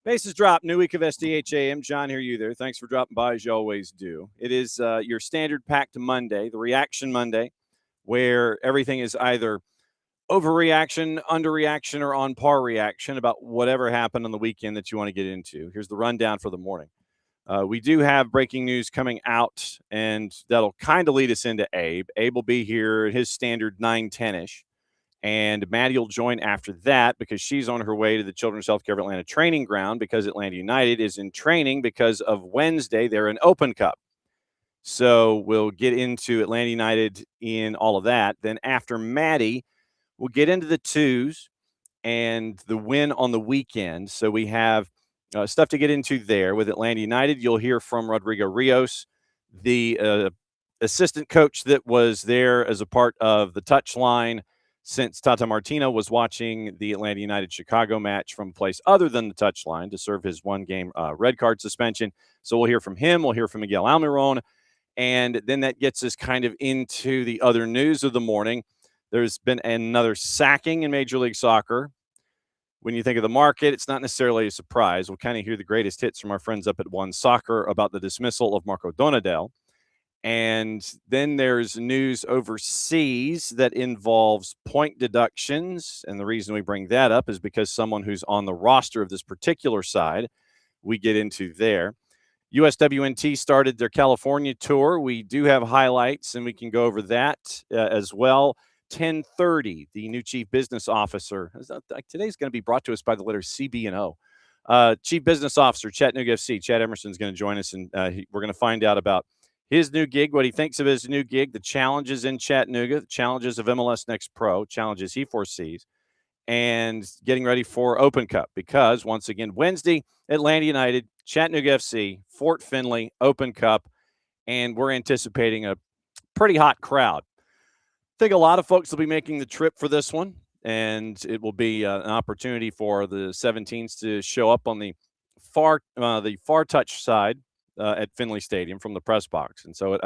Bases drop, new week of SDH AM. John, here, you there. Thanks for dropping by, as you always do. It is your standard packed Monday, the Reaction Monday, where everything is either overreaction, underreaction, or on par reaction about whatever happened on the weekend that you want to get into. Here's the rundown for the morning. We do have breaking news coming out, and that'll kind of lead us into Abe. Abe will be here at his standard 9:10-ish. And Maddie will join after that because she's on her way to the Children's Healthcare of Atlanta training ground because Atlanta United is in training because of Wednesday. They're in Open Cup. So we'll get into Atlanta United in all of that. Then after Maddie, we'll get into the twos and the win on the weekend. So we have stuff to get into there with Atlanta United. You'll hear from Rodrigo Rios, the assistant coach that was there as a part of the touchline since Tata Martino was watching the Atlanta United-Chicago match from a place other than the touchline to serve his one-game red card suspension. So we'll hear from him. We'll hear from Miguel Almiron. And then that gets us kind of into the other news of the morning. There's been another sacking in Major League Soccer. When you think of the market, it's not necessarily a surprise. We'll kind of hear the greatest hits from our friends up at One Soccer about the dismissal of Marco Donadel. And then there's news overseas that involves point deductions. And the reason we bring that up is because someone who's on the roster of this particular side, we get into there. USWNT started their California tour. We do have highlights, and we can go over that as well. 10:30, the new chief business officer. Today's going to be brought to us by the letters CB and O. Chief business officer, Chattanooga FC. Chad Emerson is going to join us, and we're going to find out about his new gig, what he thinks of his new gig, the challenges in Chattanooga, the challenges of MLS NEXT Pro, challenges he foresees, and getting ready for Open Cup because, once again, Wednesday, Atlanta United, Chattanooga FC, Fort Finley, Open Cup, and we're anticipating a pretty hot crowd. I think a lot of folks will be making the trip for this one, and it will be an opportunity for the 17s to show up on the far touch side at Finley Stadium from the press box. And so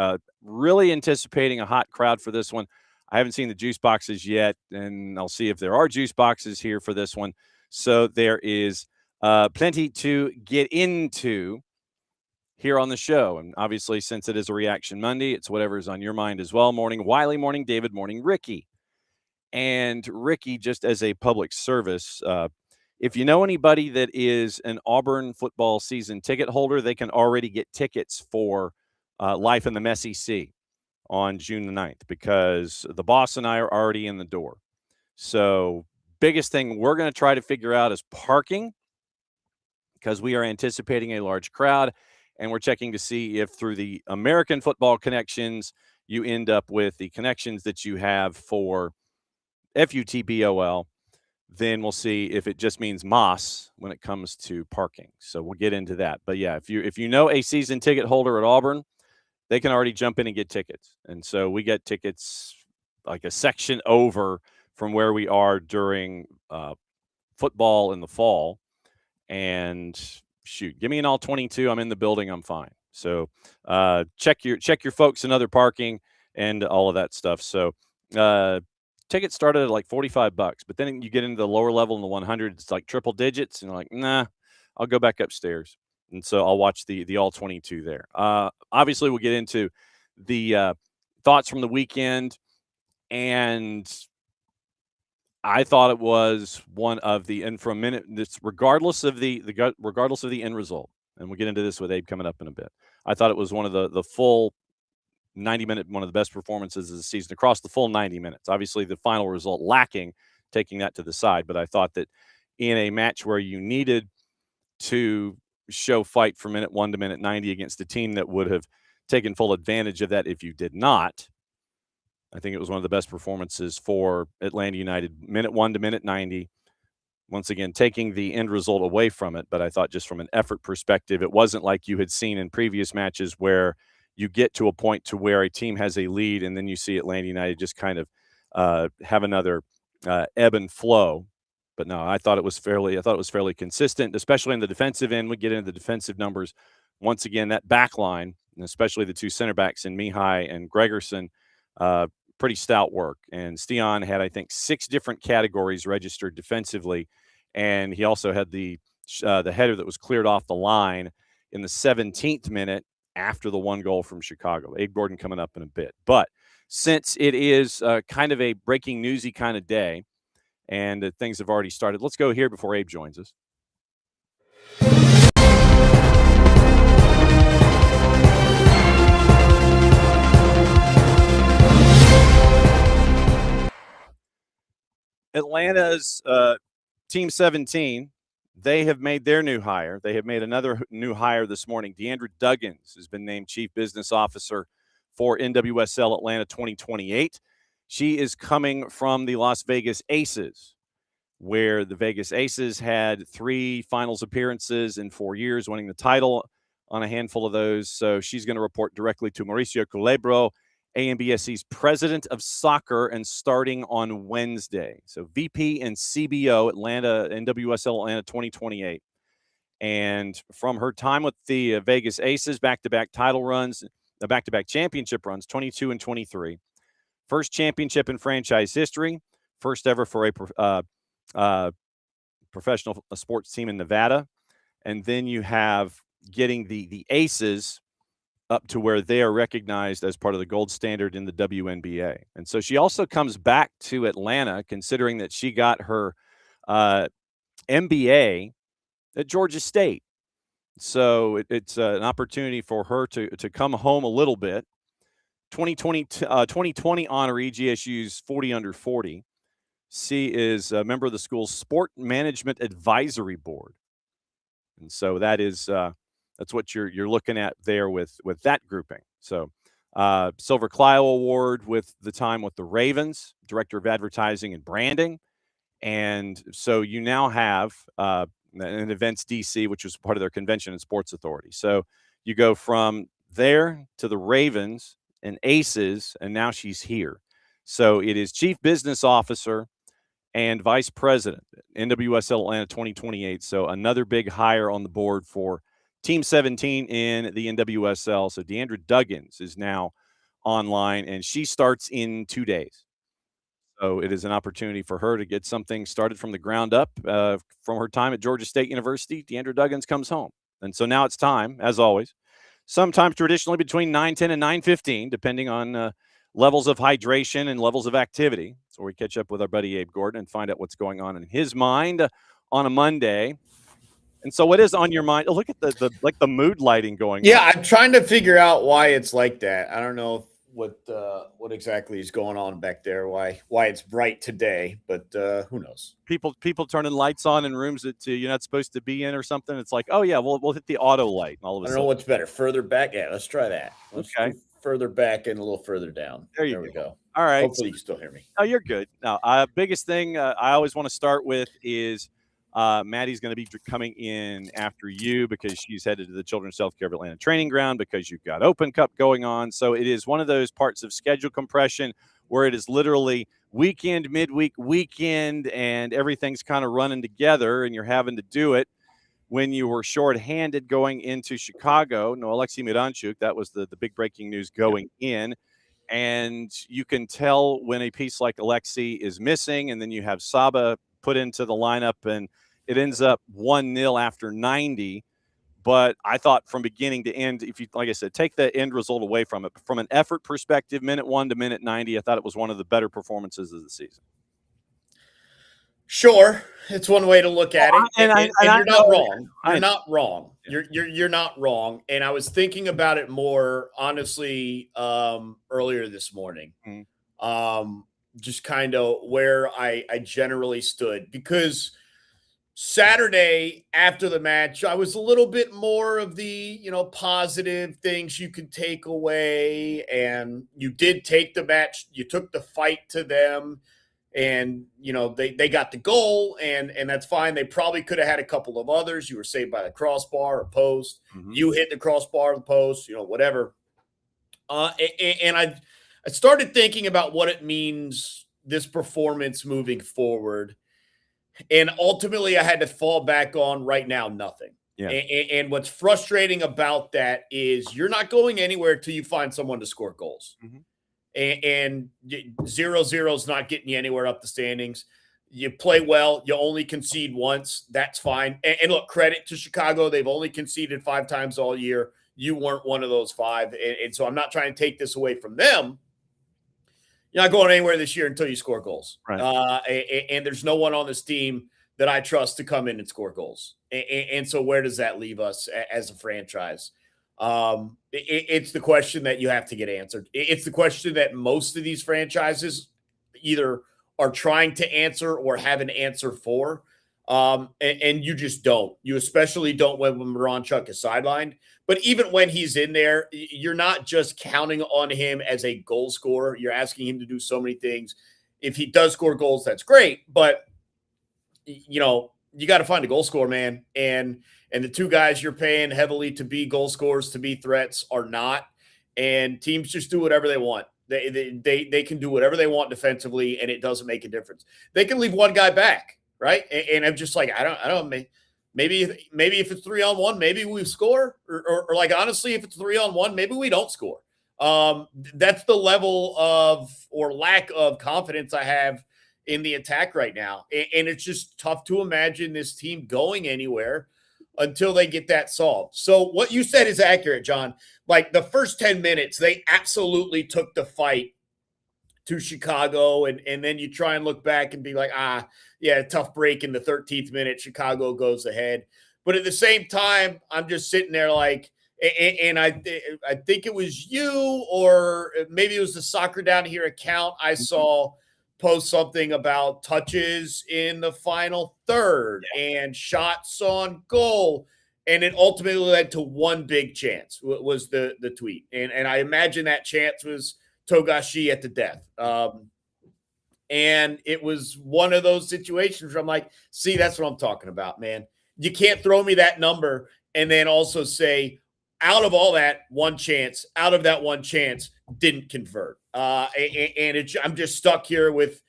really anticipating a hot crowd for this one. I haven't seen the juice boxes yet, and I'll see if there are juice boxes here for this one. So there is plenty to get into here on the show. And obviously, since it is a Reaction Monday, it's whatever's on your mind as well. Morning Wiley, morning David, morning Ricky. And Ricky, just as a public service, if you know anybody that is an Auburn football season ticket holder, they can already get tickets for Life in the SEC on June the 9th because the boss and I are already in the door. So biggest thing we're going to try to figure out is parking because we are anticipating a large crowd, and we're checking to see if through the American football connections, you end up with the connections that you have for FUTBOL. Then we'll see if it just means Moss when it comes to parking. So we'll get into that. But yeah, if you know a season ticket holder at Auburn, they can already jump in and get tickets. And so we get tickets like a section over from where we are during football in the fall. And shoot, give me an all 22. I'm in the building. I'm fine. So check your folks in other parking and all of that stuff. So tickets started at like $45, but then you get into the lower level in the 100, it's like triple digits, and like, nah, I'll go back upstairs. And so I'll watch the all 22 there. Obviously, we'll get into the thoughts from the weekend, and I thought it was one of the, and for a minute, this regardless of the end result, and we'll get into this with Abe coming up in a bit. I thought it was one of the full 90-minute, one of the best performances of the season across the full 90 minutes. Obviously, the final result lacking, taking that to the side. But I thought that in a match where you needed to show fight from minute 1 to minute 90 against a team that would have taken full advantage of that if you did not, I think it was one of the best performances for Atlanta United, minute 1 to minute 90. Once again, taking the end result away from it. But I thought just from an effort perspective, it wasn't like you had seen in previous matches where you get to a point to where a team has a lead, and then you see Atlanta United just kind of have another ebb and flow. But no, I thought it was fairly consistent, especially in the defensive end. We get into the defensive numbers. Once again, that back line, and especially the two center backs in Mihai and Gregerson, pretty stout work. And Stian had, I think, 6 different categories registered defensively, and he also had the header that was cleared off the line in the 17th minute after the 1 goal from Chicago. Abe Gordon coming up in a bit. But since it is kind of a breaking newsy kind of day, and things have already started, let's go here before Abe joins us. Atlanta's Team 17, they have made their new hire. They have made another new hire this morning. Deandra Duggins has been named Chief Business Officer for NWSL Atlanta 2028. She is coming from the Las Vegas Aces, where the Vegas Aces had 3 finals appearances in 4 years, winning the title on a handful of those. So she's going to report directly to Mauricio Culebro, AMBSC's president of soccer, and starting on Wednesday. So VP and CBO, Atlanta, NWSL Atlanta 2028. And from her time with the Vegas Aces, back-to-back title runs, back-to-back championship runs, 22 and 23. First championship in franchise history, first ever for a professional sports team in Nevada. And then you have getting the Aces up to where they are recognized as part of the gold standard in the WNBA. And so she also comes back to Atlanta, considering that she got her MBA at Georgia State. So it's an opportunity for her to come home a little bit. 2020 honoree, GSU's 40 under 40. She is a member of the school's Sport Management Advisory Board. And so that is that's what you're looking at there with that grouping. So Silver Clio Award with the time with the Ravens, Director of Advertising and Branding. And so you now have an Events DC, which was part of their Convention and Sports Authority. So you go from there to the Ravens and Aces, and now she's here. So it is Chief Business Officer and Vice President, NWSL Atlanta 2028. So another big hire on the board for Team 17 in the NWSL. So Deandra Duggins is now online, and she starts in 2 days. So it is an opportunity for her to get something started from the ground up. From her time at Georgia State University, Deandra Duggins comes home. And so now it's time, as always, sometimes traditionally between 9:10 and 9:15, depending on levels of hydration and levels of activity. So we catch up with our buddy Abe Gordon and find out what's going on in his mind on a Monday. And so what is on your mind? Oh, look at the mood lighting going on. Yeah, I'm trying to figure out why it's like that. I don't know what exactly is going on back there, why it's bright today, but who knows? People turning lights on in rooms that you're not supposed to be in or something. It's like, oh yeah, we'll hit the auto light and all of a sudden. I don't know what's better, further back. Yeah, let's try that. Let's okay. go further back and a little further down. There we go. All right. Hopefully you can still hear me. Oh, you're good. Now, biggest thing I always want to start with is Maddie's going to be coming in after you because she's headed to the Children's Healthcare of Atlanta training ground because you've got Open Cup going on. So it is one of those parts of schedule compression where it is literally weekend, midweek, weekend, and everything's kind of running together, and you're having to do it when you were shorthanded going into Chicago. No, Alexei Miranchuk, that was the big breaking news going in. And you can tell when a piece like Alexei is missing, and then you have Saba put into the lineup, and it ends up 1-0 after 90. But I thought from beginning to end, if you, like I said, take the end result away from it, from an effort perspective, minute 1 to minute 90, I thought it was one of the better performances of the season. Sure, it's one way to look at it, and you're not wrong. You're not wrong. You're not wrong. And I was thinking about it more honestly earlier this morning, just kind of where I generally stood, because Saturday after the match, I was a little bit more of the positive things you could take away, and you did take the match. You took the fight to them. And, they got the goal, and that's fine. They probably could have had a couple of others. You were saved by the crossbar or post. Mm-hmm. You hit the crossbar or the post, whatever. And I started thinking about what it means, this performance moving forward. And ultimately, I had to fall back on right now, nothing. Yeah. And what's frustrating about that is you're not going anywhere till you find someone to score goals. Mm-hmm. And 0-0 is not getting you anywhere up the standings. You play well. You only concede once. That's fine. And look, credit to Chicago. They've only conceded 5 times all year. You weren't one of those 5. And so I'm not trying to take this away from them. You're not going anywhere this year until you score goals. Right. And there's no one on this team that I trust to come in and score goals. And so where does that leave us as a franchise? It's the question that you have to get answered. It's the question that most of these franchises either are trying to answer or have an answer for. And you just don't. You especially don't when Miranchuk is sidelined. But even when he's in there, you're not just counting on him as a goal scorer. You're asking him to do so many things. If he does score goals, that's great. But, you got to find a goal scorer, man. And the 2 guys you're paying heavily to be goal scorers, to be threats, are not. And teams just do whatever they want. They can do whatever they want defensively, and it doesn't make a difference. They can leave one guy back, right? And I'm just like, I don't. Maybe if it's 3-on-1, maybe we score, or like honestly, if it's 3-on-1, maybe we don't score. That's the level of or lack of confidence I have in the attack right now, and it's just tough to imagine this team going anywhere until they get that solved. So what you said is accurate, John. Like the first 10 minutes, they absolutely took the fight to Chicago, and then you try and look back and be like, yeah, tough break in the 13th minute. Chicago goes ahead. But at the same time, I'm just sitting there like, and I think it was you, or maybe it was the Soccer Down Here account I saw post something about touches in the final third and shots on goal. And it ultimately led to one big chance, was the tweet. And I imagine that chance was Togashi at the death. And it was one of those situations where I'm like, see, that's what I'm talking about, man. You can't throw me that number and then also say, out of all that, one chance, out of that one chance, didn't convert. I'm just stuck here with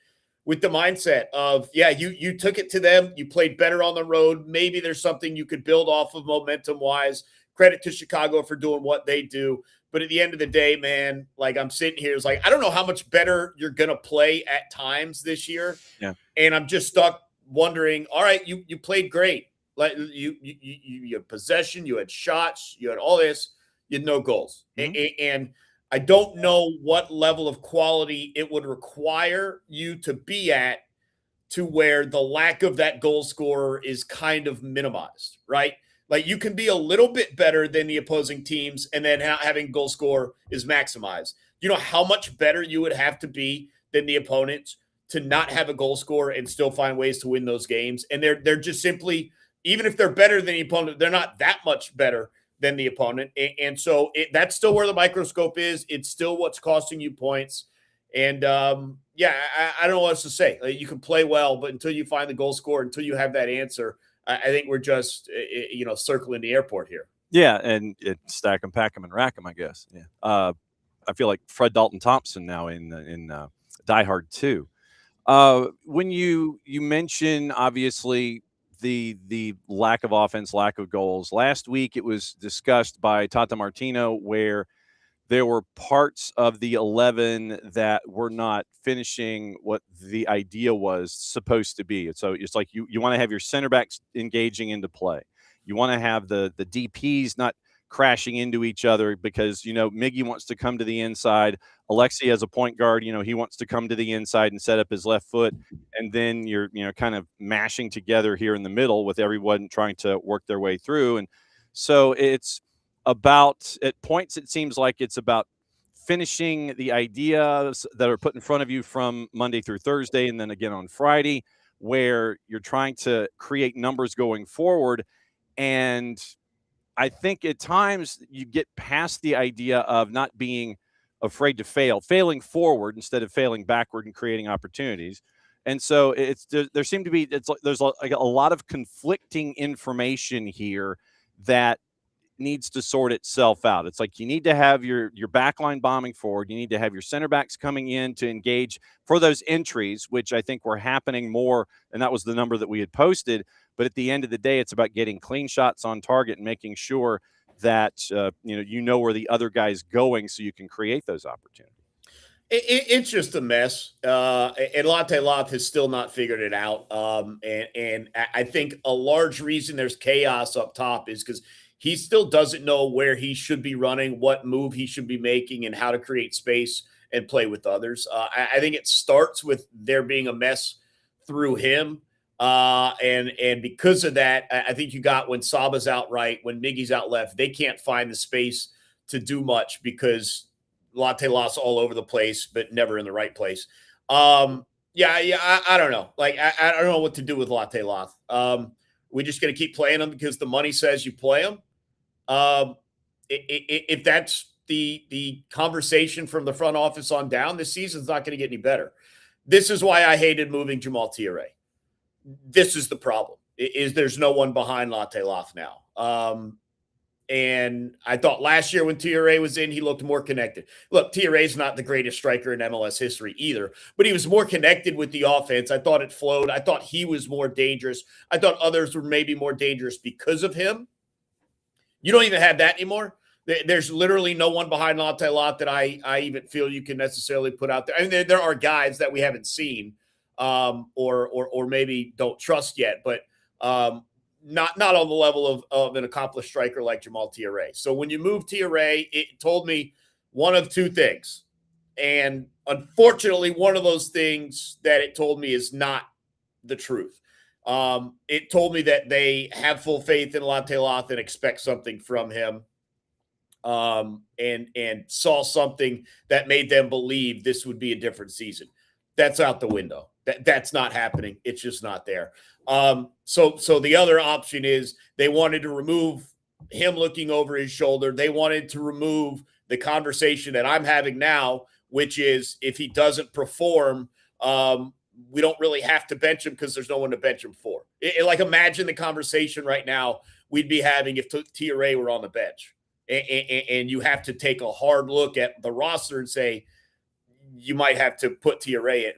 the mindset of, yeah, you took it to them. You played better on the road. Maybe there's something you could build off of momentum-wise. Credit to Chicago for doing what they do. But at the end of the day, man, like I'm sitting here, it's like, I don't know how much better you're going to play at times this year. Yeah. And I'm just stuck wondering, all right, you played great. Like you had possession, you had shots, you had all this, you had no goals. Mm-hmm. And I don't know what level of quality it would require you to be at to where the lack of that goal scorer is kind of minimized, right? Like you can be a little bit better than the opposing teams, and then having goal score is maximized. You know how much better you would have to be than the opponents to not have a goal scorer and still find ways to win those games. And they're just simply, even if they're better than the opponent, they're not that much better than the opponent. And so that's still where the microscope is. It's still what's costing you points. And I don't know what else to say. Like, you can play well, but until you find the goal scorer, until you have that answer, I think we're just, circling the airport here. Yeah, and stack them, pack them, and rack them, I guess. Yeah, I feel like Fred Dalton Thompson now in Die Hard 2. When you mention, obviously, the lack of offense, lack of goals. Last week, it was discussed by Tata Martino where there were parts of the 11 that were not finishing what the idea was supposed to be. So it's like you want to have your center backs engaging into play. You want to have the DPs not crashing into each other because, Miggy wants to come to the inside. Alexi as a point guard, he wants to come to the inside and set up his left foot. And then you're, kind of mashing together here in the middle with everyone trying to work their way through. And so it's about, at points, it seems like it's about finishing the ideas that are put in front of you from Monday through Thursday. And then again on Friday, where you're trying to create numbers going forward. And I think at times you get past the idea of not being afraid to failing forward instead of failing backward and creating opportunities. And so there seem to be, there's a lot of conflicting information here that needs to sort itself out. It's like you need to have your back line bombing forward. You need to have your center backs coming in to engage for those entries, which I think were happening more, and that was the number that we had posted. But at the end of the day, it's about getting clean shots on target and making sure that you know where the other guy's going so you can create those opportunities. It's just a mess. And Latte Loth has still not figured it out. And I think a large reason there's chaos up top is because he still doesn't know where he should be running, what move he should be making, and how to create space and play with others. I think it starts with there being a mess through him. And because of that, I think you got when Saba's out right, when Miggy's out left, they can't find the space to do much because Latte Loth's all over the place, but never in the right place. I don't know. Like, I don't know what to do with Latte Loth. We're just going to keep playing them because the money says you play them. If that's the conversation from the front office on down, this season's not going to get any better. This is why I hated moving Jamal Tiare. This is the problem, is there's no one behind Latte Loth now. And I thought last year when Tiare was in, he looked more connected. Look, Tiare's not the greatest striker in MLS history either, but he was more connected with the offense. I thought it flowed. I thought he was more dangerous. I thought others were maybe more dangerous because of him. You don't even have that anymore. There's literally no one behind Latte Loth that I even feel you can necessarily put out there. I mean, there are guys that we haven't seen or maybe don't trust yet, but not on the level of an accomplished striker like Jamal Tiare. So when you move Tiare, it told me one of two things. And unfortunately, one of those things that it told me is not the truth. It told me that they have full faith in Latte Loth and expect something from him. And saw something that made them believe this would be a different season. That's out the window. That's not happening. It's just not there. So the other option is they wanted to remove him looking over his shoulder. They wanted to remove the conversation that I'm having now, which is if he doesn't perform, we don't really have to bench him because there's no one to bench him for. Like imagine the conversation right now we'd be having if Tiare were on the bench. And you have to take a hard look at the roster and say, you might have to put Tiare in.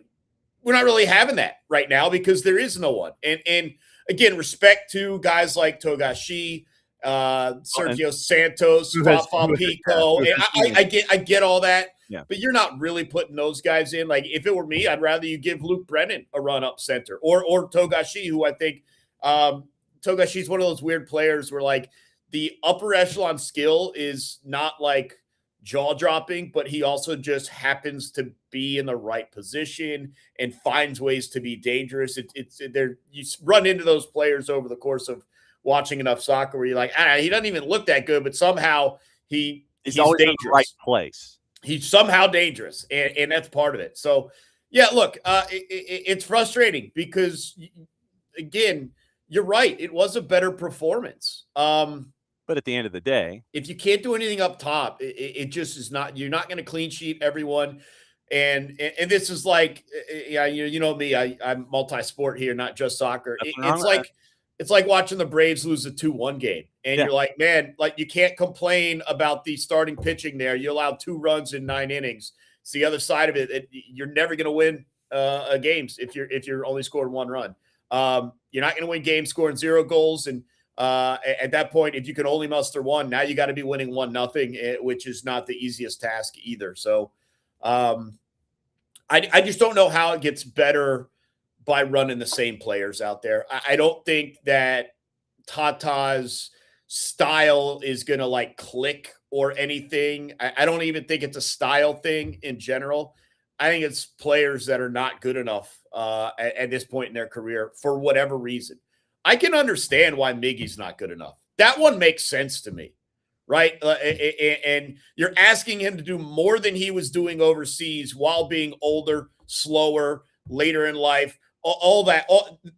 We're not really having that right now because there is no one. And again, respect to guys like Togashi, Sergio Santos, Fafa Pico. I get all that, yeah. But you're not really putting those guys in. Like if it were me, I'd rather you give Luke Brennan a run up center or Togashi, who I think Togashi's one of those weird players where like the upper echelon skill is not like jaw dropping, but he also just happens to be in the right position and finds ways to be dangerous. It's there. You run into those players over the course of watching enough soccer where you're like, he doesn't even look that good, but somehow he's always dangerous. In the right place. He's somehow dangerous, and that's part of it. So, yeah, look, it's frustrating because, again, you're right. It was a better performance. But at the end of the day, if you can't do anything up top, it just is not. You're not going to clean sheet everyone, and this is like, yeah, you know me. I'm multi-sport here, not just soccer. It's like watching the Braves lose a 2-1 game, and you're like, man, like you can't complain about the starting pitching there. You allowed 2 runs in 9 innings. It's the other side of it. You're never going to win games if you're only scoring 1 run. You're not going to win games scoring 0 goals and. At that point, if you can only muster 1, now you got to be winning 1-0, which is not the easiest task either. So I just don't know how it gets better by running the same players out there. I don't think that Tata's style is going to like click or anything. I don't even think it's a style thing in general. I think it's players that are not good enough at this point in their career for whatever reason. I can understand why Miggy's not good enough. That one makes sense to me, right? And you're asking him to do more than he was doing overseas while being older, slower, later in life, all that.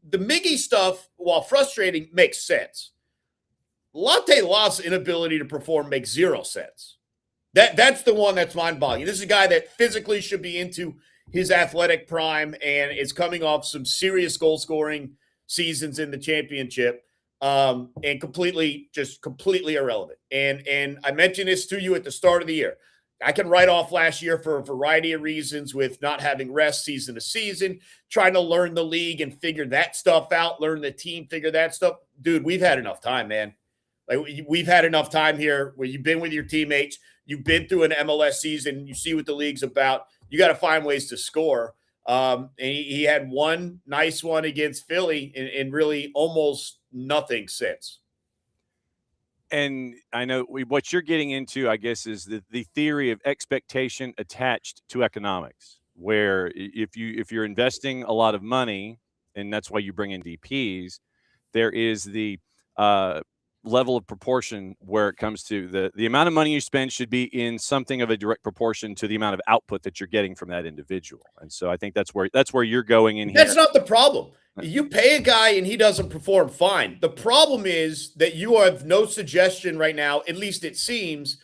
The Miggy stuff, while frustrating, makes sense. Latte Loth's inability to perform makes 0 sense. That's the one that's mind-boggling. This is a guy that physically should be into his athletic prime and is coming off some serious goal-scoring seasons in the championship, and completely irrelevant. And I mentioned this to you at the start of the year. I can write off last year for a variety of reasons, with not having rest season to season, trying to learn the league and figure that stuff out, learn the team, figure that stuff. Dude, we've had enough time, man. Like, we've had enough time here where you've been with your teammates, you've been through an MLS season, you see what the league's about. You got to find ways to score. And he had one nice one against Philly and really almost nothing since. And I know what you're getting into, I guess, is the theory of expectation attached to economics, where if you're investing a lot of money, and that's why you bring in DPs, there is the level of proportion where it comes to the amount of money you spend should be in something of a direct proportion to the amount of output that you're getting from that individual. And so I think that's where you're going in here. That's not the problem. You pay a guy and he doesn't perform, fine. The problem is that you have no suggestion right now, at least it seems,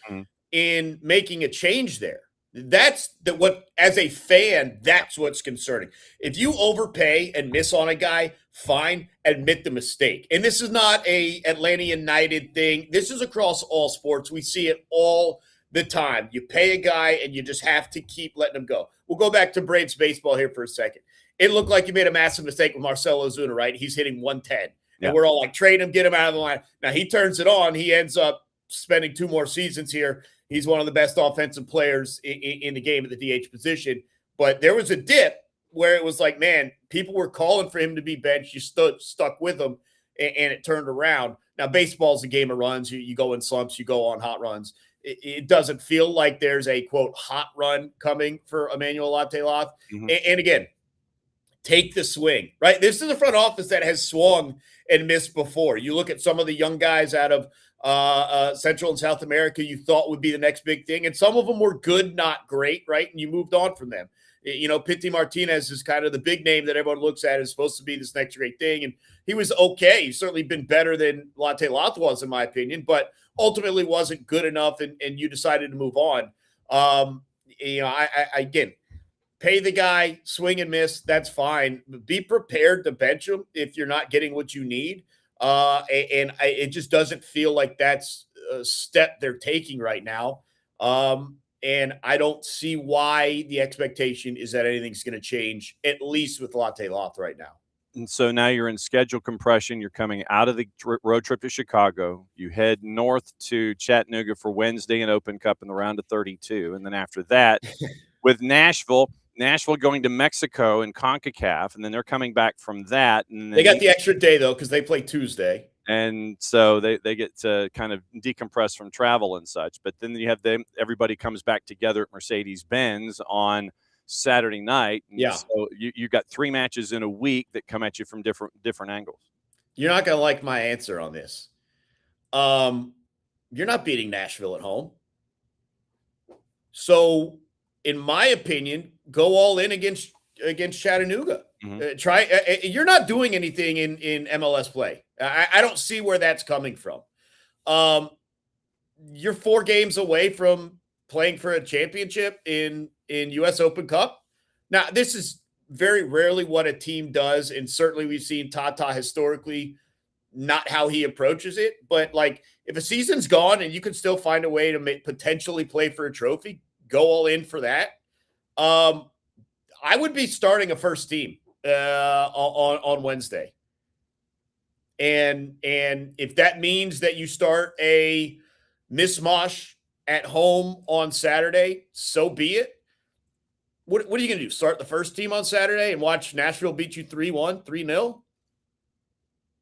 in making a change there. That's what, as a fan, that's what's concerning. If you overpay and miss on a guy, fine, admit the mistake. And this is not a Atlanta United thing. This is across all sports. We see it all the time. You pay a guy and you just have to keep letting him go. We'll go back to Braves baseball here for a second. It looked like you made a massive mistake with Marcell Ozuna, right? He's hitting 110. And we're all like, trade him, get him out of the line. Now he turns it on. He ends up spending 2 more seasons here. He's one of the best offensive players in the game at the DH position. But there was a dip where it was like, man, people were calling for him to be benched. You stuck with him, and it turned around. Now, baseball's a game of runs. You go in slumps. You go on hot runs. It doesn't feel like there's a, quote, hot run coming for Emmanuel Até-Lath. And again, take the swing, right? This is a front office that has swung and missed before. You look at some of the young guys out of Central and South America you thought would be the next big thing, and some of them were good, not great, right? And you moved on from them. You know, Pity Martinez is kind of the big name that everyone looks at as supposed to be this next great thing, and he was okay. He's certainly been better than Até-Lath was, in my opinion, but ultimately wasn't good enough, and you decided to move on. You know, I again, pay the guy, swing and miss, that's fine. Be prepared to bench him if you're not getting what you need. It just doesn't feel like that's a step they're taking right now. And I don't see why the expectation is that anything's going to change, at least with Até-Lath right now. And so now you're in schedule compression. You're coming out of the road trip to Chicago. You head north to Chattanooga for Wednesday and Open Cup in the round of 32. And then after that, with Nashville going to Mexico and CONCACAF, and then they're coming back from that. And they got the extra day, though, because they play Tuesday. And so they get to kind of decompress from travel and such. But then you have everybody comes back together at Mercedes-Benz on Saturday night. And so you got 3 matches in a week that come at you from different angles. You're not going to like my answer on this. You're not beating Nashville at home. So, in my opinion, go all in against Chattanooga. You're not doing anything in MLS play. I don't see where that's coming from. You're 4 games away from playing for a championship in US Open Cup. Now, this is very rarely what a team does, and certainly we've seen Tata historically not how he approaches it. But like, if a season's gone and you can still find a way to potentially play for a trophy, go all in for that. I would be starting a first team on Wednesday. And if that means that you start a mishmash at home on Saturday, so be it. What are you going to do? Start the first team on Saturday and watch Nashville beat you 3-1, 3-0?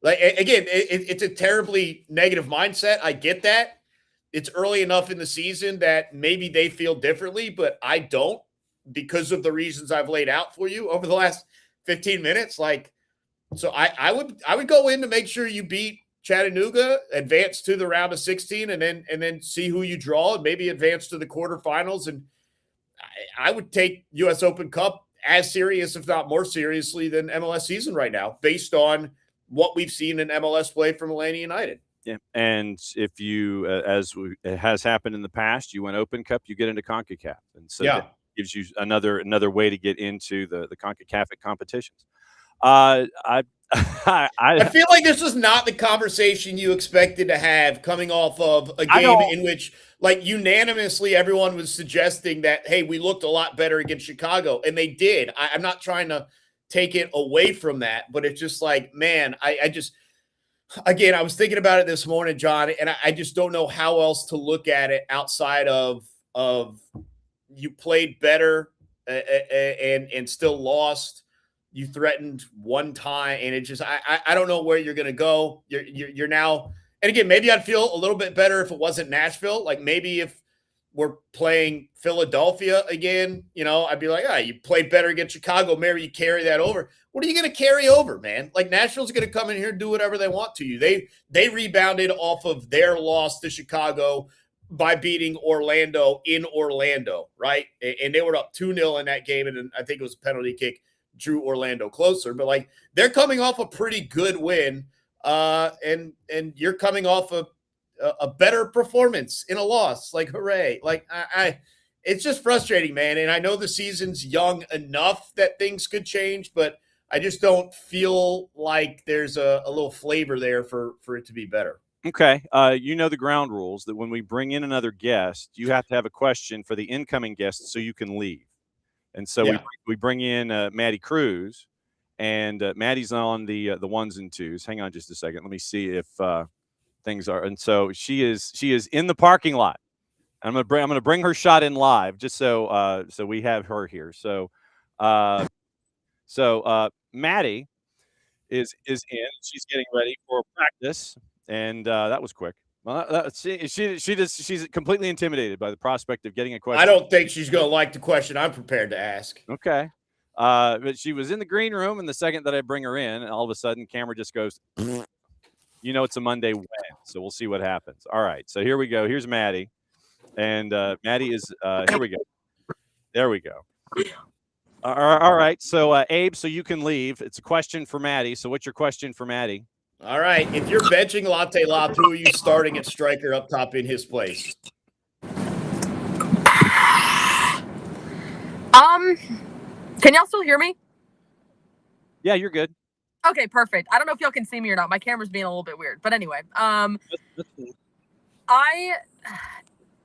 Like, again, it's a terribly negative mindset. I get that. It's early enough in the season that maybe they feel differently, but I don't, because of the reasons I've laid out for you over the last 15 minutes. Like, so I would go in to make sure you beat Chattanooga, advance to the round of 16, and then see who you draw, and maybe advance to the quarterfinals. And I would take US Open Cup as serious, if not more seriously, than MLS season right now, based on what we've seen in MLS play from Atlanta United. Yeah, and if you, it has happened in the past, you win Open Cup, you get into CONCACAF, and so that gives you another way to get into the CONCACAF competitions. I I feel like this was not the conversation you expected to have coming off of a game in which, like, unanimously everyone was suggesting that, hey, we looked a lot better against Chicago, and they did. I'm not trying to take it away from that, but it's just like, man, I just – again, I was thinking about it this morning, John, and I just don't know how else to look at it outside of you played better and still lost. You threatened one time, and it just I don't know where you're going to go. You're now, and again, maybe I'd feel a little bit better if it wasn't Nashville. Like maybe if we're playing Philadelphia again, I'd be like, you played better against Chicago. Maybe you carry that over. What are you going to carry over, man? Like Nashville's going to come in here and do whatever they want to you. They rebounded off of their loss to Chicago by beating Orlando in Orlando, right? And they were up 2-0 in that game, and I think it was a penalty kick drew Orlando closer. But like they're coming off a pretty good win, and you're coming off a better performance in a loss. Like hooray! Like it's just frustrating, man. And I know the season's young enough that things could change, but I just don't feel like there's a little flavor there for it to be better. Okay. You know the ground rules that when we bring in another guest, you have to have a question for the incoming guest so you can leave. And so we bring in Maddie Cruz, and Maddie's on the ones and twos. Hang on just a second. Let me see if things are. And so she is in the parking lot. I'm gonna bring her shot in live just so we have her here. So Maddie is in. She's getting ready for practice, and that was quick. Well, she's completely intimidated by the prospect of getting a question. I don't think she's going to like the question I'm prepared to ask. Okay. But she was in the green room, and the second that I bring her in, all of a sudden, camera just goes, it's a Monday win, so we'll see what happens. All right, so here we go. Here's Maddie, and Maddie is here we go. There we go. All right, so Abe, so you can leave. It's a question for Maddie. So what's your question for Maddie? All right. If you're benching Latte Lop, who are you starting at striker up top in his place? Can y'all still hear me? Yeah, you're good. Okay, perfect. I don't know if y'all can see me or not. My camera's being a little bit weird. But anyway,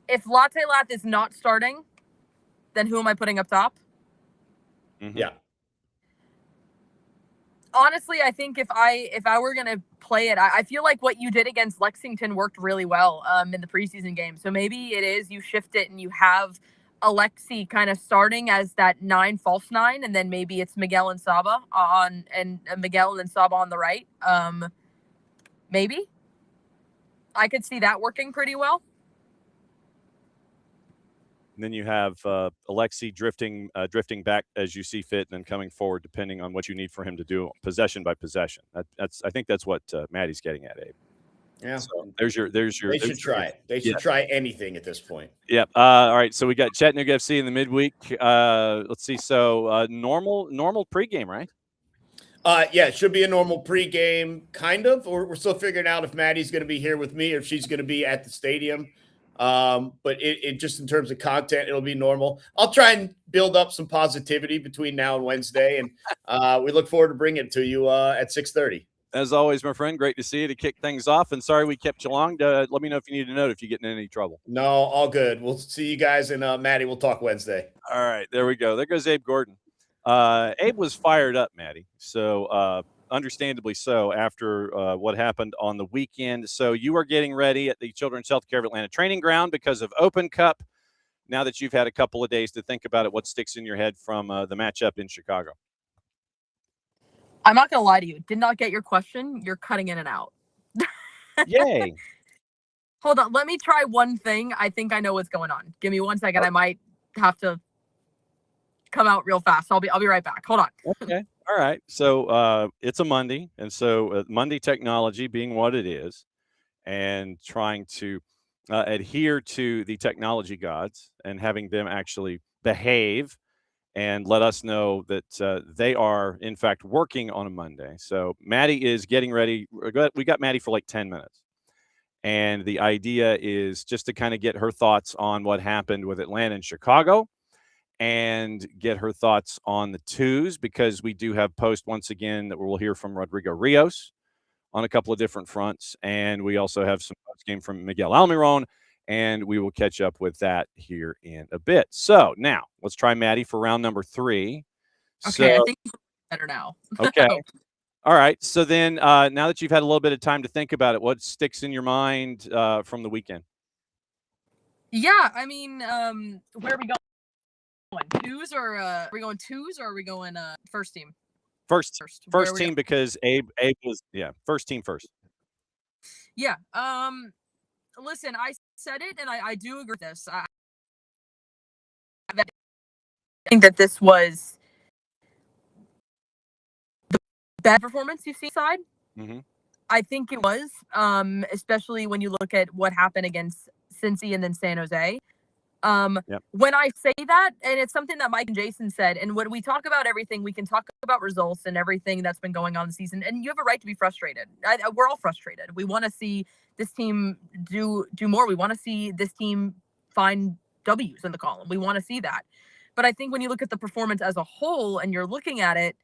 if Latte Lap is not starting, then who am I putting up top? Mm-hmm. Yeah. Honestly, I think if I were going to play it, I feel like what you did against Lexington worked really well in the preseason game. So maybe it is you shift it and you have Alexi kind of starting as that 9 false 9, and then maybe it's Miguel and Saba on the right. Maybe I could see that working pretty well. And then you have Alexi drifting back as you see fit, and then coming forward depending on what you need for him to do, possession by possession. I think that's what Maddie's getting at, Abe. Yeah. So there's your. They should try it. They should try anything at this point. Yep. All right. So we got Chattanooga FC in the midweek. Let's see. So normal pregame, right? Yeah, it should be a normal pregame, kind of. We're still figuring out if Maddie's going to be here with me or if she's going to be at the stadium. But it just in terms of content, it'll be normal. I'll try and build up some positivity between now and Wednesday, and we look forward to bringing it to you at 6:30. As always, my friend, great to see you to kick things off. And sorry we kept you long. Let me know if you need a note if you get in any trouble. No, all good. We'll see you guys, and Maddie, we'll talk Wednesday. All right, there we go. There goes Abe Gordon. Abe was fired up, Maddie. So understandably so after what happened on the weekend. So you are getting ready at the Children's Healthcare of Atlanta training ground because of Open Cup. Now that you've had a couple of days to think about it, what sticks in your head from the matchup in Chicago? I'm not going to lie to you. Did not get your question. You're cutting in and out. Yay. Hold on. Let me try one thing. I think I know what's going on. Give me 1 second. I might have to come out real fast. I'll be right back. Hold on. Okay. All right. So it's a Monday. And so Monday technology being what it is and trying to adhere to the technology gods and having them actually behave and let us know that they are, in fact, working on a Monday. So Maddie is getting ready. We got Maddie for like 10 minutes. And the idea is just to kind of get her thoughts on what happened with Atlanta and Chicago and get her thoughts on the twos, because we do have post once again that we'll hear from Rodrigo Rios on a couple of different fronts. And we also have some post game from Miguel Almiron, and we will catch up with that here in a bit. So now let's try Maddie for round number 3. Okay, I think it's better now. Okay. All right. So then now that you've had a little bit of time to think about it, what sticks in your mind from the weekend? Yeah, I mean, where are we going? Twos, or are we going twos, or are we going first team? First team, because Abe was first team first. Yeah. Listen, I said it, and I do agree with this. I think that this was the best performance you've seen side. Mm-hmm. I think it was, especially when you look at what happened against Cincy and then San Jose. When I say that, and it's something that Mike and Jason said, and when we talk about everything, we can talk about results and everything that's been going on this season, and you have a right to be frustrated. We're all frustrated. We want to see this team do more. We want to see this team find W's in the column. We want to see that. But I think when you look at the performance as a whole and you're looking at it,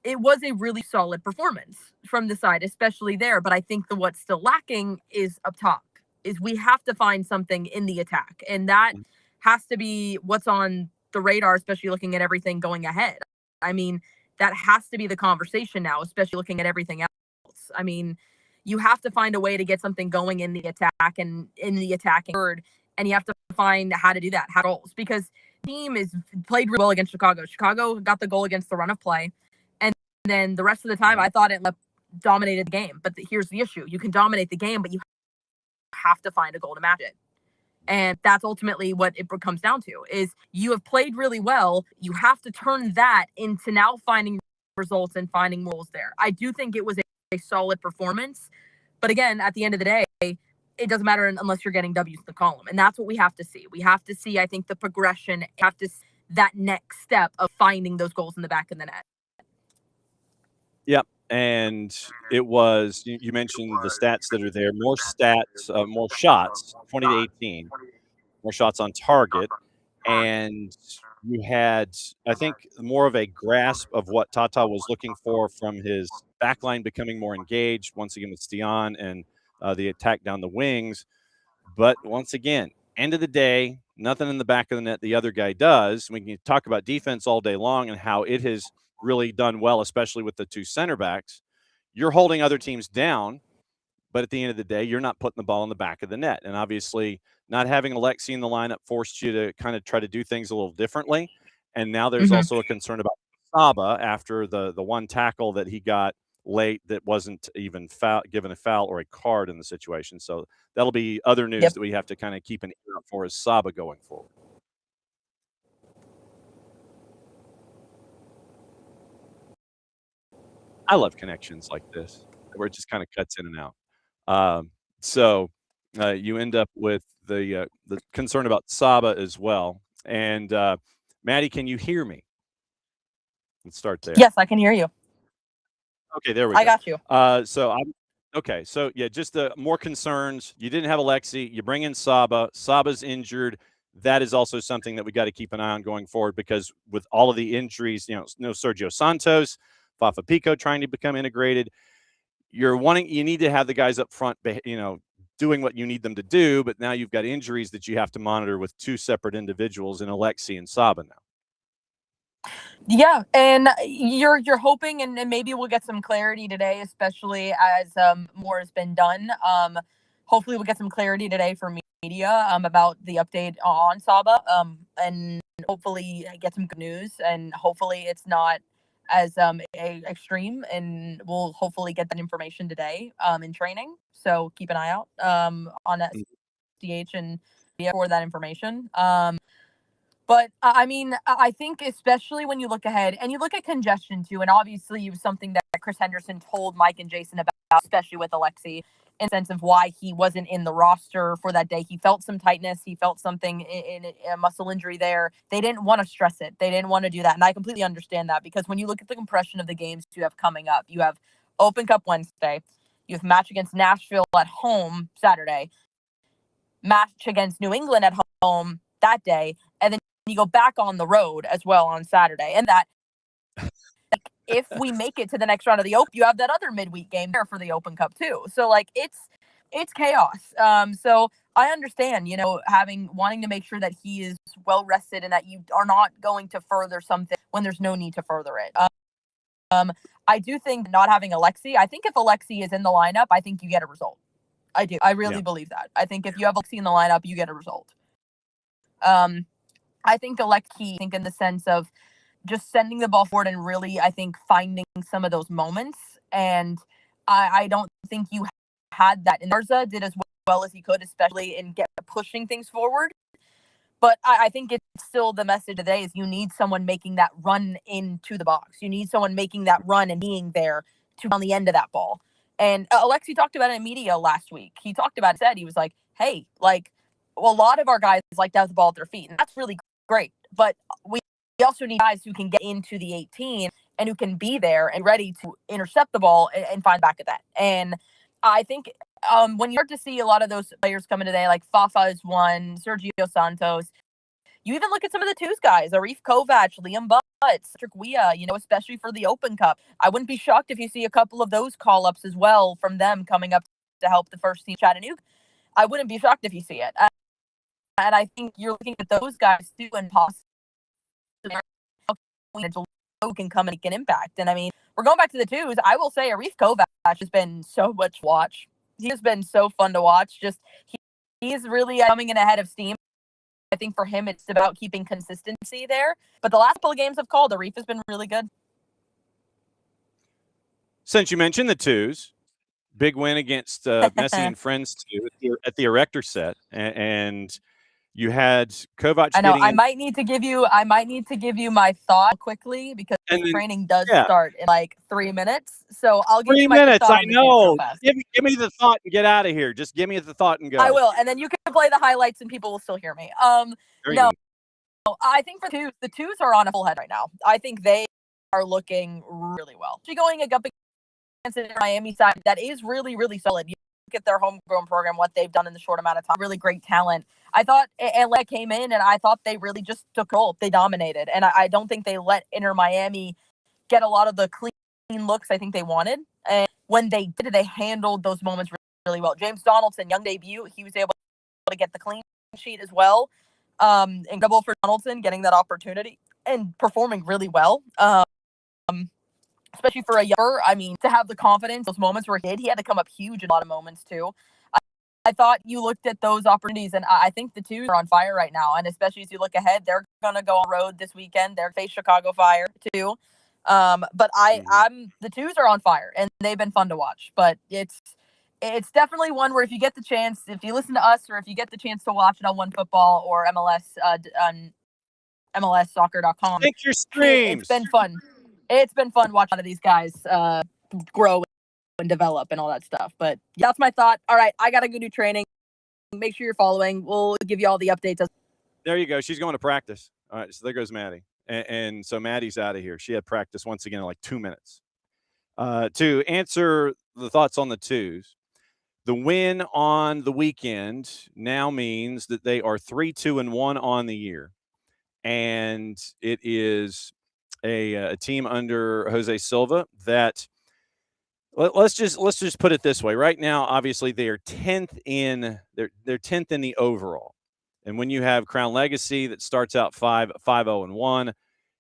it was a really solid performance from the side, especially there. But I think what's still lacking is up top. Is we have to find something in the attack, and that has to be what's on the radar, especially looking at everything going ahead. I mean, that has to be the conversation now, especially looking at everything else. I mean, you have to find a way to get something going in the attack and in the attacking third, and you have to find how to do that, how goals, because the team is played really well against Chicago. Chicago got the goal against the run of play, and then the rest of the time, I thought it dominated the game. But here's the issue: you can dominate the game, but you have to find a goal to match it. And that's ultimately what it comes down to, is you have played really well. You have to turn that into now finding results and finding goals there. I do think it was a solid performance. But again, at the end of the day, it doesn't matter unless you're getting W's in the column. And that's what we have to see. We have to see, I think, the progression, that next step of finding those goals in the back of the net. Yep. And it was, you mentioned the stats that are there, more shots, 20 to 18, more shots on target. And you had, I think, more of a grasp of what Tata was looking for from his backline becoming more engaged, once again with Stian and the attack down the wings. But once again, end of the day, nothing in the back of the net the other guy does. We can talk about defense all day long and how it has really done well, especially with the two center backs. You're holding other teams down, but at the end of the day, you're not putting the ball in the back of the net. And obviously, not having Alexi in the lineup forced you to kind of try to do things a little differently. And now there's also a concern about Saba after the one tackle that he got late that wasn't even given a foul or a card in the situation. So that'll be other news that we have to kind of keep an ear out for as Saba going forward. I love connections like this, where it just kind of cuts in and out. So you end up with the concern about Saba as well. And Maddie, can you hear me? Let's start there. Yes, I can hear you. Okay, there we go. I got you. Okay, so yeah, just more concerns. You didn't have Alexi. You bring in Saba. Saba's injured. That is also something that we got to keep an eye on going forward, because with all of the injuries, no Sergio Santos, Fafa Pico trying to become integrated. You need to have the guys up front, doing what you need them to do, but now you've got injuries that you have to monitor with two separate individuals in Alexi and Saba now. Yeah, and you're hoping, and maybe we'll get some clarity today, especially as more has been done. Hopefully we'll get some clarity today from media about the update on Saba, and hopefully get some good news, and hopefully it's not as extreme, and we'll hopefully get that information today in training. So keep an eye out on SDH and for that information. But I mean, I think especially when you look ahead and you look at congestion too, and obviously it was something that Chris Henderson told Mike and Jason about, especially with Alexi, in the sense of why he wasn't in the roster for that day. He felt some tightness. He felt something in a muscle injury there. They didn't want to stress it. They didn't want to do that. And I completely understand that, because when you look at the compression of the games you have coming up, you have Open Cup Wednesday, you have match against Nashville at home Saturday, match against New England at home that day, and then you go back on the road as well on Saturday. And that if we make it to the next round of the Open, you have that other midweek game there for the Open Cup too. So like it's chaos. So I understand, wanting to make sure that he is well rested and that you are not going to further something when there's no need to further it. I do think not having Alexi, I think if Alexi is in the lineup, I think you get a result. I do. I really believe that. I think if you have Alexi in the lineup, you get a result. I think Alexi, in the sense of just sending the ball forward and really, I think, finding some of those moments. And I don't think you had that. And Garza did as well as he could, especially in pushing things forward. But I think it's still the message today is you need someone making that run into the box. You need someone making that run and being there on the end of that ball. And Alexi talked about it in media last week. He talked about it, said he was like, hey, a lot of our guys like to have the ball at their feet. And that's really great. But we also need guys who can get into the 18 and who can be there and ready to intercept the ball and find back at that. And I think when you start to see a lot of those players coming today, like Fafa is one, Sergio Santos, you even look at some of the twos guys, Arif Kovac, Liam Butts, Patrick Weah, especially for the Open Cup. I wouldn't be shocked if you see a couple of those call-ups as well from them coming up to help the first team Chattanooga. I wouldn't be shocked if you see it. And I think you're looking at those guys too and possibly can come and make an impact. And I mean, we're going back to the twos. I will say Arif Kovac has been so much watch. He has been so fun to watch. Just he's really coming in ahead of steam. I think for him, it's about keeping consistency there. But the last couple of games I've called, Arif has been really good. Since you mentioned the twos, big win against Messi and Friends too at the Erector set, and you had Kovac. I know. I might need to give you my thought quickly because training does start in like 3 minutes. So I'll give you my 3 minutes. Thought I know. Give me the thought and get out of here. Just give me the thought and go. I will, and then you can play the highlights and people will still hear me. No, I think for the twos are on a full head right now. I think they are looking really well. Actually going up against the Miami side that is really, really solid. You look at their homegrown program, what they've done in the short amount of time. Really great talent. I thought Atlanta came in and I thought they really just took hold. They dominated. And I don't think they let Inter Miami get a lot of the clean looks I think they wanted. And when they did, they handled those moments really well. James Donaldson, young debut, he was able to get the clean sheet as well. Incredible for Donaldson getting that opportunity and performing really well. Especially for a younger, I mean, to have the confidence, those moments where he had to come up huge in a lot of moments too. I thought you looked at those opportunities, and I think the twos are on fire right now. And especially as you look ahead, they're going to go on the road this weekend. They're face Chicago Fire too. But the twos are on fire, and they've been fun to watch. But it's definitely one where if you get the chance, if you listen to us, or if you get the chance to watch it on OneFootball or MLS on MLSsoccer.com, take your streams. It's been fun. It's been fun watching a lot of these guys grow and develop and all that stuff. But that's my thought. All right, I gotta go do training. Make sure you're following. We'll give you all the updates. There you go. She's going to practice. All right, so there goes Maddie. And so Maddie's out of here. She had practice once again in like 2 minutes. To answer the thoughts on the twos, the win on the weekend now means that they are 3-2-1 on the year. And it is a team under Jose Silva that let's just put it this way. Right now, obviously, they are 10th in they're 10th in the overall. And when you have Crown Legacy that starts out 5-0-1,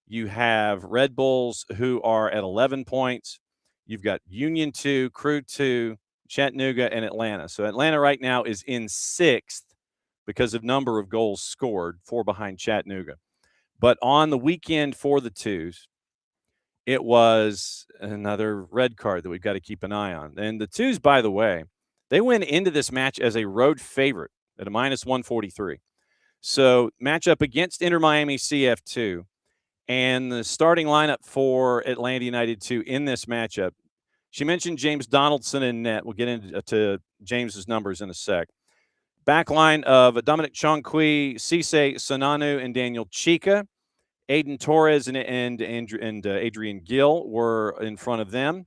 you have Red Bulls who are at 11 points. You've got Union 2, Crew 2, Chattanooga, and Atlanta. So Atlanta right now is in 6th because of number of goals scored, 4 behind Chattanooga. But on the weekend for the twos, it was another red card that we've got to keep an eye on. And the twos, by the way, they went into this match as a road favorite at a -143. So matchup against Inter Miami CF2 and the starting lineup for Atlanta United 2 in this matchup. She mentioned James Donaldson in net. We'll get into James's numbers in a sec. Backline of Dominic Chonqui, Cisse Sonanu, and Daniel Chica. Aiden Torres and Adrian Gill were in front of them.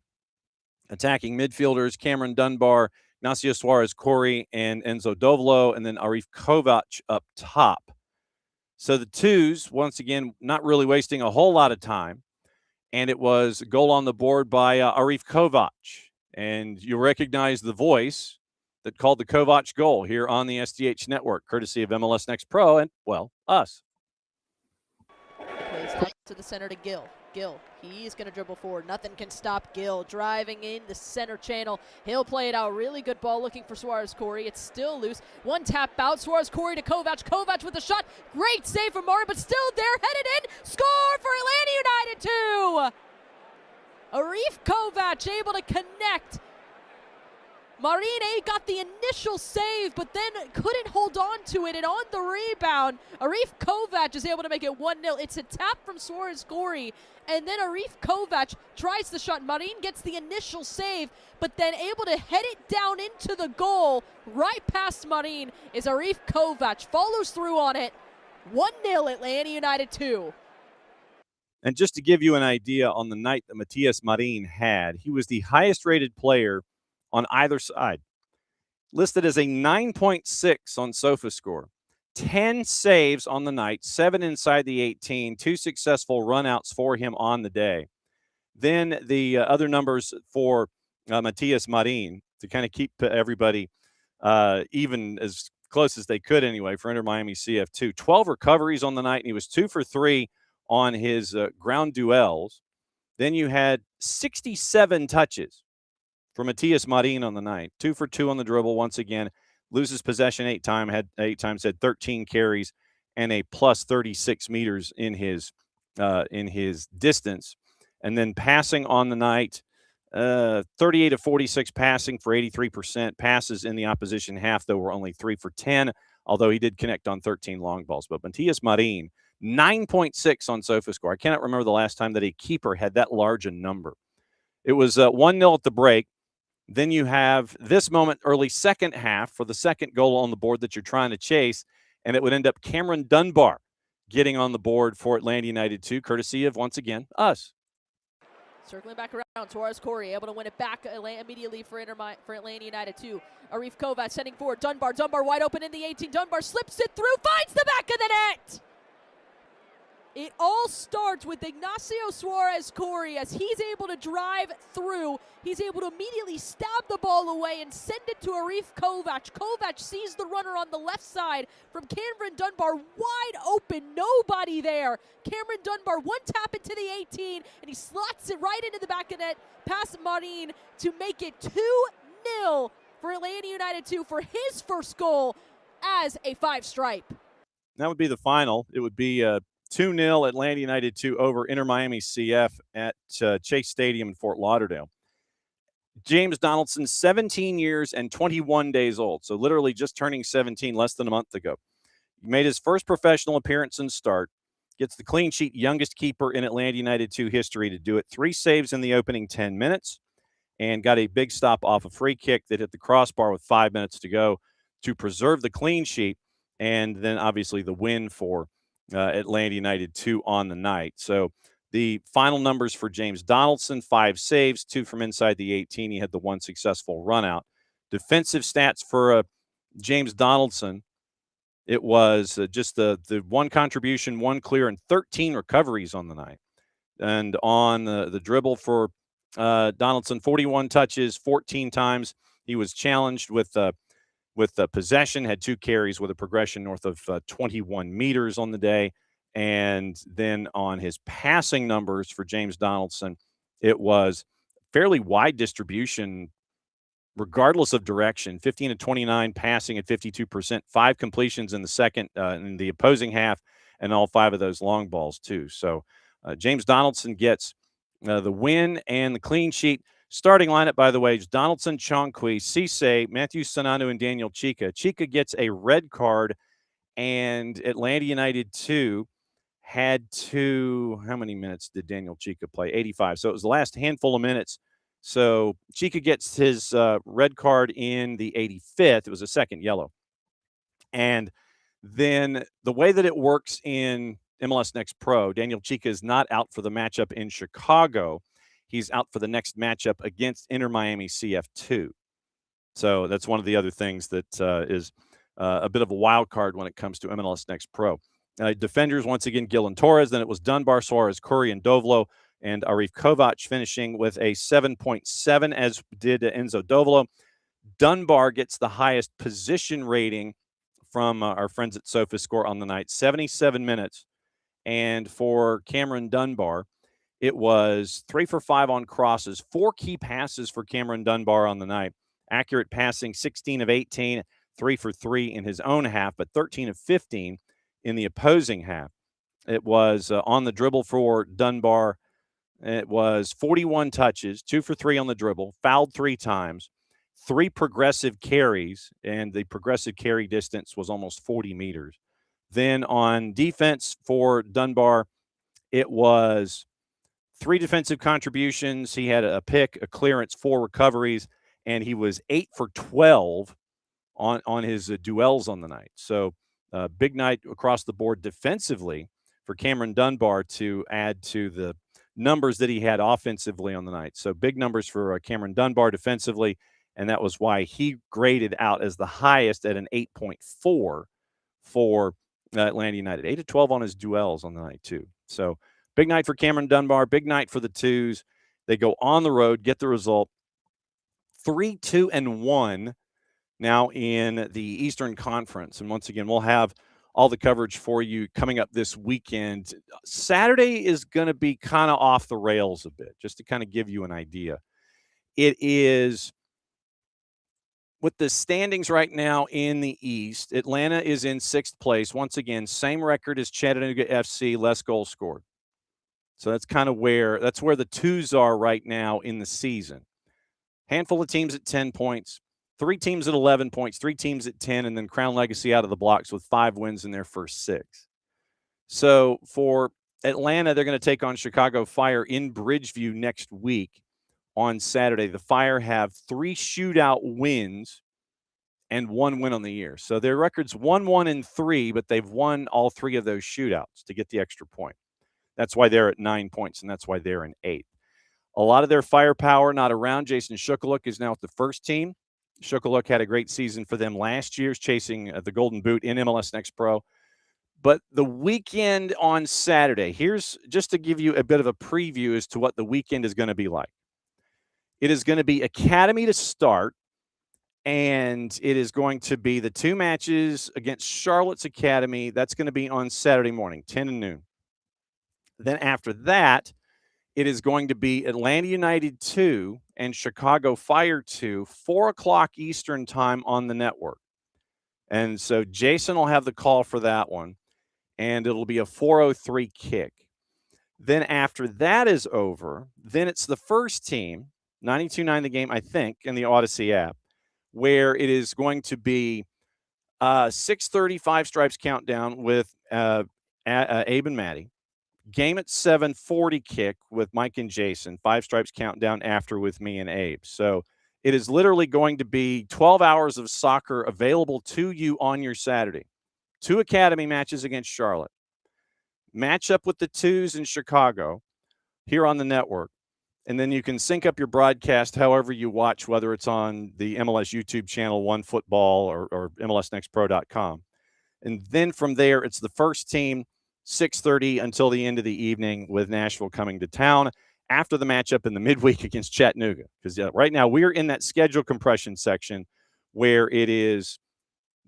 Attacking midfielders, Cameron Dunbar, Ignacio Suarez Corey, and Enzo Dovlo, and then Arif Kovac up top. So the twos, once again, not really wasting a whole lot of time. And it was a goal on the board by Arif Kovac. And you recognize the voice that called the Kovac goal here on the SDH network, courtesy of MLS Next Pro and, well, us. Plays out to the center to Gill. Gill, he's going to dribble forward. Nothing can stop Gill. Driving in the center channel. He'll play it out. Really good ball looking for Suarez Corey. It's still loose. One tap out. Suarez Corey to Kovac. Kovac with the shot. Great save from Murray, but still there. Headed in. Score for Atlanta United 2. Arif Kovac able to connect. Marine got the initial save, but then couldn't hold on to it, and on the rebound, Arif Kovac is able to make it 1-0. It's a tap from Suarez Corey, and then Arif Kovac tries the shot. Marine gets the initial save, but then able to head it down into the goal, right past Marine, is Arif Kovac. Follows through on it. 1-0 Atlanta United 2. And just to give you an idea on the night that Matias Marin had, he was the highest-rated player on either side, listed as a 9.6 on SofaScore, 10 saves on the night, 7 inside the 18, 2 successful runouts for him on the day. Then the other numbers for Matias Marin to kind of keep everybody even as close as they could anyway for Inter Miami CF2. 12 recoveries on the night, and he was 2 for 3 on his ground duels. Then you had 67 touches for Matias Marin on the night, 2 for 2 on the dribble. Once again, loses possession 8 times, had 13 carries and a plus 36 meters in his distance. And then passing on the night, 38 of 46 passing for 83%. Passes in the opposition half, though, were only 3 for 10, although he did connect on 13 long balls. But Matias Marin, 9.6 on SofaScore. I cannot remember the last time that a keeper had that large a number. It was 1-0 at the break. Then you have this moment, early second half, for the second goal on the board that you're trying to chase, and it would end up Cameron Dunbar getting on the board for Atlanta United 2, courtesy of, once again, us. Circling back around, Suarez Corey able to win it back immediately for Atlanta United 2. Arif Kovac sending forward. Dunbar wide open in the 18. Dunbar slips it through, finds the back of the net. It all starts with Ignacio Suarez Corey as he's able to drive through. He's able to immediately stab the ball away and send it to Arif Kovac. Kovac sees the runner on the left side from Cameron Dunbar, wide open, nobody there. Cameron Dunbar, one tap into the 18, and he slots it right into the back of net, past Marin to make it 2-0 for Atlanta United 2 for his first goal as a 5-stripe. That would be the final. It would be 2-0 Atlanta United 2 over Inter Miami CF at Chase Stadium in Fort Lauderdale. James Donaldson, 17 years and 21 days old, so literally just turning 17 less than a month ago. He made his first professional appearance and start, gets the clean sheet, youngest keeper in Atlanta United 2 history to do it. 3 saves in the opening 10 minutes and got a big stop off a free kick that hit the crossbar with 5 minutes to go to preserve the clean sheet, and then obviously the win for Atlanta United 2 on the night. So the final numbers for James Donaldson: 5 saves, 2 from inside the 18. He had the 1 successful run out. Defensive stats for James Donaldson: it was just the 1 contribution, 1 clear, and 13 recoveries on the night. And on the dribble for Donaldson, 41 touches, 14 times he was challenged with possession, had 2 carries with a progression north of 21 meters on the day. And then on his passing numbers for James Donaldson, it was fairly wide distribution regardless of direction. 15 of 29 passing at 52%, 5 completions in the second in the opposing half, and all 5 of those long balls too. So James Donaldson gets the win and the clean sheet. Starting lineup, by the way, is Donaldson, Chonqui, Cisse, Matthew Sananu, and Daniel Chica. Chica gets a red card, and Atlanta United 2 had to, how many minutes did Daniel Chica play? 85. So it was the last handful of minutes. So Chica gets his red card in the 85th. It was a second yellow. And then the way that it works in MLS Next Pro, Daniel Chica is not out for the matchup in Chicago. He's out for the next matchup against Inter Miami CF2. So that's one of the other things that is a bit of a wild card when it comes to MLS Next Pro. Defenders, once again, Gill and Torres. Then it was Dunbar, Suarez, Curry, and Dovolo, and Arif Kovac finishing with a 7.7, as did Enzo Dovolo. Dunbar gets the highest position rating from our friends at SofaScore on the night, 77 minutes. And for Cameron Dunbar, it was 3 for 5 on crosses, 4 key passes for Cameron Dunbar on the night. Accurate passing, 16 of 18, 3 for 3 in his own half, but 13 of 15 in the opposing half. It was on the dribble for Dunbar. It was 41 touches, 2 for 3 on the dribble, fouled 3 times, 3 progressive carries, and the progressive carry distance was almost 40 meters. Then on defense for Dunbar, it was 3 defensive contributions. He had a pick, a clearance, 4 recoveries, and he was 8 for 12 on his duels on the night. So big night across the board defensively for Cameron Dunbar to add to the numbers that he had offensively on the night. So big numbers for Cameron Dunbar defensively, and that was why he graded out as the highest at an 8.4 for Atlanta United. 8 of 12 on his duels on the night too. So big night for Cameron Dunbar, big night for the Twos. They go on the road, get the result. 3-2-1 now in the Eastern Conference. And once again, we'll have all the coverage for you coming up this weekend. Saturday is going to be kind of off the rails a bit, just to kind of give you an idea. It is, with the standings right now in the East, Atlanta is in 6th place. Once again, same record as Chattanooga FC, less goals scored. So that's kind of where the Twos are right now in the season. Handful of teams at 10 points, 3 teams at 11 points, 3 teams at 10, and then Crown Legacy out of the blocks with 5 wins in their first 6. So for Atlanta, they're going to take on Chicago Fire in Bridgeview next week on Saturday. The Fire have 3 shootout wins and 1 win on the year. So their record's 1-1-3, but they've won all 3 of those shootouts to get the extra point. That's why they're at 9 points, and that's why they're in 8th. A lot of their firepower not around. Jason Shukaluk is now with the first team. Shukaluk had a great season for them last year, chasing the Golden Boot in MLS NEXT Pro. But the weekend on Saturday, here's just to give you a bit of a preview as to what the weekend is going to be like. It is going to be Academy to start, and it is going to be the 2 matches against Charlotte's Academy. That's going to be on Saturday morning, 10 and noon. Then after that, it is going to be Atlanta United 2 and Chicago Fire 2, 4 o'clock Eastern time on the network. And so Jason will have the call for that one, and it'll be a 4:03 kick. Then after that is over, then it's the first team, 92.9 The Game, I think, in the Odyssey app, where it is going to be 6:30 Five Stripes countdown with Abe and Maddie. Game at 7:40 kick with Mike and Jason. Five Stripes countdown after with me and Abe. So it is literally going to be 12 hours of soccer available to you on your Saturday. 2 academy matches against Charlotte. Match up with the Twos in Chicago here on the network. And then you can sync up your broadcast however you watch, whether it's on the MLS YouTube channel, OneFootball, or MLSNextPro.com. And then from there, it's the first team, 6:30 until the end of the evening, with Nashville coming to town after the matchup in the midweek against Chattanooga. Because right now we're in that schedule compression section where it is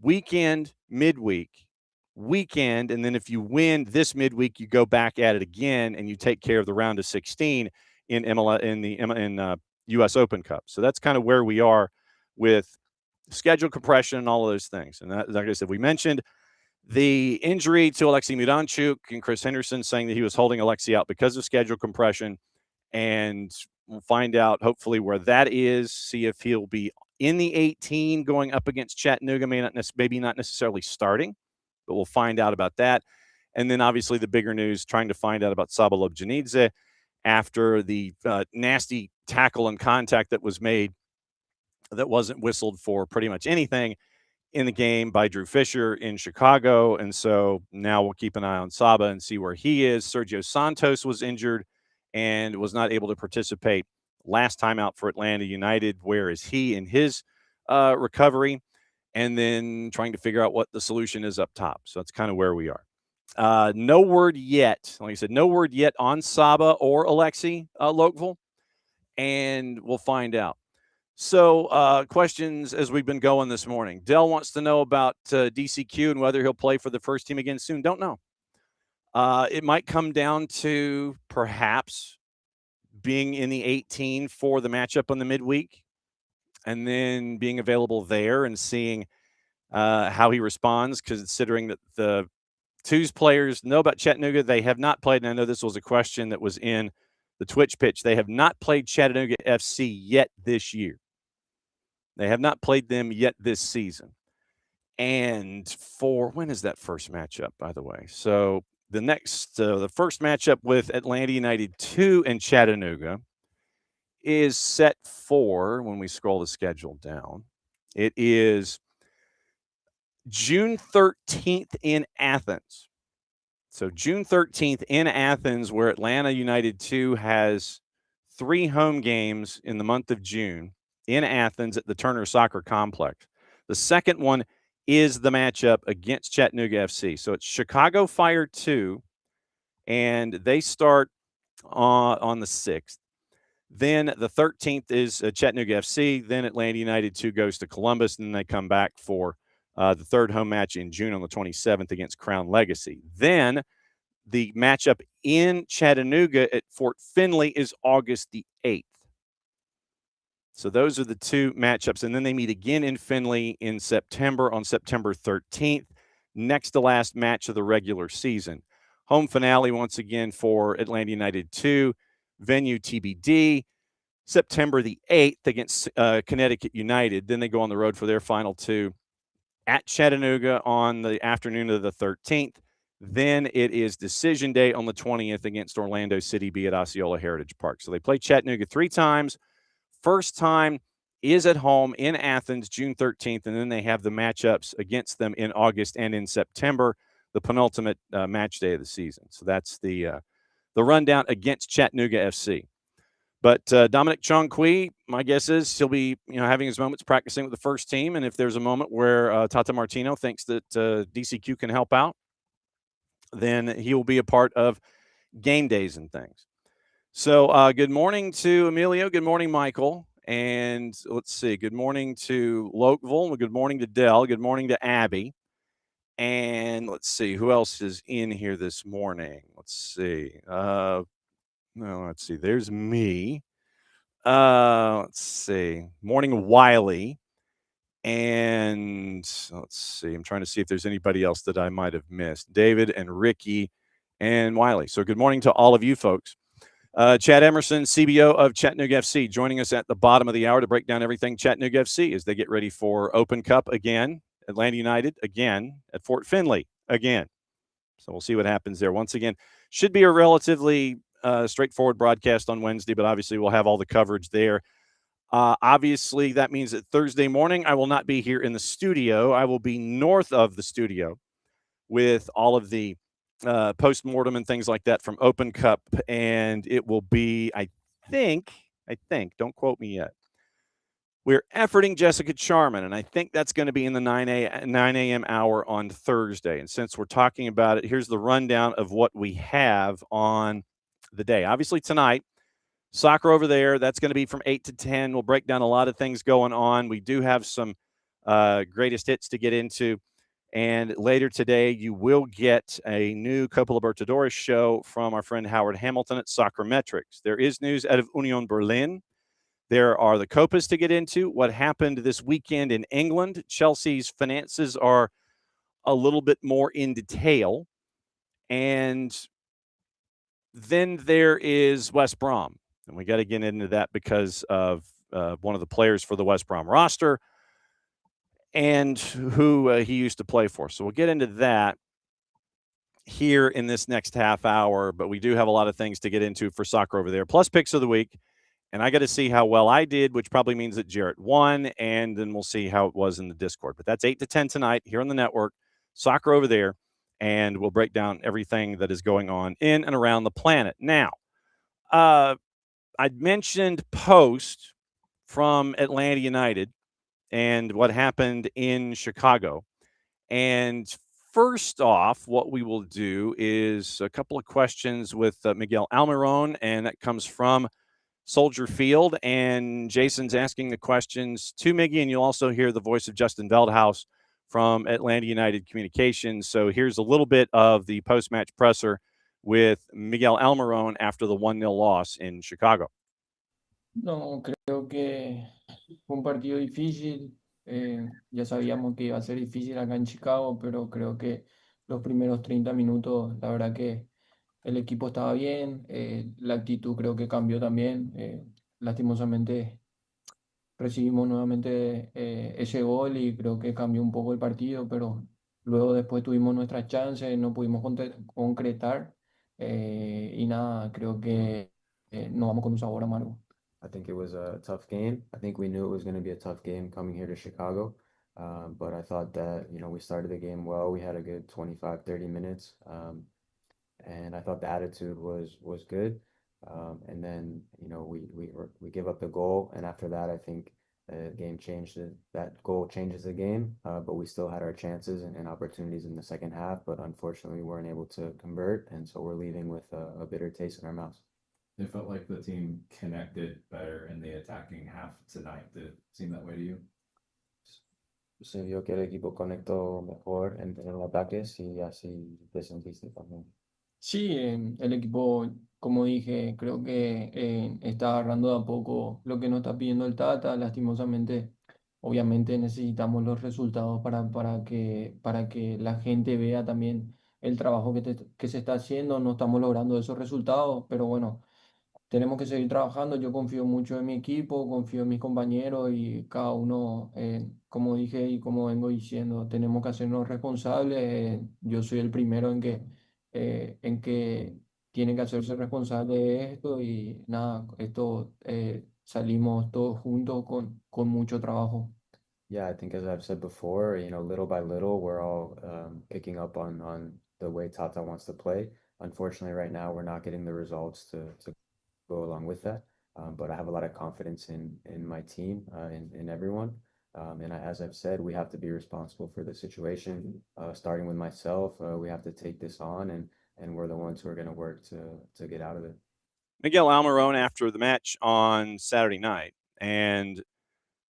weekend, midweek, weekend, and then if you win this midweek, you go back at it again and you take care of the round of 16 in the U.S. Open Cup. So that's kind of where we are with schedule compression and all of those things. And that, like I said, we mentioned the injury to Alexei Mudanchuk and Chris Henderson, saying that he was holding Alexei out because of schedule compression. And we'll find out hopefully where that is, see if he'll be in the 18 going up against Chattanooga, maybe not necessarily starting, but we'll find out about that. And then obviously the bigger news, trying to find out about Saba Lobjanidze after the nasty tackle and contact that was made that wasn't whistled for pretty much anything in the game by Drew Fisher in Chicago. And so now we'll keep an eye on Saba and see where he is. Sergio Santos was injured and was not able to participate last time out for Atlanta United. Where is he in his recovery? And then trying to figure out what the solution is up top. So that's kind of where we are. No word yet. Like I said, no word yet on Saba or Alexi Lokeville, and we'll find out. So questions as we've been going this morning. Dell wants to know about DCQ and whether he'll play for the first team again soon. Don't know. It might come down to perhaps being in the 18 for the matchup on the midweek and then being available there and seeing how he responds, considering that the Twos players know about Chattanooga. They have not played, and I know this was a question that was in the Twitch pitch. They have not played Chattanooga FC yet this year. They have not played them yet this season. And when is that first matchup, by the way? So the first matchup with Atlanta United 2 and Chattanooga is set for, when we scroll the schedule down, it is June 13th in Athens. So June 13th in Athens, where Atlanta United 2 has 3 home games in the month of June in Athens at the Turner Soccer Complex. The second one is the matchup against Chattanooga FC. So it's Chicago Fire 2, and they start on the 6th. Then the 13th is Chattanooga FC. Then Atlanta United 2 goes to Columbus, and then they come back for the third home match in June on the 27th against Crown Legacy. Then the matchup in Chattanooga at Fort Finley is August the 8th. So those are the 2 matchups. And then they meet again in Finley in September on September 13th, next to last match of the regular season. Home finale once again for Atlanta United 2, venue TBD, September the 8th against Connecticut United. Then they go on the road for their final 2 at Chattanooga on the afternoon of the 13th. Then it is decision day on the 20th against Orlando City B at Osceola Heritage Park. So they play Chattanooga 3 times. First time is at home in Athens, June 13th, and then they have the matchups against them in August and in September, the penultimate match day of the season. So that's the rundown against Chattanooga FC. But Dominic Chongqui, my guess is he'll be having his moments practicing with the first team, and if there's a moment where Tata Martino thinks that DCQ can help out, then he will be a part of game days and things. So good morning to Emilio. Good morning, Michael. And let's see. Good morning to Lokeville. Good morning to Dell. Good morning to Abby. And let's see. Who else is in here this morning? Let's see. Let's see. There's me. Let's see. Morning, Wiley. And let's see. I'm trying to see if there's anybody else that I might have missed. David and Ricky and Wiley. So good morning to all of you folks. Chad Emerson, CBO of Chattanooga FC, joining us at the bottom of the hour to break down everything Chattanooga FC as they get ready for Open Cup again, Atlanta United again, at Fort Finley again. So we'll see what happens there. Once again, should be a relatively straightforward broadcast on Wednesday, but obviously we'll have all the coverage there. Obviously, that means that Thursday morning I will not be here in the studio. I will be north of the studio with all of the post-mortem and things like that from Open Cup, and it will be, I think, don't quote me yet, we're efforting Jessica Charman, and I think that's going to be in the 9 a.m. hour on Thursday. And since we're talking about it, here's the rundown of what we have on the day. Obviously tonight, soccer over there, that's going to be from 8 to 10. We'll break down a lot of things going on. We do have some greatest hits to get into. And later today, you will get a new Copa Libertadores show from our friend Howard Hamilton at Soccer Metrics. There is news out of Union Berlin. There are the Copas to get into. What happened this weekend in England? Chelsea's finances are a little bit more in detail. And then there is West Brom. And we got to get into that because of one of the players for the West Brom roster and who he used to play for. So we'll get into that here in this next half hour, but we do have a lot of things to get into for soccer over there, plus picks of the week. And I got to see how well I did, which probably means that Jarrett won, and then we'll see how it was in the Discord. But that's 8 to 10 tonight here on the network, soccer over there, and we'll break down everything that is going on in and around the planet. Now, I'd mentioned post from Atlanta United and what happened in Chicago. And first off, what we will do is a couple of questions with Miguel Almiron, and that comes from Soldier Field. And Jason's asking the questions to Miggy, and you'll also hear the voice of Justin Veldhouse from Atlanta United Communications. So here's a little bit of the post-match presser with Miguel Almiron after the 1-0 loss in Chicago. No, creo que fue un partido difícil. Ya sabíamos que iba a ser difícil acá en Chicago, pero creo que los primeros 30 minutos, la verdad que el equipo estaba bien, la actitud creo que cambió también. Lastimosamente recibimos nuevamente ese gol y creo que cambió un poco el partido, pero luego después tuvimos nuestras chances, no pudimos concretar y nada, creo que nos vamos con un sabor amargo. I think it was a tough game. I think we knew it was going to be a tough game coming here to Chicago. But I thought that, we started the game well. We had a good 25, 30 minutes. And I thought the attitude was good. And then, we give up the goal. And after that, I think the game changed. That goal changes the game. But we still had our chances and opportunities in the second half. But unfortunately, we weren't able to convert. And so we're leaving with a bitter taste in our mouths. It felt like the team connected better in the attacking half tonight. Did it seem that way to you? Se vio que el equipo conectó mejor en los ataques y así te sentiste también. Sí, el equipo, como dije, creo que está agarrando de a poco lo que nos está pidiendo el Tata. Lastimosamente, obviamente necesitamos los resultados para que la gente vea también el trabajo que se está haciendo. No estamos logrando esos resultados, pero bueno. Tenemos que seguir trabajando. Yo confío mucho en mi equipo, confío en mis compañeros y cada uno, como dije y como vengo diciendo, tenemos que hacernos responsables. Yo soy el primero en que tiene que hacerse responsable de esto y nada, esto salimos todos juntos con mucho trabajo. Yeah, I think as I've said before, little by little, we're all picking up on the way Tata wants to play. Unfortunately, right now, we're not getting the results to go along with that. But I have a lot of confidence in my team, in everyone. And as I've said, we have to be responsible for the situation, starting with myself. We have to take this on, and we're the ones who are going to work to get out of it. Miguel Almiron after the match on Saturday night. And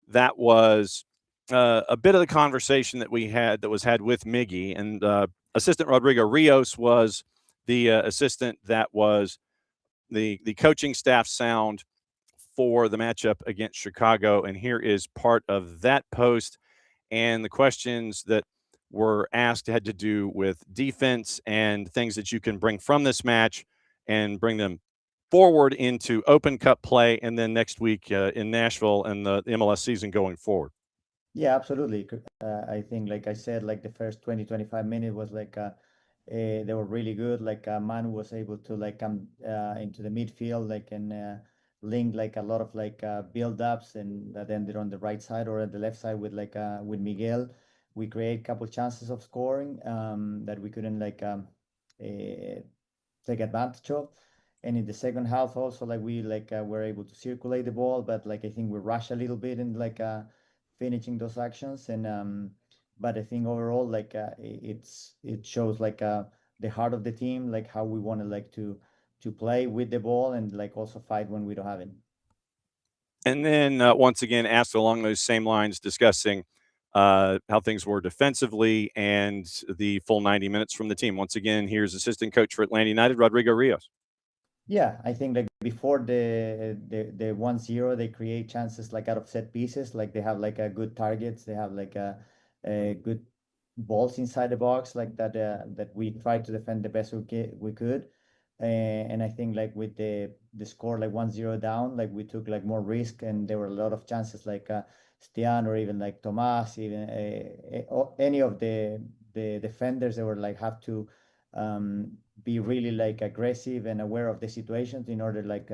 that was a bit of the conversation that was had with Miggy. And assistant Rodrigo Rios was the assistant that was the coaching staff sound for the matchup against Chicago. And here is part of that post. And the questions that were asked had to do with defense and things that you can bring from this match and bring them forward into Open Cup play and then next week in Nashville and the MLS season going forward. Yeah, absolutely. I think, like I said, like the first 20, 25 minutes was like they were really good. Like Manu was able to like come into the midfield, like and link like a lot of like build-ups, and that ended on the right side or at the left side with with Miguel. We create a couple chances of scoring that we couldn't like take advantage of. And in the second half also, like we were able to circulate the ball, but like I think we rushed a little bit in like finishing those actions. And but I think overall like it shows like the heart of the team, like how we want to like to play with the ball and like also fight when we don't have it. And then once again asked along those same lines, discussing how things were defensively and the full 90 minutes from the team. Once again, here's assistant coach for Atlanta United, Rodrigo Rios. Yeah, I think like before the 1-0, they create chances like out of set pieces. Like they have like a good targets. They have like a good balls inside the box, like that we tried to defend the best we could. And I think like with the score like 1-0 down, like we took like more risk, and there were a lot of chances like Stian or even like Tomas, even any of the defenders, they were like have to be really like aggressive and aware of the situations in order like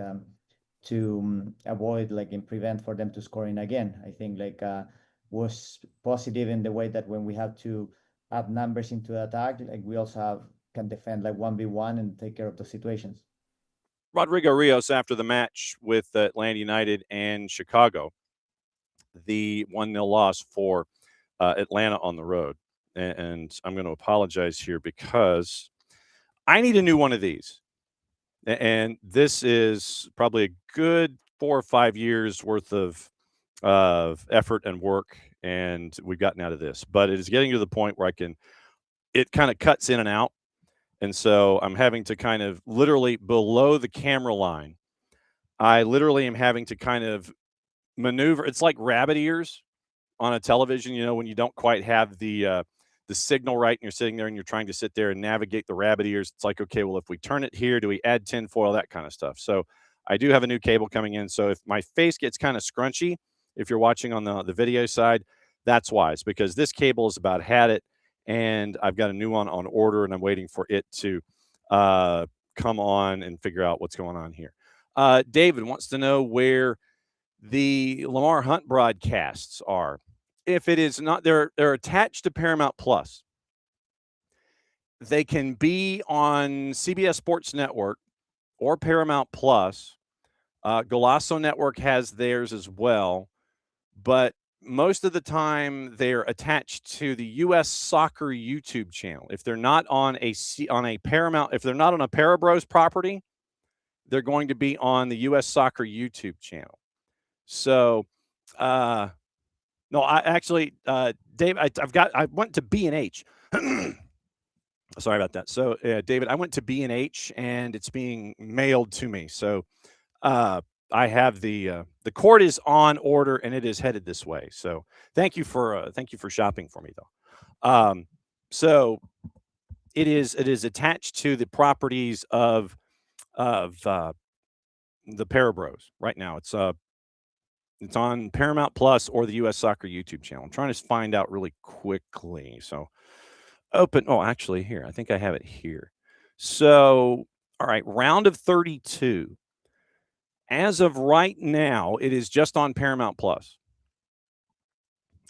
to avoid like and prevent for them to score in again. I think like was positive in the way that when we have to add numbers into the attack, like we also can defend like 1v1 and take care of the situations. Rodrigo Rios after the match with Atlanta United and Chicago, the 1-0 loss for Atlanta on the road. and I'm going to apologize here because I need a new one of these. And this is probably a good 4 or 5 years worth of effort and work, and we've gotten out of this. But it is getting to the point where it kind of cuts in and out. And so I'm having to kind of literally below the camera line, I literally am having to kind of maneuver. It's like rabbit ears on a television, when you don't quite have the signal right and you're sitting there and you're trying to sit there and navigate the rabbit ears. It's like, okay, well, if we turn it here, do we add tinfoil, that kind of stuff. So I do have a new cable coming in. So if my face gets kind of scrunchy, if you're watching on the video side, that's why. It's because this cable is about had it, and I've got a new one on order, and I'm waiting for it to come on and figure out what's going on here. David wants to know where the Lamar Hunt broadcasts are. If it is not, they're attached to Paramount Plus. They can be on CBS Sports Network or Paramount Plus. Golasso Network has theirs as well, but most of the time they're attached to the U.S. Soccer YouTube channel. If they're not on a Paramount, if they're not on a Parabros property, they're going to be on the U.S. Soccer YouTube channel. So, no, I actually, Dave, I went to B&H. Sorry about that. So, David, I went to B&H and it's being mailed to me. So, I have the cord is on order and it is headed this way. So, thank you for shopping for me though. So it is attached to the properties of the Parabros right now. It's on Paramount Plus or the U.S. Soccer YouTube channel. I'm trying to find out really quickly. So actually here, I think I have it here. So, all right, round of 32. As of right now, it is just on Paramount Plus.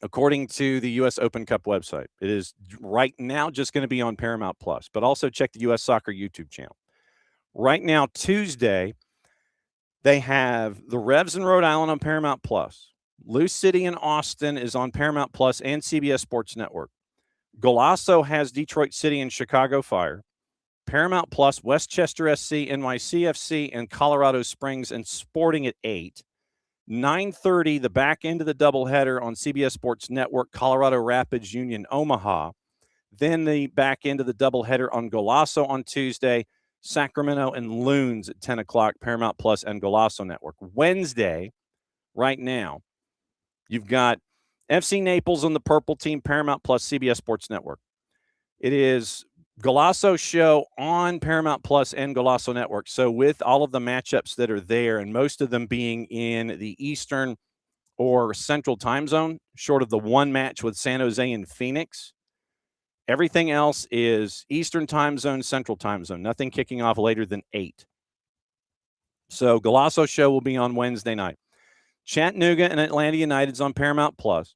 According to the U.S. Open Cup website, it is right now just going to be on Paramount Plus, but also check the U.S. Soccer YouTube channel. Right now, Tuesday, they have the Revs in Rhode Island on Paramount Plus. Lou City in Austin is on Paramount Plus and CBS Sports Network. Golasso has Detroit City and Chicago Fire. Paramount Plus, Westchester SC, NYCFC, and Colorado Springs and Sporting at 8. 9:30, the back end of the doubleheader on CBS Sports Network, Colorado Rapids Union Omaha. Then the back end of the doubleheader on Golasso on Tuesday, Sacramento and Loons at 10 o'clock, Paramount Plus and Golasso Network. Wednesday, right now, you've got FC Naples on the Purple Team, Paramount Plus, CBS Sports Network. It is Golasso show on Paramount Plus and Golasso Network. So with all of the matchups that are there, and most of them being in the Eastern or Central time zone, short of the one match with San Jose and Phoenix, everything else is Eastern time zone, Central time zone, nothing kicking off later than 8. So Golasso show will be on Wednesday night. Chattanooga and Atlanta United's on Paramount Plus.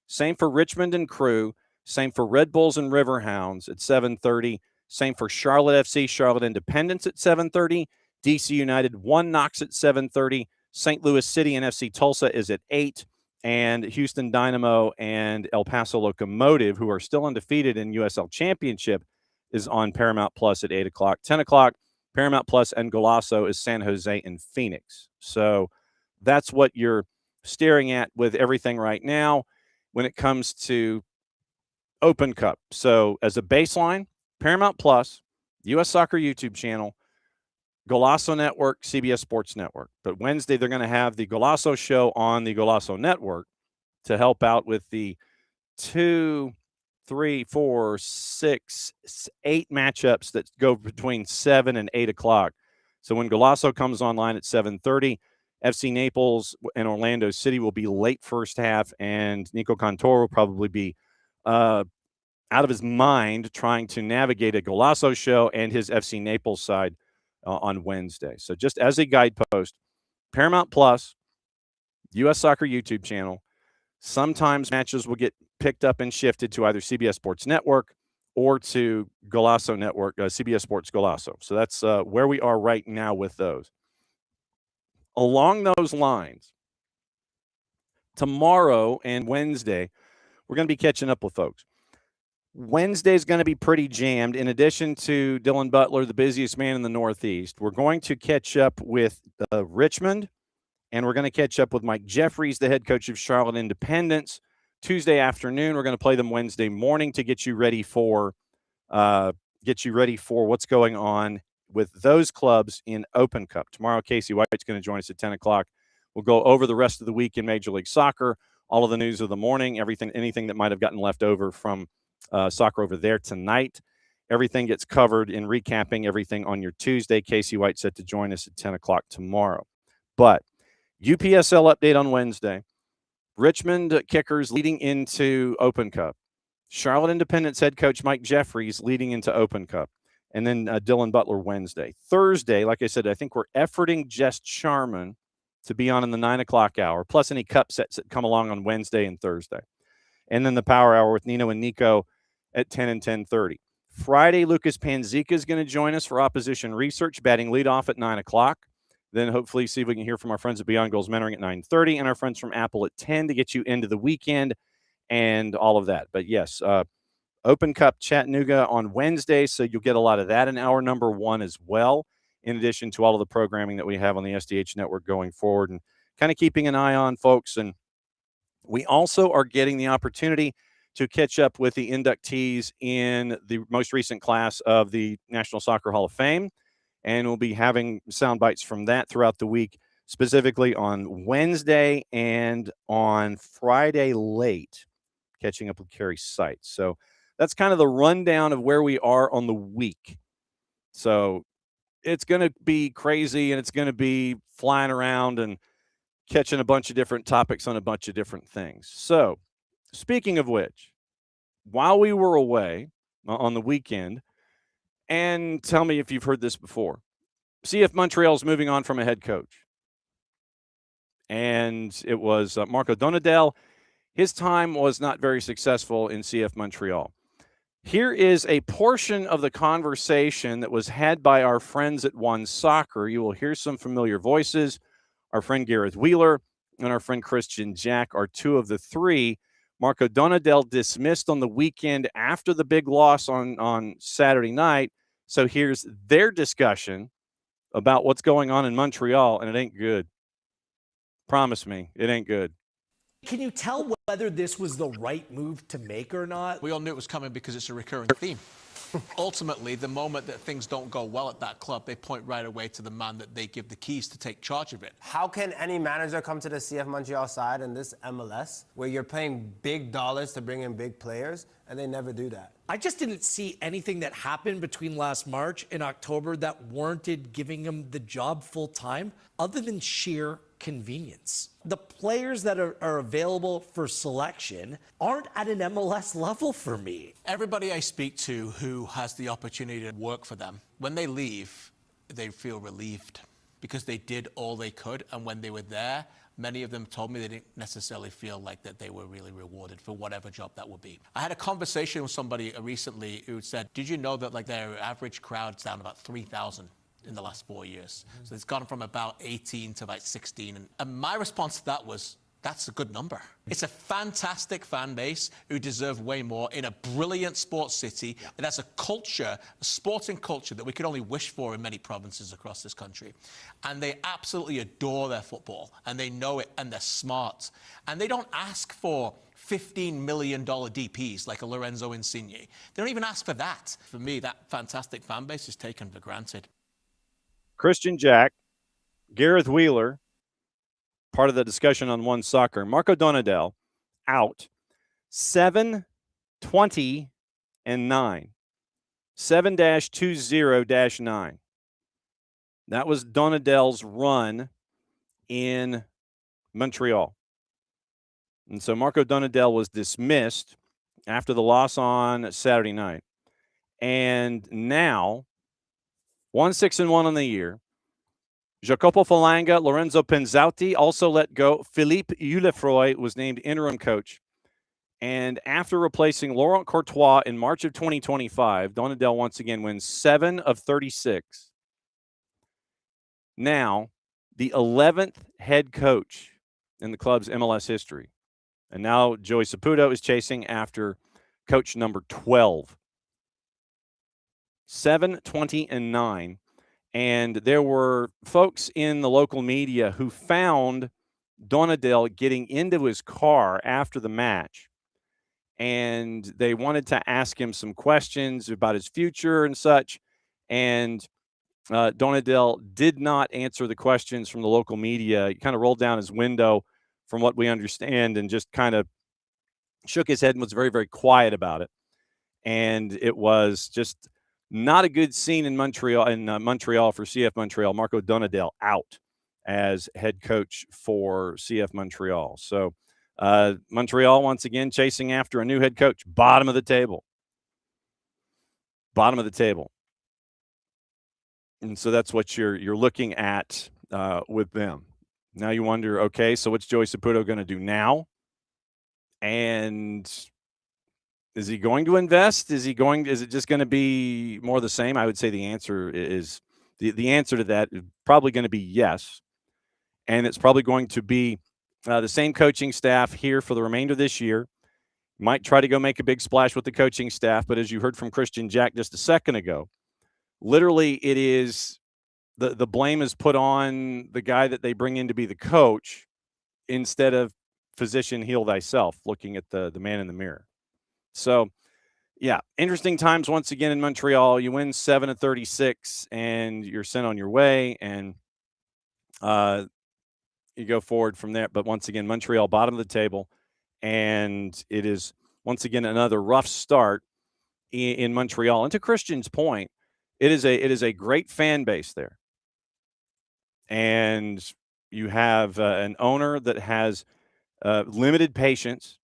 Same for Richmond and Crew. Same for Red Bulls and Riverhounds at 7:30. Same for Charlotte FC, Charlotte Independence at 7:30. DC United 1 Knox at 7:30. St. Louis City and FC Tulsa is at 8. And Houston Dynamo and El Paso Locomotive, who are still undefeated in USL Championship, is on Paramount Plus at 8 o'clock. 10 o'clock, Paramount Plus and Golasso is San Jose and Phoenix. So that's what you're staring at with everything right now when it comes to Open Cup. So as a baseline, Paramount Plus, U.S. Soccer YouTube channel, Golasso Network, CBS Sports Network. But Wednesday, they're going to have the Golasso show on the Golasso Network to help out with the 2, 3, 4, 6, 8 matchups that go between 7 and 8 o'clock. So when Golasso comes online at 7:30, FC Naples and Orlando City will be late first half, and Nico Cantor will probably be out of his mind trying to navigate a Golasso show and his FC Naples side on Wednesday. So just as a guidepost, Paramount Plus, U.S. Soccer YouTube channel. Sometimes matches will get picked up and shifted to either CBS Sports Network or to Golasso Network, CBS Sports Golasso. So that's where we are right now with those. Along those lines, tomorrow and Wednesday, we're going to be catching up with folks. Wednesday is going to be pretty jammed. In addition to Dylan Butler, the busiest man in the Northeast, we're going to catch up with Richmond, and we're going to catch up with Mike Jeffries, the head coach of Charlotte Independence, Tuesday afternoon. We're going to play them Wednesday morning to get you ready for what's going on with those clubs in Open Cup. Tomorrow, Casey White's going to join us at 10 o'clock. We'll go over the rest of the week in Major League Soccer, all of the news of the morning, anything that might have gotten left over from soccer over there tonight. Everything gets covered in recapping everything on your Tuesday. Casey White set to join us at 10 o'clock tomorrow. But UPSL update on Wednesday. Richmond Kickers leading into Open Cup. Charlotte Independence head coach Mike Jeffries leading into Open Cup. And then Dylan Butler Wednesday. Thursday, like I said, I think we're efforting Jess Charman to be on in the 9 o'clock hour, plus any cup sets that come along on Wednesday and Thursday. And then the power hour with Nino and Nico at 10 and 10:30. Friday, Lucas Panzica is going to join us for opposition research, batting leadoff at 9 o'clock. Then hopefully see if we can hear from our friends at Beyond Goals Mentoring at 9:30 and our friends from Apple at 10 to get you into the weekend and all of that. But yes, Open Cup Chattanooga on Wednesday, so you'll get a lot of that in hour number 1 as well, in addition to all of the programming that we have on the SDH network going forward and kind of keeping an eye on folks. And we also are getting the opportunity to catch up with the inductees in the most recent class of the National Soccer Hall of Fame. And we'll be having sound bites from that throughout the week, specifically on Wednesday and on Friday late, catching up with Carrie Seitz. So that's kind of the rundown of where we are on the week. So it's going to be crazy, and it's going to be flying around and catching a bunch of different topics on a bunch of different things. So speaking of which, while we were away on the weekend, and tell me if you've heard this before, CF Montreal is moving on from a head coach. And it was Marco Donadel. His time was not very successful in CF Montreal. Here is a portion of the conversation that was had by our friends at One Soccer. You will hear some familiar voices. Our friend Gareth Wheeler and our friend Christian Jack are two of the three. Marco Donadel dismissed on the weekend after the big loss on Saturday night. So here's their discussion about what's going on in Montreal, and it ain't good. Promise me, it ain't good. Can you tell whether this was the right move to make or not? We all knew it was coming because it's a recurring theme. Ultimately, the moment that things don't go well at that club, they point right away to the man that they give the keys to take charge of it. How can any manager come to the CF Montreal side in this MLS where you're paying big dollars to bring in big players and they never do that? I just didn't see anything that happened between last March and October that warranted giving him the job full time other than sheer convenience. The players that are available for selection aren't at an MLS level for me. Everybody I speak to who has the opportunity to work for them, when they leave, they feel relieved because they did all they could. And when they were there, many of them told me they didn't necessarily feel like that they were really rewarded for whatever job that would be. I had a conversation with somebody recently who said, did you know that like their average crowd's down about 3,000? In the last 4 years. So it's gone from about 18 to about 16. And my response to that was, that's a good number. It's a fantastic fan base who deserve way more in a brilliant sports city. And that's a culture, a sporting culture that we could only wish for in many provinces across this country. And they absolutely adore their football and they know it and they're smart. And they don't ask for $15 million DPs like a Lorenzo Insigne. They don't even ask for that. For me, that fantastic fan base is taken for granted. Christian Jack, Gareth Wheeler, part of the discussion on One Soccer. Marco Donadel out 7-20-9. 7-20-9. That was Donadel's run in Montreal. And so Marco Donadel was dismissed after the loss on Saturday night. And now 1-6-1 on the year. Jacopo Falanga, Lorenzo Penzauti also let go. Philippe Eulefroy was named interim coach. And after replacing Laurent Courtois in March of 2025, Donadel once again wins 7 of 36. Now, the 11th head coach in the club's MLS history. And now Joey Saputo is chasing after coach number 12. 7-20-9. And there were folks in the local media who found Donadell getting into his car after the match. And they wanted to ask him some questions about his future and such. And Donadell did not answer the questions from the local media. He kind of rolled down his window, from what we understand, and just kind of shook his head and was very, very quiet about it. And it was just not a good scene in Montreal for CF Montreal. Marco Donadell out as head coach for CF Montreal. So Montreal once again chasing after a new head coach. Bottom of the table. And so that's what you're looking at with them. Now you wonder, okay, so what's Joey Saputo going to do now? And is he going to invest? Is it just going to be more of the same? I would say the answer is the answer to that is probably going to be yes. And it's probably going to be the same coaching staff here for the remainder of this year. Might try to go make a big splash with the coaching staff, but as you heard from Christian Jack just a second ago, literally it is the blame is put on the guy that they bring in to be the coach instead of physician heal thyself, looking at the man in the mirror. So, yeah, interesting times once again in Montreal. You win 7-36, and you're sent on your way, and you go forward from there. But once again, Montreal bottom of the table, and it is once again another rough start in Montreal. And to Christian's point, it is a great fan base there, and you have an owner that has limited patience.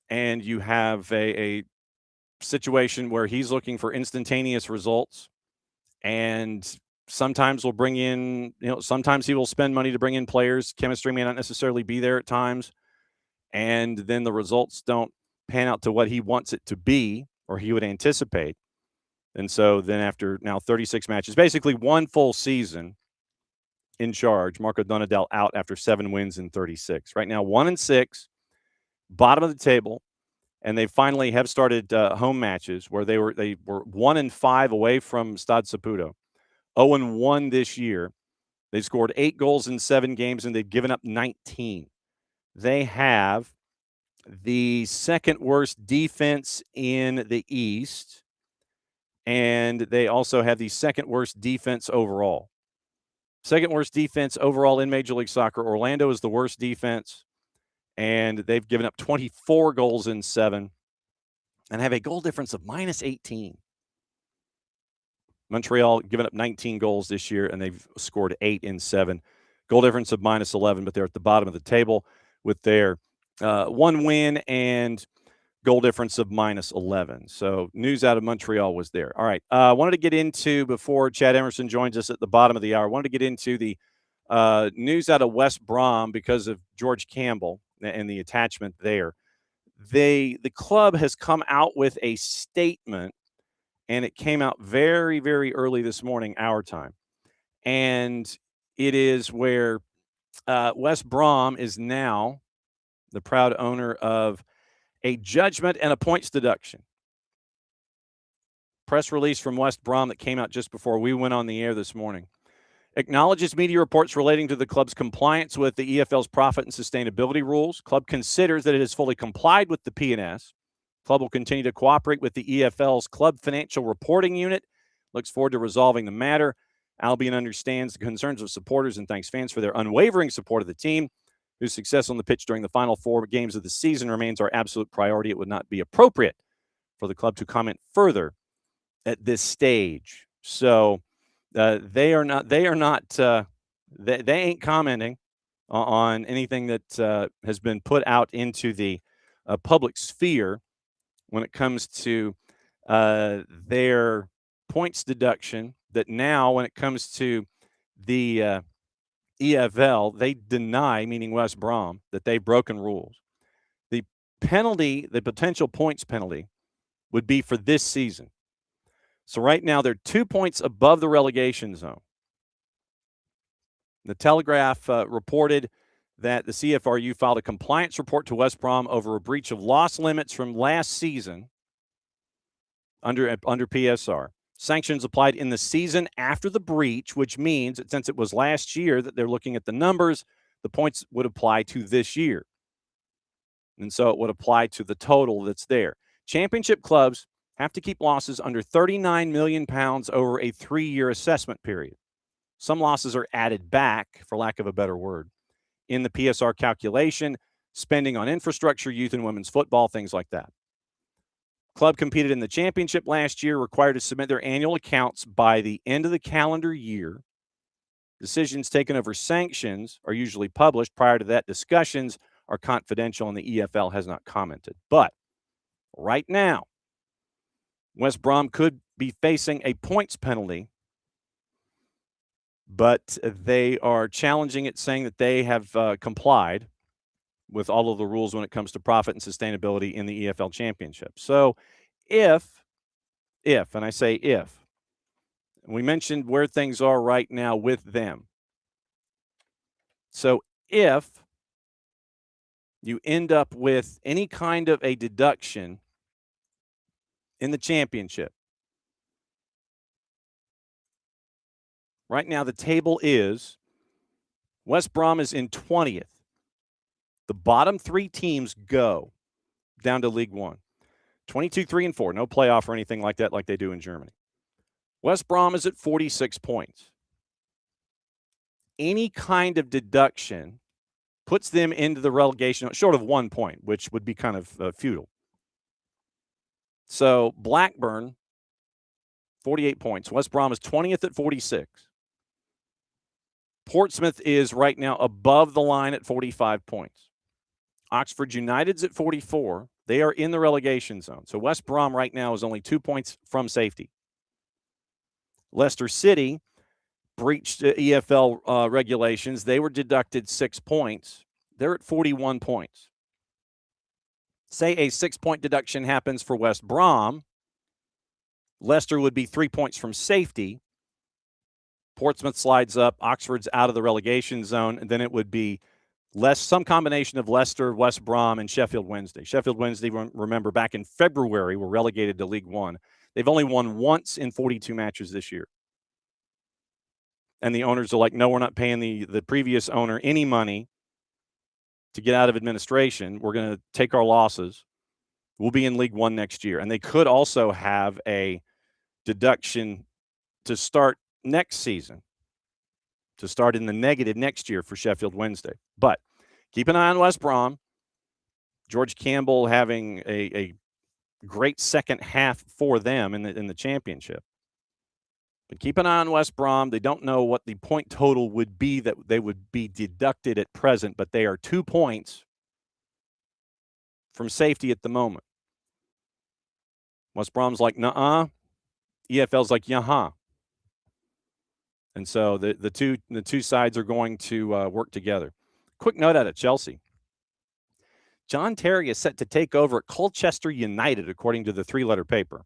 And you have a situation where he's looking for instantaneous results, and sometimes will bring in, sometimes he will spend money to bring in players. Chemistry may not necessarily be there at times, and then the results don't pan out to what he wants it to be or he would anticipate. And so then after now 36 matches, basically one full season in charge, Marco Donadell out after 7 wins in 36. Right now 1-6. Bottom of the table, and they finally have started home matches where they were 1-5 away from Stade Saputo, 0-1 this year. They scored 8 goals in 7 games, and they've given up 19. They have the second worst defense in the East, and they also have the second worst defense overall. Second worst defense overall in Major League Soccer. Orlando is the worst defense, and they've given up 24 goals in 7 and have a goal difference of -18. Montreal given up 19 goals this year, and they've scored 8 in 7. Goal difference of -11, but they're at the bottom of the table with their 1 win and goal difference of -11. So news out of Montreal was there. All right. I wanted to get into, before Chad Emerson joins us at the bottom of the hour, I wanted to get into the news out of West Brom because of George Campbell and the attachment there. The club has come out with a statement, and it came out very, very early this morning, our time. And it is where West Brom is now the proud owner of a judgment and a points deduction. Press release from West Brom that came out just before we went on the air this morning. Acknowledges media reports relating to the club's compliance with the EFL's profit and sustainability rules. Club considers that it has fully complied with the P&S. Club will continue to cooperate with the EFL's Club Financial Reporting Unit. Looks forward to resolving the matter. Albion understands the concerns of supporters and thanks fans for their unwavering support of the team, whose success on the pitch during the final 4 games of the season remains our absolute priority. It would not be appropriate for the club to comment further at this stage. So they ain't commenting on anything that has been put out into the public sphere when it comes to their points deduction. That now, when it comes to the EFL, they deny, meaning West Brom, that they've broken rules. The penalty, the potential points penalty, would be for this season. So right now, they're 2 points above the relegation zone. The Telegraph reported that the CFRU filed a compliance report to West Brom over a breach of loss limits from last season under PSR. Sanctions applied in the season after the breach, which means that since it was last year that they're looking at the numbers, the points would apply to this year. And so it would apply to the total that's there. Championship clubs have to keep losses under £39 million over a 3-year assessment period. Some losses are added back, for lack of a better word, in the PSR calculation, spending on infrastructure, youth and women's football, things like that. Club competed in the championship last year, required to submit their annual accounts by the end of the calendar year. Decisions taken over sanctions are usually published. Prior to that, discussions are confidential, and the EFL has not commented. But right now, West Brom could be facing a points penalty, but they are challenging it, saying that they have complied with all of the rules when it comes to profit and sustainability in the EFL Championship. So if, and I say if, we mentioned where things are right now with them. So if you end up with any kind of a deduction in the championship, right now the table is West Brom is in 20th. The bottom 3 teams go down to League One. 22, 3, and 4. No playoff or anything like that like they do in Germany. West Brom is at 46 points. Any kind of deduction puts them into the relegation, short of 1 point, which would be kind of futile. So Blackburn, 48 points. West Brom is 20th at 46. Portsmouth is right now above the line at 45 points. Oxford United's at 44. They are in the relegation zone. So West Brom right now is only 2 points from safety. Leicester City breached EFL regulations. They were deducted 6 points. They're at 41 points. Say a 6-point deduction happens for West Brom, Leicester would be 3 points from safety. Portsmouth slides up. Oxford's out of the relegation zone. And then it would be some combination of Leicester, West Brom, and Sheffield Wednesday. Sheffield Wednesday, remember, back in February, were relegated to League One. They've only won once in 42 matches this year. And the owners are like, no, we're not paying the previous owner any money to get out of administration. We're going to take our losses. We'll be in League One next year. And they could also have a deduction to start next season, to start in the negative next year for Sheffield Wednesday. But keep an eye on West Brom. George Campbell having a great second half for them in the championship. But keep an eye on West Brom. They don't know what the point total would be that they would be deducted at present, but they are 2 points from safety at the moment. West Brom's like, nuh-uh. EFL's like, yeah. And so the two sides are going to work together. Quick note out of Chelsea. John Terry is set to take over at Colchester United, according to the 3-letter paper.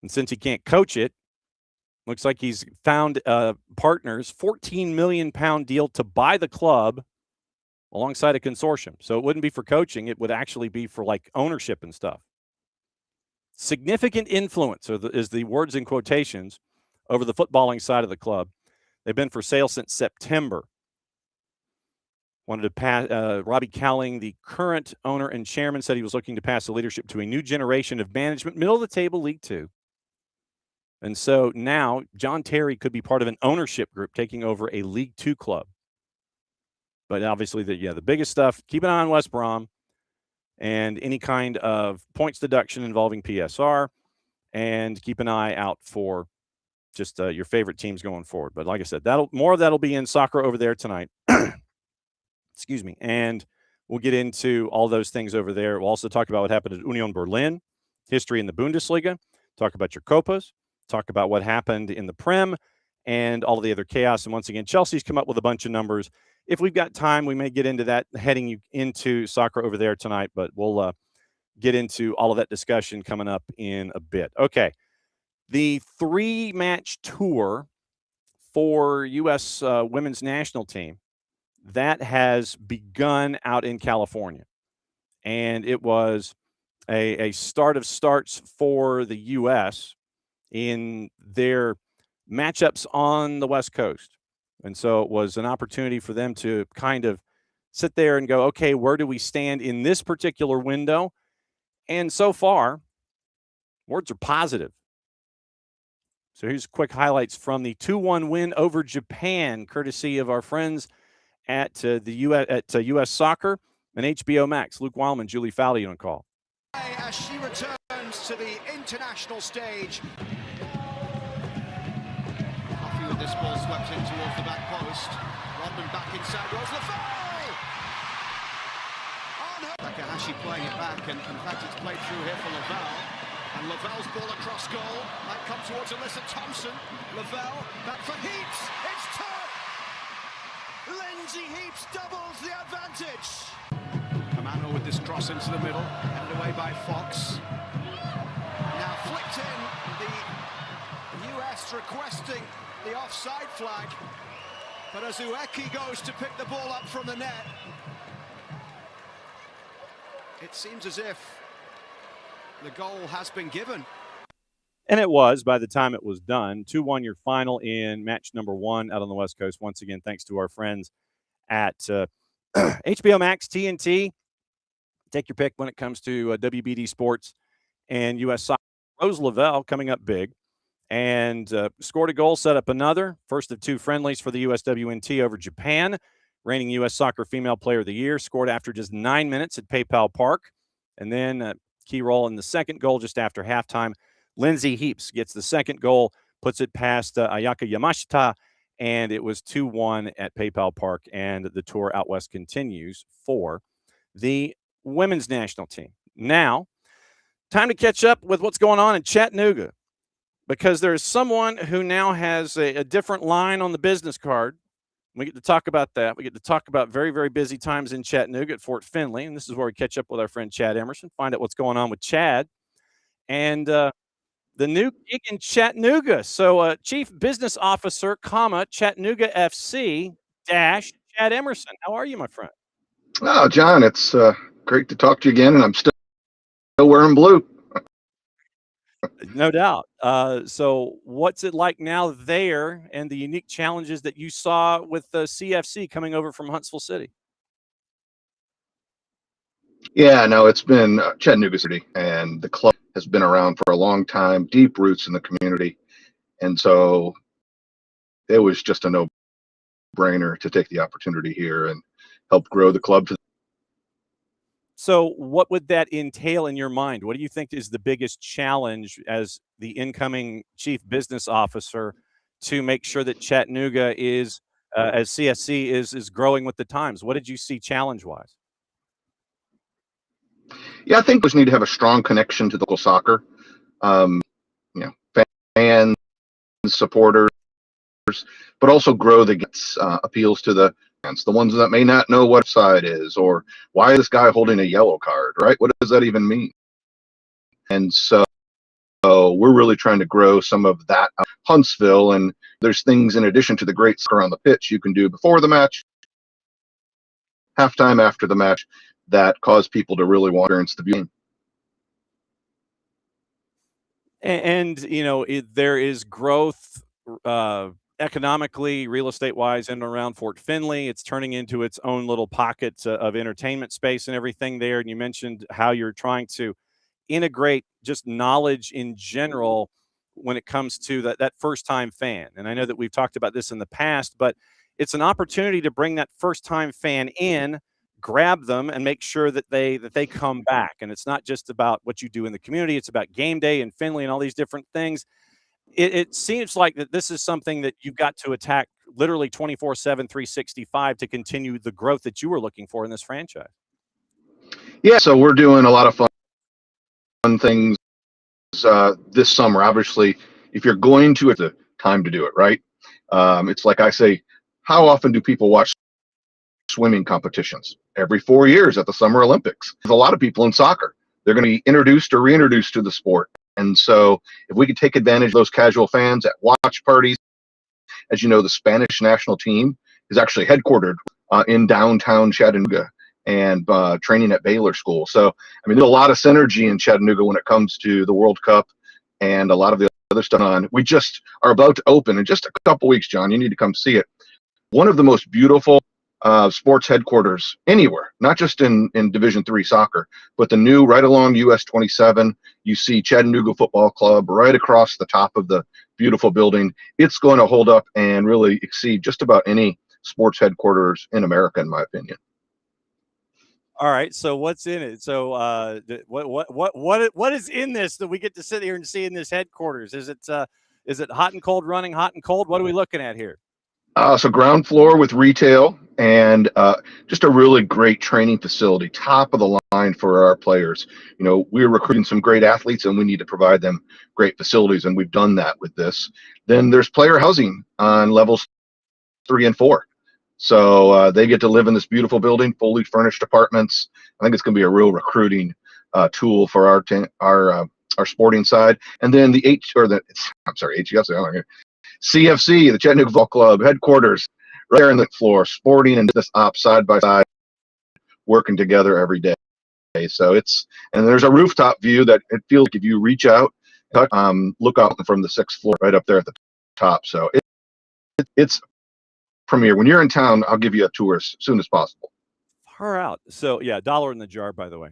And since he can't coach it, looks like he's found partners, £14 million deal to buy the club alongside a consortium. So it wouldn't be for coaching. It would actually be for like ownership and stuff. Significant influence is the words in quotations over the footballing side of the club. They've been for sale since September. Wanted to pass. Robbie Cowling, the current owner and chairman, said he was looking to pass the leadership to a new generation of management, middle of the table, League Two. And so now John Terry could be part of an ownership group taking over a League Two club. But obviously, the biggest stuff, keep an eye on West Brom and any kind of points deduction involving PSR, and keep an eye out for just your favorite teams going forward. But like I said, more of that'll be in Soccer Over There tonight. Excuse me. And we'll get into all those things over there. We'll also talk about what happened at Union Berlin, history in the Bundesliga, talk about your Copas, talk about what happened in the Prem, and all of the other chaos. And once again, Chelsea's come up with a bunch of numbers. If we've got time, we may get into that heading into Soccer Over There tonight, but we'll get into all of that discussion coming up in a bit. Okay. The 3-match tour for U.S. Women's National Team, that has begun out in California. And it was a start of starts for the U.S. in their matchups on the West Coast. And so it was an opportunity for them to kind of sit there and go, okay, where do we stand in this particular window? And so far, words are positive. So here's quick highlights from the 2-1 win over Japan, courtesy of our friends at US Soccer and HBO Max. Luke Wildman, Julie Fowley on call. As she returns to the international stage. Happy with this ball swept in towards the back post. Rodman back inside, rolls Lavelle! Oh no! Takahashi playing it back, and in fact it's played through here for Lavelle. And Lavelle's ball across goal. Might come towards Alyssa Thompson. Lavelle, back for Heaps. It's turned! Lindsay Heaps doubles the advantage. Amano with this cross into the middle, headed away by Fox. Now flicked in, the US requesting the offside flag. But as Ueki goes to pick the ball up from the net, it seems as if the goal has been given. And it was by the time it was done. 2-1 your final in match number 1 out on the West Coast. Once again, thanks to our friends at HBO Max, TNT. Take your pick when it comes to WBD Sports and U.S. Soccer. Rose Lavelle coming up big and scored a goal, set up another. First of 2 friendlies for the USWNT over Japan. Reigning U.S. Soccer Female Player of the Year. Scored after just 9 minutes at PayPal Park. And then key role in the second goal just after halftime. Lindsay Heaps gets the second goal, puts it past Ayaka Yamashita, and it was 2-1 at PayPal Park, and the tour out west continues for the women's national team. Now, time to catch up with what's going on in Chattanooga, because there's someone who now has a different line on the business card. We get to talk about that. We get to talk about very, very busy times in Chattanooga at Fort Finley. And this is where we catch up with our friend Chad Emerson, find out what's going on with Chad and the new gig in Chattanooga. So Chief Business Officer, Chattanooga FC Chad Emerson. How are you, my friend? Oh, John, it's great to talk to you again. And I'm still wearing blue. No doubt. So what's it like now there and the unique challenges that you saw with the CFC coming over from Huntsville City? Yeah, no, it's been Chattanooga City, and the club has been around for a long time, deep roots in the community. And so it was just a no-brainer to take the opportunity here and help grow the club. So what would that entail in your mind? What do you think is the biggest challenge as the incoming chief business officer to make sure that Chattanooga is, as CSC is growing with the times? What did you see challenge-wise? Yeah, I think we need to have a strong connection to the local soccer. Fans, supporters, but also grow the appeals to the ones that may not know what side is, or why is this guy holding a yellow card, right? What does that even mean? And so we're really trying to grow some of that Huntsville, and there's things in addition to the great soccer on the pitch you can do before the match, halftime, after the match, that cause people to really want to experience the game. And there is growth economically, real estate wise, in and around Fort Finley. It's turning into its own little pocket of entertainment space and everything there. And you mentioned how you're trying to integrate just knowledge in general when it comes to that first time fan. And I know that we've talked about this in the past, but it's an opportunity to bring that first time fan in, grab them, and make sure that they come back. And it's not just about what you do in the community. It's about game day and Finley and all these different things. It seems like that this is something that you've got to attack literally 24/7, 365 to continue the growth that you were looking for in this franchise. Yeah, so we're doing a lot of fun things this summer. Obviously, if you're going to, it's the time to do it, right? It's like I say, how often do people watch swimming competitions? Every 4 years at the Summer Olympics. There's a lot of people in soccer. They're going to be introduced or reintroduced to the sport. And so if we could take advantage of those casual fans at watch parties as you know, the Spanish national team is actually headquartered in downtown Chattanooga and training at Baylor School. So, I mean, there's a lot of synergy in Chattanooga when it comes to the World Cup and a lot of the other stuff on. We just are about to open in just a couple weeks, John. You need to come see it. One of the most beautiful sports headquarters anywhere, not just in Division III soccer, but the new right along US 27. You see Chattanooga Football Club right across the top of the beautiful building. It's going to hold up and really exceed just about any sports headquarters in America, in my opinion. All right. So what's in it? So what is in this that we get to sit here and see in this headquarters? Is it hot and cold running, hot and cold? What are we looking at here? So ground floor with retail and just a really great training facility, top of the line for our players. You know, we're recruiting some great athletes and we need to provide them great facilities, and we've done that with this. Then there's player housing on levels 3 and 4. So they get to live in this beautiful building, fully furnished apartments. I think it's going to be a real recruiting tool for our sporting side. And then the CFC, the Chattanooga Football Club headquarters, right there in the floor, sporting and business ops side by side, working together every day. So and there's a rooftop view that it feels like if you reach out, look out from the 6th floor right up there at the top. So it's premier. When you're in town, I'll give you a tour as soon as possible. Far out. So yeah, $1 in the jar, by the way.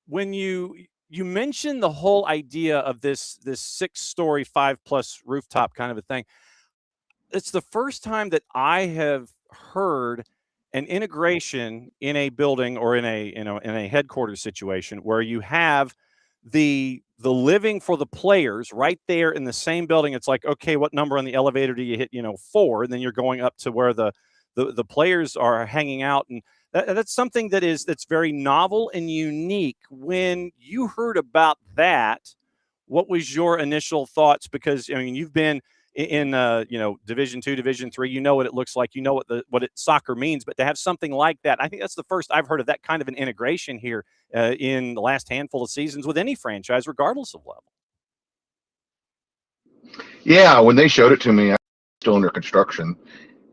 When you mentioned the whole idea of this 6-story, 5+ rooftop kind of a thing. It's the first time that I have heard an integration in a building or in a headquarters situation where you have the living for the players right there in the same building. It's like, okay, what number on the elevator do you hit? 4, and then you're going up to where the players are hanging out, and that's something that's very novel and unique. When you heard about that, what was your initial thoughts? Because I mean, you've been in Division II, Division III. You know what it looks like. You know what soccer means. But to have something like that, I think that's the first I've heard of that kind of an integration here in the last handful of seasons with any franchise, regardless of level. Yeah, when they showed it to me, I was still under construction,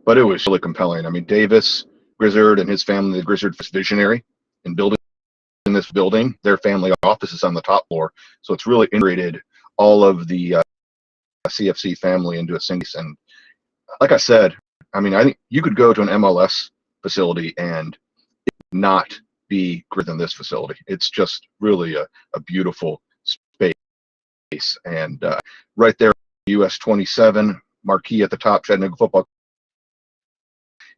but it was really compelling. I mean, Davis Grizzard and his family, the Grizzard was visionary in building this building. Their family office is on the top floor, so it's really integrated all of the CFC family into a single. And like I said, I mean, I think you could go to an MLS facility and not be greater than this facility. It's just really a beautiful space. And right there, US 27 marquee at the top, Chattanooga Football.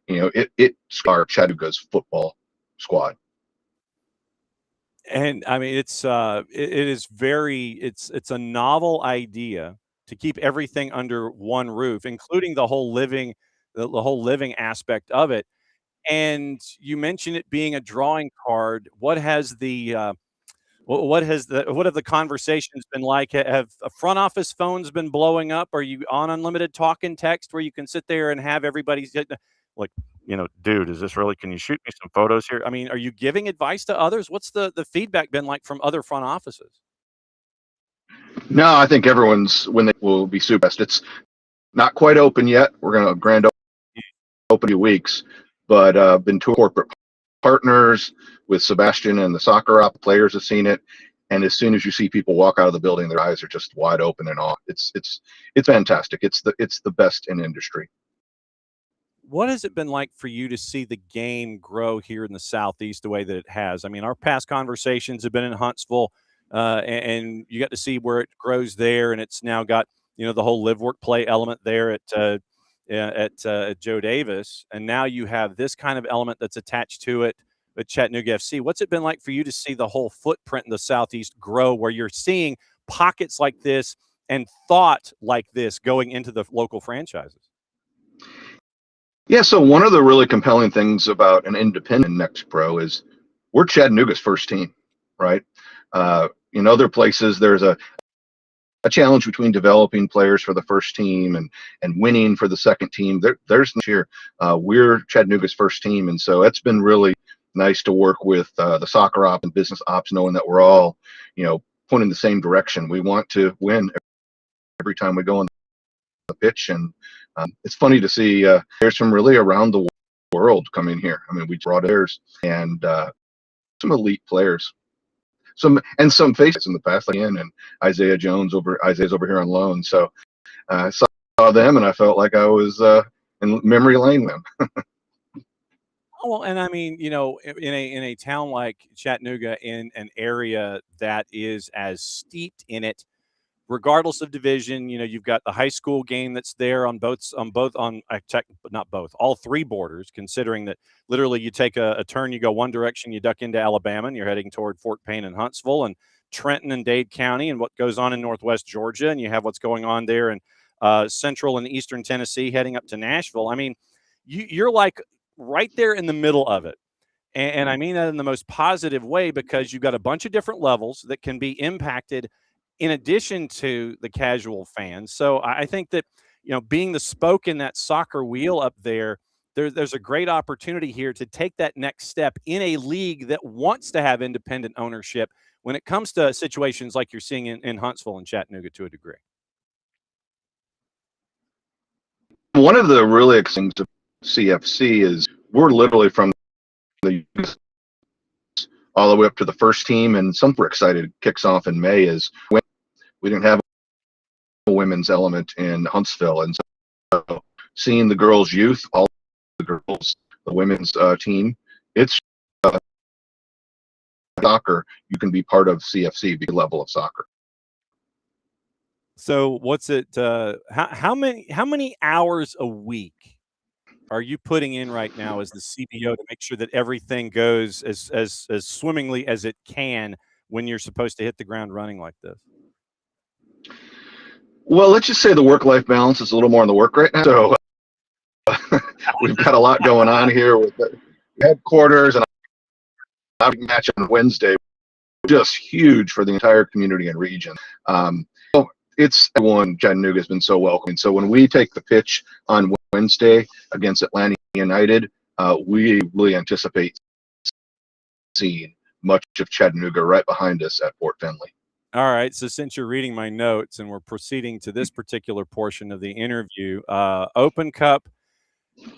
It's our Chattanooga's football squad. And I mean, it's a novel idea to keep everything under one roof, including the whole living aspect of it. And you mentioned it being a drawing card. What have the conversations been like? Have front office phones been blowing up? Are you on unlimited talk and text where you can sit there and have everybody like, dude, is this really, can you shoot me some photos here? I mean, are you giving advice to others? What's the feedback been like from other front offices? No, I think when they will be super best. It's not quite open yet. We're going to grand open in 2 weeks, but been to corporate partners with Sebastian and the soccer op players have seen it. And as soon as you see people walk out of the building, their eyes are just wide open and awe. It's fantastic. It's the best in industry. What has it been like for you to see the game grow here in the Southeast the way that it has? I mean, our past conversations have been in Huntsville, and you got to see where it grows there, and it's now got the whole live, work, play element there at Joe Davis, and now you have this kind of element that's attached to it at Chattanooga FC. What's it been like for you to see the whole footprint in the Southeast grow, where you're seeing pockets like this and thought like this going into the local franchises? Yeah, so one of the really compelling things about an independent Next Pro is we're Chattanooga's first team, right? In other places, there's a challenge between developing players for the first team and winning for the second team. There's here, we're Chattanooga's first team, and so it's been really nice to work with the soccer op and business ops, knowing that we're all, pointing the same direction. We want to win every time we go on the pitch, and It's funny to see players from really around the world coming here. I mean, we brought players and some elite players, some faces in the past, like Ian and Isaiah's over here on loan. So I saw them and I felt like I was in memory lane with them. Well, and I mean, in a town like Chattanooga, in an area that is as steeped in it, regardless of division, you've got the high school game that's there on not both, all three borders, considering that literally you take a turn, you go one direction, you duck into Alabama, and you're heading toward Fort Payne and Huntsville and Trenton and Dade County and what goes on in Northwest Georgia. And you have what's going on there in Central and Eastern Tennessee heading up to Nashville. I mean, you're like right there in the middle of it. And I mean that in the most positive way, because you've got a bunch of different levels that can be impacted in addition to the casual fans. So I think that, being the spoke in that soccer wheel up there's a great opportunity here to take that next step in a league that wants to have independent ownership when it comes to situations like you're seeing in Huntsville and Chattanooga to a degree. One of the really exciting things of CFC is we're literally from the youth all the way up to the first team, and something we're excited kicks off in May is when we didn't have a women's element in Huntsville, and so seeing the girls' youth, all the girls, the women's team, it's soccer. You can be part of CFC, the level of soccer. So what's it? How many hours a week are you putting in right now as the CBO to make sure that everything goes as swimmingly as it can when you're supposed to hit the ground running like this? Well, let's just say the work-life balance is a little more on the work right now. So we've got a lot going on here with the headquarters and a match on Wednesday, just huge for the entire community and region. It's everyone. Chattanooga has been so welcoming. So when we take the pitch on Wednesday against Atlanta United, we really anticipate seeing much of Chattanooga right behind us at Fort Finley. All right. So since you're reading my notes and we're proceeding to this particular portion of the interview, Open Cup,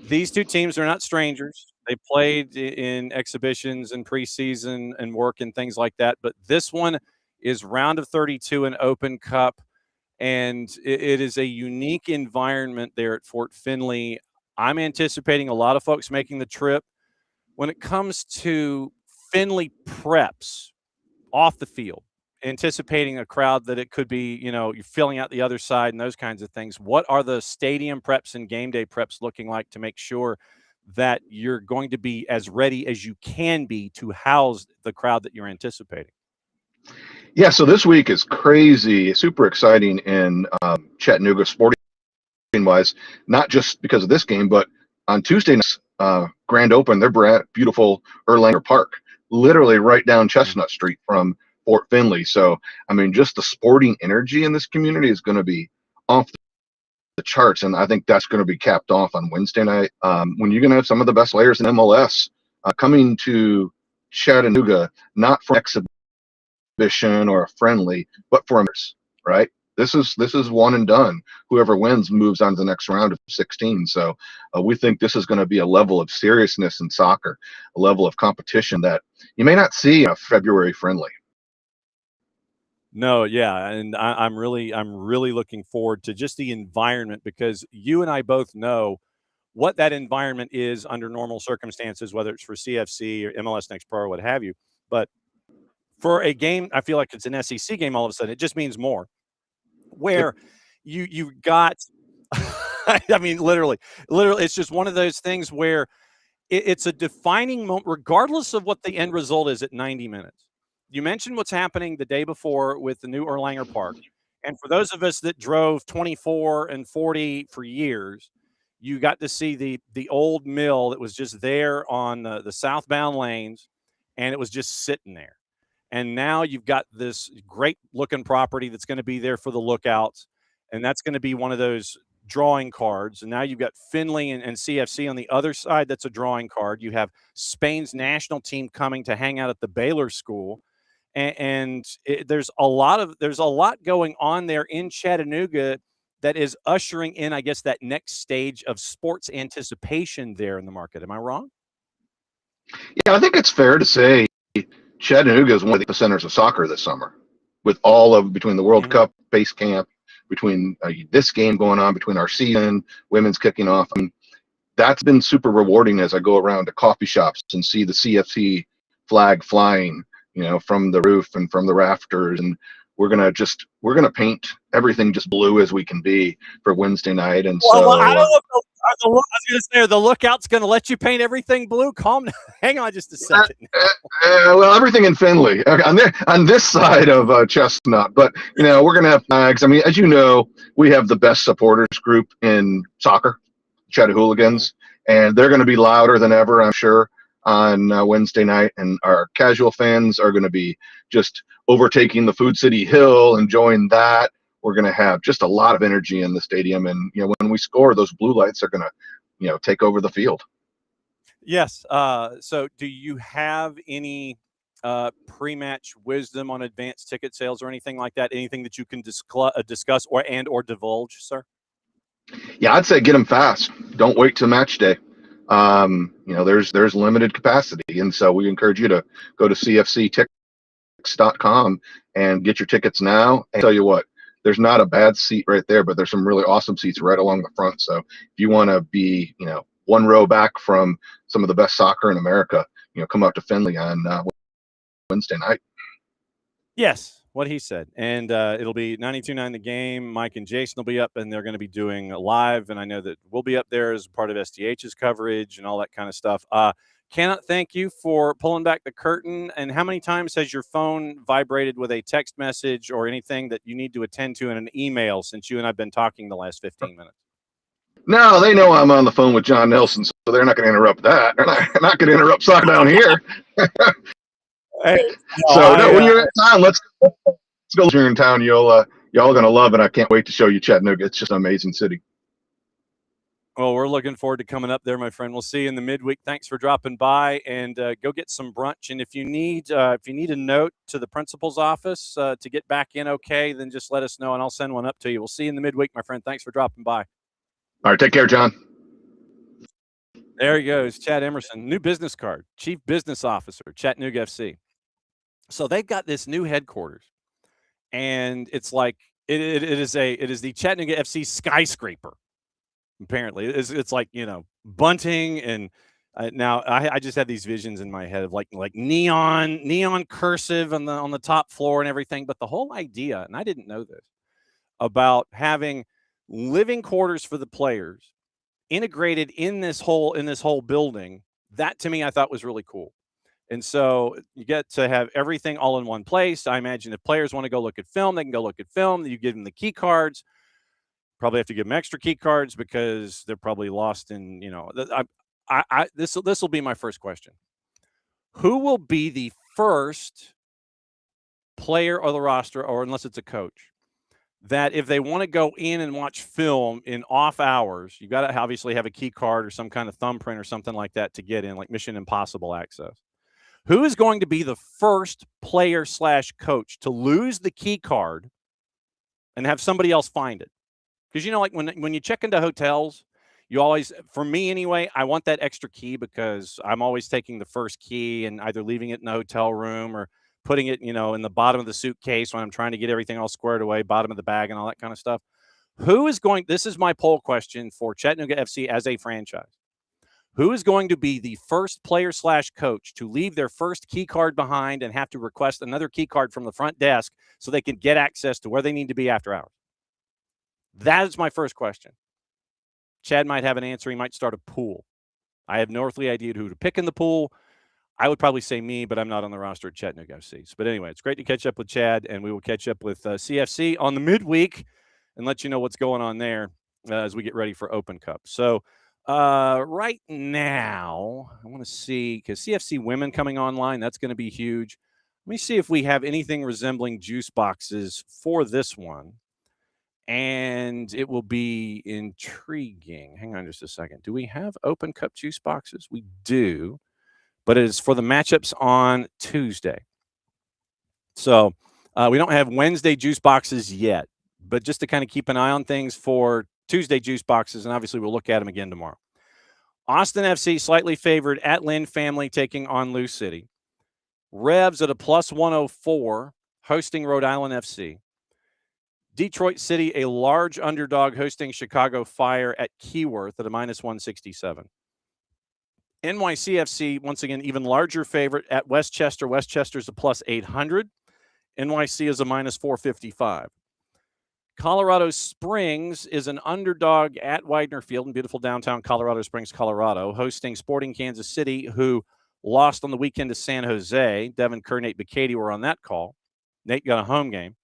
these two teams are not strangers. They played in exhibitions and preseason and work and things like that. But this one is round of 32 in Open Cup. And it is a unique environment there at Fort Finley. I'm anticipating a lot of folks making the trip. When it comes to Finley preps off the field, anticipating a crowd that it could be, you're filling out the other side and those kinds of things. What are the stadium preps and game day preps looking like to make sure that you're going to be as ready as you can be to house the crowd that you're anticipating? Yeah, so this week is crazy, super exciting in Chattanooga sporting-wise, not just because of this game, but on Tuesday night's grand open, they're beautiful Erlanger Park, literally right down Chestnut Street from Fort Finley. So, I mean, just the sporting energy in this community is going to be off the charts, and I think that's going to be capped off on Wednesday night when you're going to have some of the best players in MLS coming to Chattanooga, not for exhibition or a friendly, but for others, right? This is one and done. Whoever wins moves on to the next round of 16. So we think this is going to be a level of seriousness in soccer, a level of competition that you may not see in a February friendly. No, yeah, and I'm really looking forward to just the environment, because you and I both know what that environment is under normal circumstances, whether it's for CFC or MLS Next Pro or what have you. But for a game, I feel like it's an SEC game all of a sudden. It just means more. Where you got, I mean, literally, it's just one of those things where it's a defining moment, regardless of what the end result is at 90 minutes. You mentioned what's happening the day before with the new Erlanger Park. And for those of us that drove 24 and 40 for years, you got to see the old mill that was just there on the southbound lanes, and it was just sitting there. And now you've got this great looking property that's going to be there for the lookouts. And that's going to be one of those drawing cards. And now you've got Finley and CFC on the other side. That's a drawing card. You have Spain's national team coming to hang out at the Baylor School. And there's a lot going on there in Chattanooga that is ushering in, I guess, that next stage of sports anticipation there in the market. Am I wrong? Yeah, I think it's fair to say Chattanooga is one of the centers of soccer this summer, with all of between the World Cup, base camp, between this game going on, between our season, women's kicking off. I mean, that's been super rewarding as I go around to coffee shops and see the CFC flag flying, from the roof and from the rafters. And we're gonna paint everything just blue as we can be for Wednesday night. And I don't know if I was going to say, the Lookout's going to let you paint everything blue. Calm down. Hang on just a second. Well, everything in Findlay on this side of Chestnut, but we're going to have flags. I mean, as you know, we have the best supporters group in soccer, Chattahooligans, and they're going to be louder than ever, I'm sure, on Wednesday night. And our casual fans are going to be just overtaking the Food City Hill, enjoying that. We're going to have just a lot of energy in the stadium. And, when we score, those blue lights are going to, take over the field. Yes. So do you have any pre-match wisdom on advanced ticket sales or anything like that? Anything that you can discuss or divulge, sir? Yeah, I'd say get them fast. Don't wait till match day. There's limited capacity. And so we encourage you to go to cfctickets.com and get your tickets now. And tell you what, there's not a bad seat right there, but there's some really awesome seats right along the front. So if you want to be, one row back from some of the best soccer in America, come out to Findlay on Wednesday night. Yes, what he said. And it'll be 92.9 The Game. Mike and Jason will be up, and they're going to be doing live. And I know that we'll be up there as part of SDH's coverage and all that kind of stuff. Cannot thank you for pulling back the curtain. And how many times has your phone vibrated with a text message or anything that you need to attend to in an email since you and I've been talking the last 15 minutes? No, they know I'm on the phone with John Nelson, so they're not going to interrupt that. They're not going to interrupt soccer down here. When you're in town, let's go. If you're in town, y'all going to love it. I can't wait to show you Chattanooga. It's just an amazing city. Well, we're looking forward to coming up there, my friend. We'll see you in the midweek. Thanks for dropping by, and go get some brunch. And if you need a note to the principal's office to get back in okay, then just let us know, and I'll send one up to you. We'll see you in the midweek, my friend. Thanks for dropping by. All right, take care, John. There he goes, Chad Emerson, new business card, Chief Business Officer, Chattanooga FC. So they've got this new headquarters, and it's like it is the Chattanooga FC skyscraper. Apparently, it's like bunting, and now I just have these visions in my head of like neon cursive on the top floor and everything. But the whole idea, and I didn't know this, about having living quarters for the players integrated in this whole building, that to me I thought was really cool. And so you get to have everything all in one place. I imagine if players want to go look at film, they can go look at film. You give them the key cards. Probably have to give them extra key cards because they're probably lost in, this will be my first question. Who will be the first player or the roster, or unless it's a coach, that if they want to go in and watch film in off hours, you got to obviously have a key card or some kind of thumbprint or something like that to get in, like Mission Impossible access. Who is going to be the first player/coach to lose the key card and have somebody else find it? Because, like when you check into hotels, you always, for me anyway, I want that extra key because I'm always taking the first key and either leaving it in the hotel room or putting it, in the bottom of the suitcase when I'm trying to get everything all squared away, bottom of the bag and all that kind of stuff. This is my poll question for Chattanooga FC as a franchise. Who is going to be the first player/coach to leave their first key card behind and have to request another key card from the front desk so they can get access to where they need to be after hours? That is my first question. Chad might have an answer. He might start a pool. I have no earthly idea who to pick in the pool. I would probably say me, but I'm not on the roster at Chattanooga FC. But anyway, it's great to catch up with Chad, and we will catch up with CFC on the midweek and let you know what's going on there as we get ready for Open Cup. So right now, I want to see, because CFC women coming online, that's going to be huge. Let me see if we have anything resembling juice boxes for this one. And it will be intriguing. Hang on just a second. Do we have Open Cup juice boxes? We do, but it is for the matchups on Tuesday. So we don't have Wednesday juice boxes yet, but just to kind of keep an eye on things for Tuesday juice boxes, and obviously we'll look at them again tomorrow. Austin FC slightly favored at Lynn Family taking on Lou City. Revs at a +104 hosting Rhode Island FC. Detroit City, a large underdog hosting Chicago Fire at Keyworth at a -167. NYCFC, once again, even larger favorite at Westchester. Westchester's a +800. NYC is a -455. Colorado Springs is an underdog at Widener Field in beautiful downtown Colorado Springs, Colorado, hosting Sporting Kansas City, who lost on the weekend to San Jose. Devin Kerr, Nate Bicady were on that call. Nate got a home game.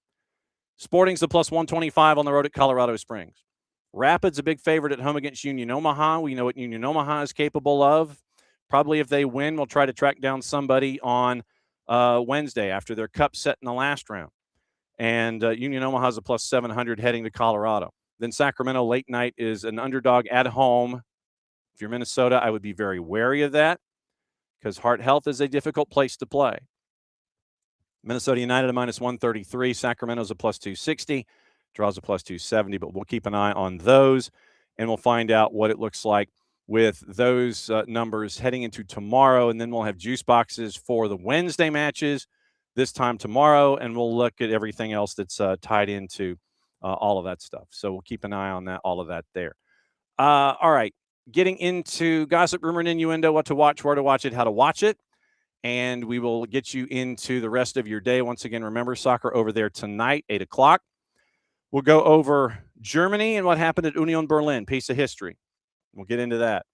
Sporting's a +125 on the road at Colorado Springs. Rapids a big favorite at home against Union Omaha. We know what Union Omaha is capable of. Probably if they win, we'll try to track down somebody on Wednesday after their cup set in the last round. And Union Omaha is a +700 heading to Colorado. Then Sacramento late night is an underdog at home. If you're Minnesota, I would be very wary of that because Heart Health is a difficult place to play. Minnesota United a -133. Sacramento's a +260. Draws a +270, but we'll keep an eye on those, and we'll find out what it looks like with those numbers heading into tomorrow. And then we'll have juice boxes for the Wednesday matches this time tomorrow, and we'll look at everything else that's tied into all of that stuff. So we'll keep an eye on that, all of that there. All right, getting into gossip, rumor, and innuendo, what to watch, where to watch it, how to watch it. And we will get you into the rest of your day. Once again, remember, soccer over there tonight, 8 o'clock. We'll go over Germany and what happened at Union Berlin, piece of history. We'll get into that.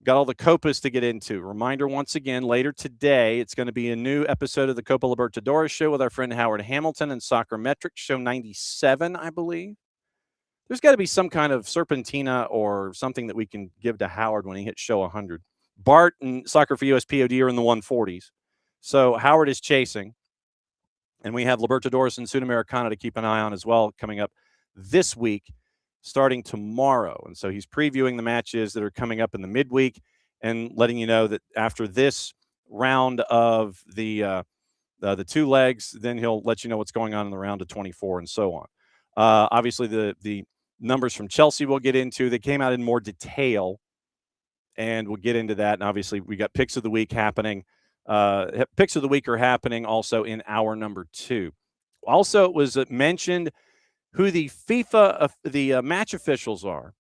Got all the Copas to get into. Reminder once again, later today, it's going to be a new episode of the Copa Libertadores show with our friend Howard Hamilton and Soccer Metrics, show 97, I believe. There's got to be some kind of serpentina or something that we can give to Howard when he hits show 100. Bart and Soccer for US POD are in the 140s. So Howard is chasing. And we have Libertadores and Sudamericana to keep an eye on as well coming up this week, starting tomorrow. And so he's previewing the matches that are coming up in the midweek and letting you know that after this round of the 2 legs, then he'll let you know what's going on in the round of 24 and so on. Obviously, the numbers from Chelsea we'll get into. They came out in more detail, and we'll get into that. And obviously, we got picks of the week happening. Picks of the week are happening also in hour number 2. Also, it was mentioned who the FIFA match officials are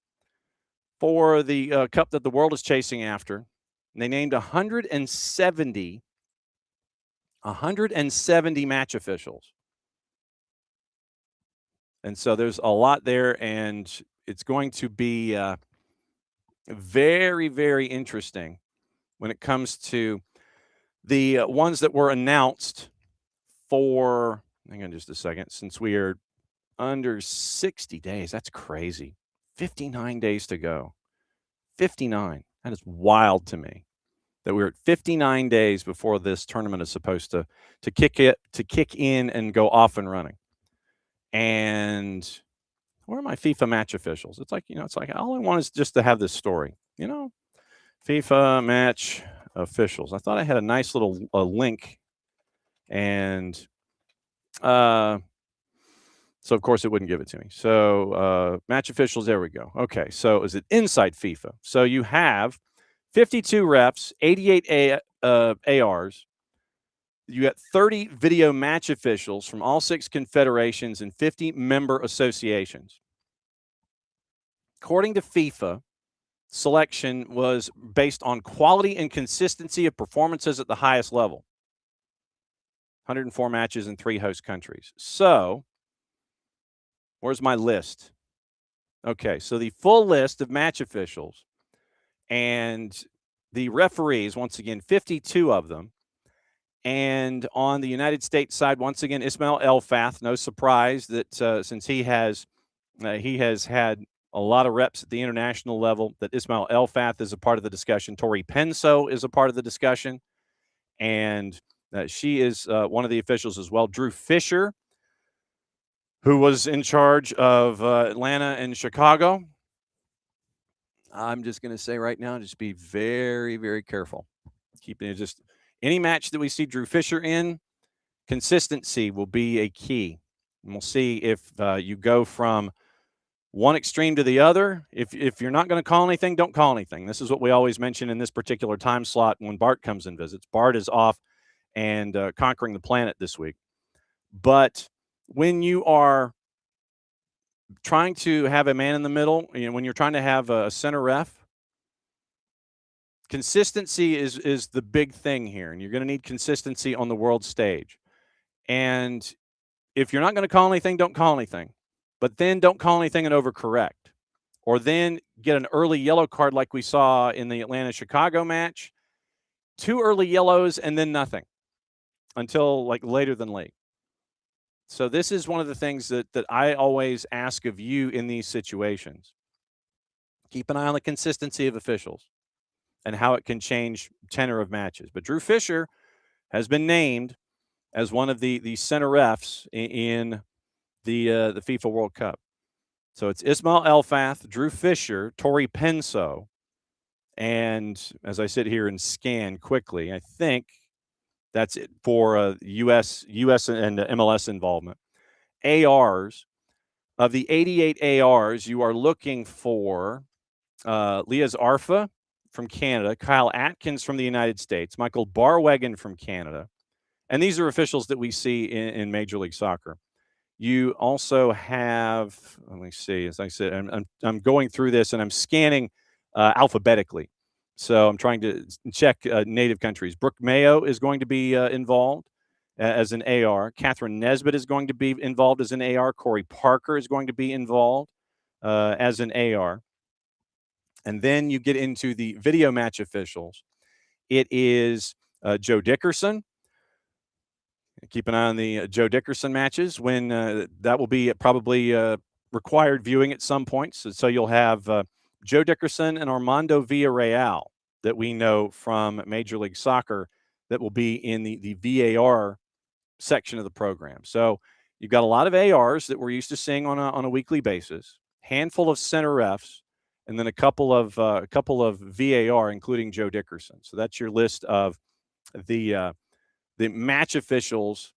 for the cup that the world is chasing after. And they named 170 match officials. And so there's a lot there, and it's going to be very, very interesting when it comes to the ones that were announced for, hang on just a second, since we are under 60 days. That's crazy. 59 days to go. 59. That is wild to me that we're at 59 days before this tournament is supposed to kick in and go off and running. And where are my FIFA match officials? It's like, all I want is just to have this story, FIFA match officials. I thought I had a nice little link, and so of course it wouldn't give it to me. So match officials, there we go. Okay, so is it inside FIFA? So you have 52 refs, 88 ARs. You got 30 video match officials from all 6 confederations and 50 member associations. According to FIFA, selection was based on quality and consistency of performances at the highest level. 104 matches in 3 host countries. So, where's my list? Okay, so the full list of match officials and the referees, once again, 52 of them. And on the United States side, once again, Ismail Elfath. No surprise that since he has had a lot of reps at the international level, that Ismail Elfath is a part of the discussion. Tori Penso is a part of the discussion. And she is one of the officials as well. Drew Fisher, who was in charge of Atlanta and Chicago. I'm just going to say right now, just be very, very careful. Keeping it just any match that we see Drew Fisher in, consistency will be a key. And we'll see if you go from one extreme to the other. If you're not going to call anything, don't call anything. This is what we always mention in this particular time slot when Bart comes and visits. Bart is off and conquering the planet this week. But when you are trying to have a man in the middle, when you're trying to have a center ref, consistency is the big thing here, and you're going to need consistency on the world stage. And if you're not going to call anything, don't call anything. But then don't call anything and overcorrect. Or then get an early yellow card like we saw in the Atlanta-Chicago match. 2 early yellows and then nothing until like later than late. So this is one of the things that I always ask of you in these situations. Keep an eye on the consistency of officials and how it can change tenor of matches. But Drew Fisher has been named as one of the center refs in the FIFA World Cup. So it's Ismail Elfath, Drew Fisher, Tori Penso, and as I sit here and scan quickly, I think that's it for US and MLS involvement. ARs, of the 88 ARs, you are looking for Liaz Arfa from Canada, Kyle Atkins from the United States, Michael Barwegen from Canada. And these are officials that we see in Major League Soccer. You also have, let me see, as I said, I'm going through this and I'm scanning alphabetically. So I'm trying to check native countries. Brooke Mayo is going to be involved as an AR. Catherine Nesbitt is going to be involved as an AR. Corey Parker is going to be involved as an AR. And then you get into the video match officials. It is Joe Dickerson. Keep an eye on the Joe Dickerson matches when that will be probably required viewing at some point. So you'll have Joe Dickerson and Armando Villarreal that we know from Major League Soccer that will be in the VAR section of the program. So you've got a lot of ARs that we're used to seeing on a weekly basis, handful of center refs, and then a couple of VAR, including Joe Dickerson. So that's your list of the match officials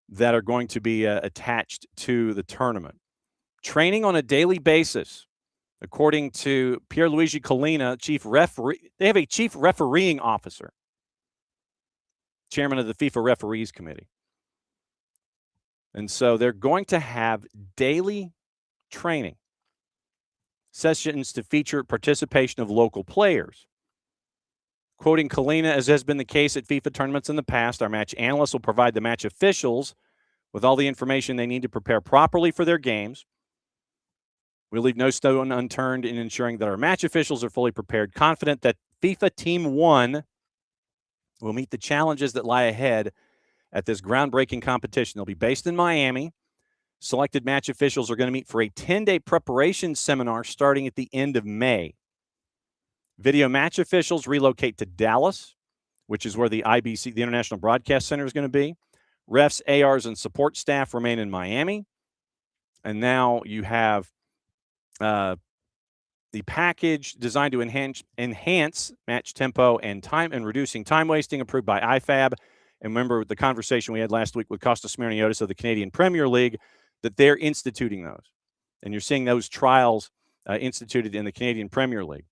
that are going to be attached to the tournament. Training on a daily basis, according to Pierluigi Collina, chief referee. They have a chief refereeing officer, chairman of the FIFA Referees Committee. And so they're going to have daily training sessions to feature participation of local players. Quoting Collina, as has been the case at FIFA tournaments in the past, our match analysts will provide the match officials with all the information they need to prepare properly for their games. We'll leave no stone unturned in ensuring that our match officials are fully prepared, confident that FIFA Team 1 will meet the challenges that lie ahead at this groundbreaking competition. They'll be based in Miami. Selected match officials are going to meet for a 10-day preparation seminar starting at the end of May. Video match officials relocate to Dallas, which is where the IBC, the International Broadcast Center, is going to be. Refs, ARs, and support staff remain in Miami. And now you have the package designed to enhance match tempo and time and reducing time wasting, approved by IFAB. And remember the conversation we had last week with Costa Smirniotis of the Canadian Premier League, that they're instituting those. And you're seeing those trials instituted in the Canadian Premier League.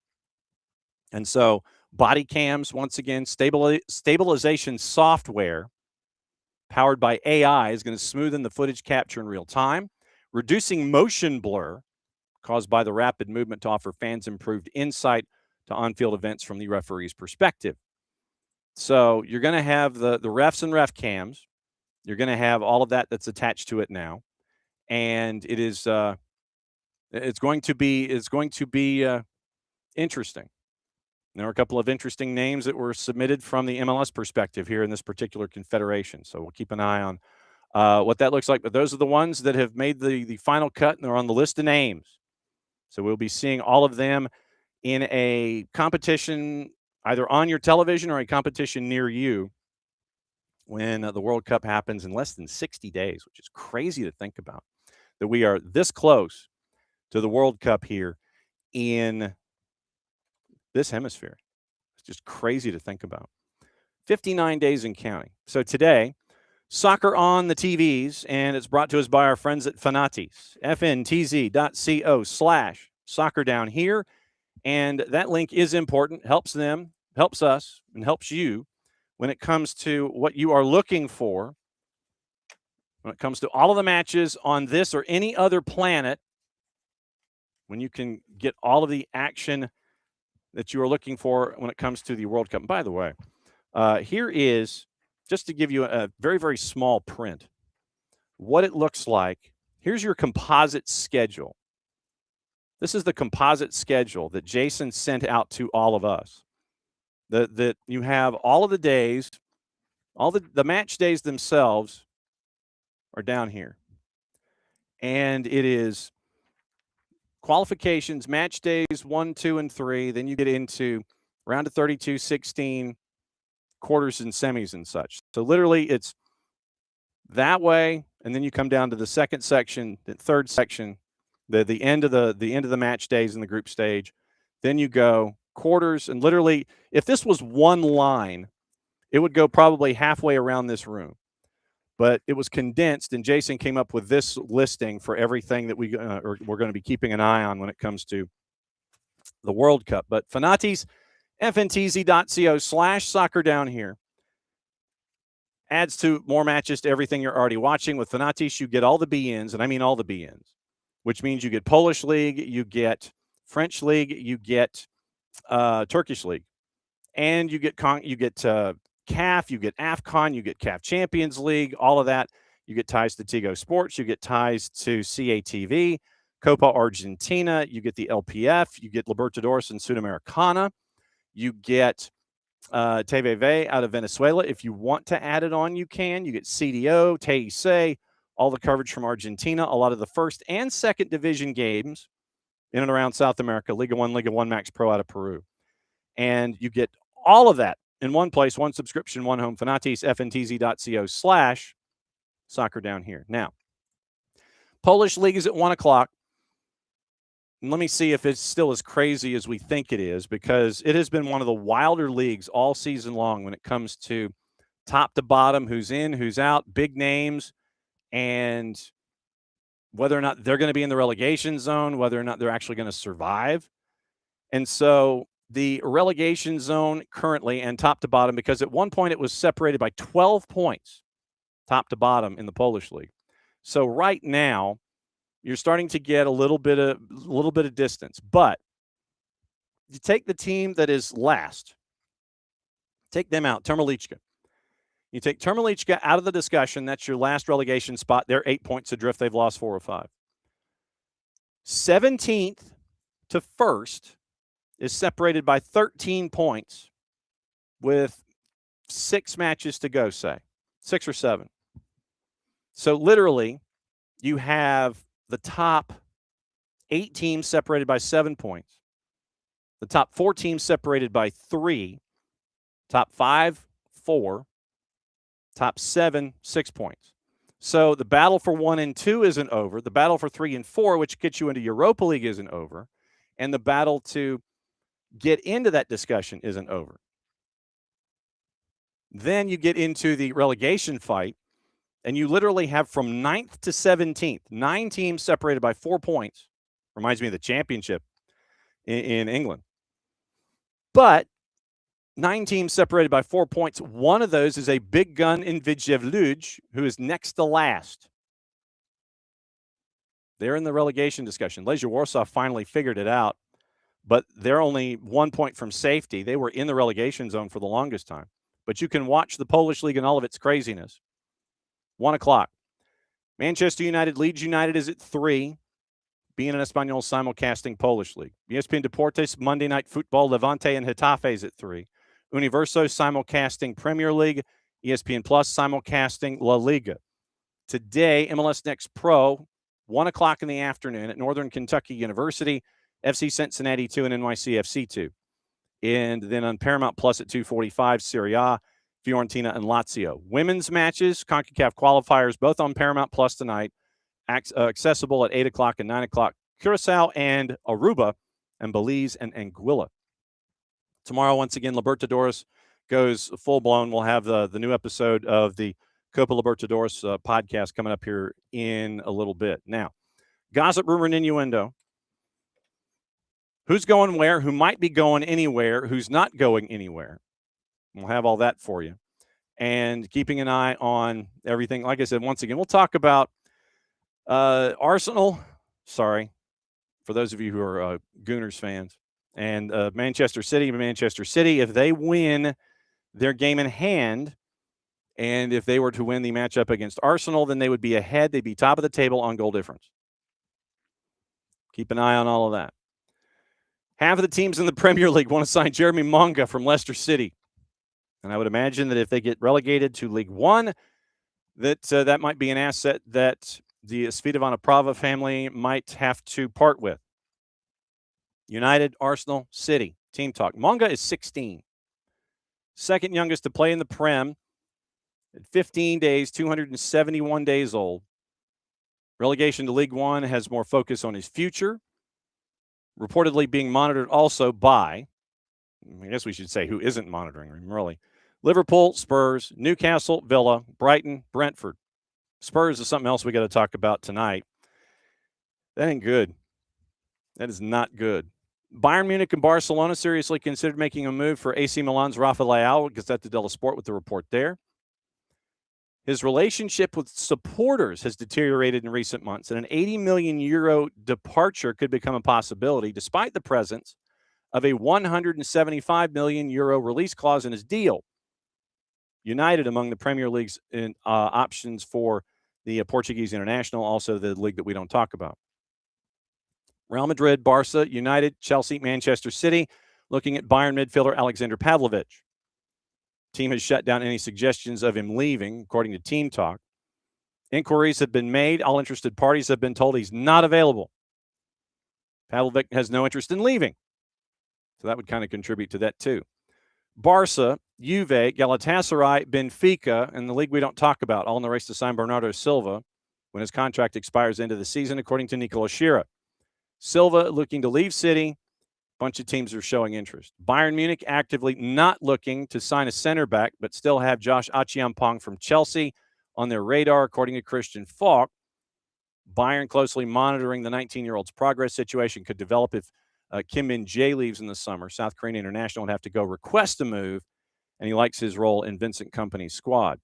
And so body cams, once again, stabilization software powered by AI is going to smoothen the footage capture in real time, reducing motion blur caused by the rapid movement to offer fans improved insight to on-field events from the referee's perspective. So you're going to have the refs and ref cams. You're going to have all of that that's attached to it now. And it is it's going to be interesting. There are a couple of interesting names that were submitted from the MLS perspective here in this particular confederation. So we'll keep an eye on what that looks like. But those are the ones that have made the final cut, and they're on the list of names. So we'll be seeing all of them in a competition either on your television or a competition near you when the World Cup happens in less than 60 days, which is crazy to think about, that we are this close to the World Cup here in this hemisphere. It's just crazy to think about. 59 days and counting. So today, Soccer on the TVs, and it's brought to us by our friends at Fanatis, fntz.co/soccer down here. And that link is important, helps them, helps us, and helps you when it comes to what you are looking for, when it comes to all of the matches on this or any other planet, when you can get all of the action that you are looking for when it comes to the World Cup. And by the way, here is, just to give you a very, very small print, what it looks like. Here's your composite schedule. This is the composite schedule that Jason sent out to all of us. That you have all of the days, all the match days themselves are down here. And it is qualifications, match days 1, 2, and 3. Then you get into round of 32, 16, quarters and semis and such. So literally it's that way, and then you come down to the second section, the third section, the end of the match days in the group stage. Then you go quarters, and literally, if this was one line, it would go probably halfway around this room. But it was condensed, and Jason came up with this listing for everything that we're going to be keeping an eye on when it comes to the World Cup. But Fanatis, fntz.co/soccer down here, adds to more matches to everything you're already watching. With Fanatis, you get all the BNs, and I mean all the BNs, which means you get Polish League, you get French League, you get Turkish League, and you get CAF, you get AFCON, you get CAF Champions League, all of that. You get ties to Tigo Sports, you get ties to CATV, Copa Argentina, you get the LPF, you get Libertadores and Sudamericana, you get TVV out of Venezuela. If you want to add it on, you can. You get CDO, TIC, all the coverage from Argentina, a lot of the first and second division games in and around South America, Liga 1, Liga 1 Max Pro out of Peru. And you get all of that in one place, one subscription, one home. Fanatis, fntz.co/soccer down here. Now, Polish League is at 1 o'clock. And let me see if it's still as crazy as we think it is, because it has been one of the wilder leagues all season long when it comes to top to bottom, who's in, who's out, big names, and whether or not they're going to be in the relegation zone, whether or not they're actually going to survive. And so the relegation zone currently and top to bottom, because at one point it was separated by 12 points, top to bottom in the Polish league. So right now you're starting to get a little bit of distance. But you take the team that is last, take them out, Termalichka. You take Termalichka out of the discussion. That's your last relegation spot. They're 8 points adrift. They've lost 4 or 5. 17th to 1st is separated by 13 points with 6 matches to go, say 6 or 7. So literally you have the top 8 teams separated by 7 points, the top 4 teams separated by 3, top 5, 4, top 7, 6 points. So the battle for 1 and 2 isn't over. The battle for 3 and 4, which gets you into Europa League, isn't over. And the battle to get into that discussion isn't over. Then you get into the relegation fight, and you literally have from 9th to 17th, 9 teams separated by 4 points. Reminds me of the championship in England. But 9 teams separated by 4 points. One of those is a big gun in Widzew Łódź, who is next to last. They're in the relegation discussion. Legia Warsaw finally figured it out, but they're only 1 point from safety. They were in the relegation zone for the longest time. But you can watch the Polish league and all of its craziness. 1 o'clock. Manchester United, Leeds United is at 3. beIN Español simulcasting Polish league. ESPN Deportes, Monday Night Football, Levante and Getafe is at 3. Universo simulcasting Premier League. ESPN Plus simulcasting La Liga. Today, MLS NEXT Pro, 1 o'clock in the afternoon at Northern Kentucky University, FC Cincinnati 2 and NYCFC 2. And then on Paramount Plus at 2:45, Serie A, Fiorentina and Lazio. Women's matches, CONCACAF qualifiers, both on Paramount Plus tonight, accessible at 8 o'clock and 9 o'clock. Curacao and Aruba, and Belize and Anguilla. Tomorrow, once again, Libertadores goes full-blown. We'll have the new episode of the Copa Libertadores podcast coming up here in a little bit. Now, gossip, rumor, and innuendo. Who's going where? Who might be going anywhere? Who's not going anywhere? We'll have all that for you. And keeping an eye on everything. Like I said, once again, we'll talk about Arsenal. Sorry, for those of you who are Gooners fans. And Manchester City, if they win their game in hand, and if they were to win the matchup against Arsenal, then they would be ahead. They'd be top of the table on goal difference. Keep an eye on all of that. Half of the teams in the Premier League want to sign Jeremy Monga from Leicester City. And I would imagine that if they get relegated to League One, that might be an asset that the Svidovana Prava family might have to part with. United, Arsenal, City, team talk. Monga is 16. Second youngest to play in the Prem. At 15 days, 271 days old. Relegation to League One has more focus on his future. Reportedly being monitored also by, I guess we should say who isn't monitoring him, really. Liverpool, Spurs, Newcastle, Villa, Brighton, Brentford. Spurs is something else we got to talk about tonight. That ain't good. That is not good. Bayern Munich and Barcelona seriously considered making a move for AC Milan's Rafa Leao, Gazzetta dello Sport with the report there. His relationship with supporters has deteriorated in recent months, and an 80 million euro departure could become a possibility, despite the presence of a 175 million euro release clause in his deal. United among the Premier League's options for the Portuguese international, also the league that we don't talk about. Real Madrid, Barca, United, Chelsea, Manchester City, looking at Bayern midfielder Alexander Pavlovic. Team has shut down any suggestions of him leaving, according to Team Talk. Inquiries have been made. All interested parties have been told he's not available. Pavlovic has no interest in leaving. So that would kind of contribute to that too. Barca, Juve, Galatasaray, Benfica, and the league we don't talk about, all in the race to sign Bernardo Silva when his contract expires end of the season, according to Nicola Schira. Silva looking to leave City. Bunch of teams are showing interest. Bayern Munich actively not looking to sign a center back, but still have Josh Achiampong from Chelsea on their radar, according to Christian Falk. Bayern closely monitoring the 19-year-old's progress. Situation could develop if Kim Min-jae leaves in the summer. South Korean international would have to go request a move, and he likes his role in Vincent Kompany's squad.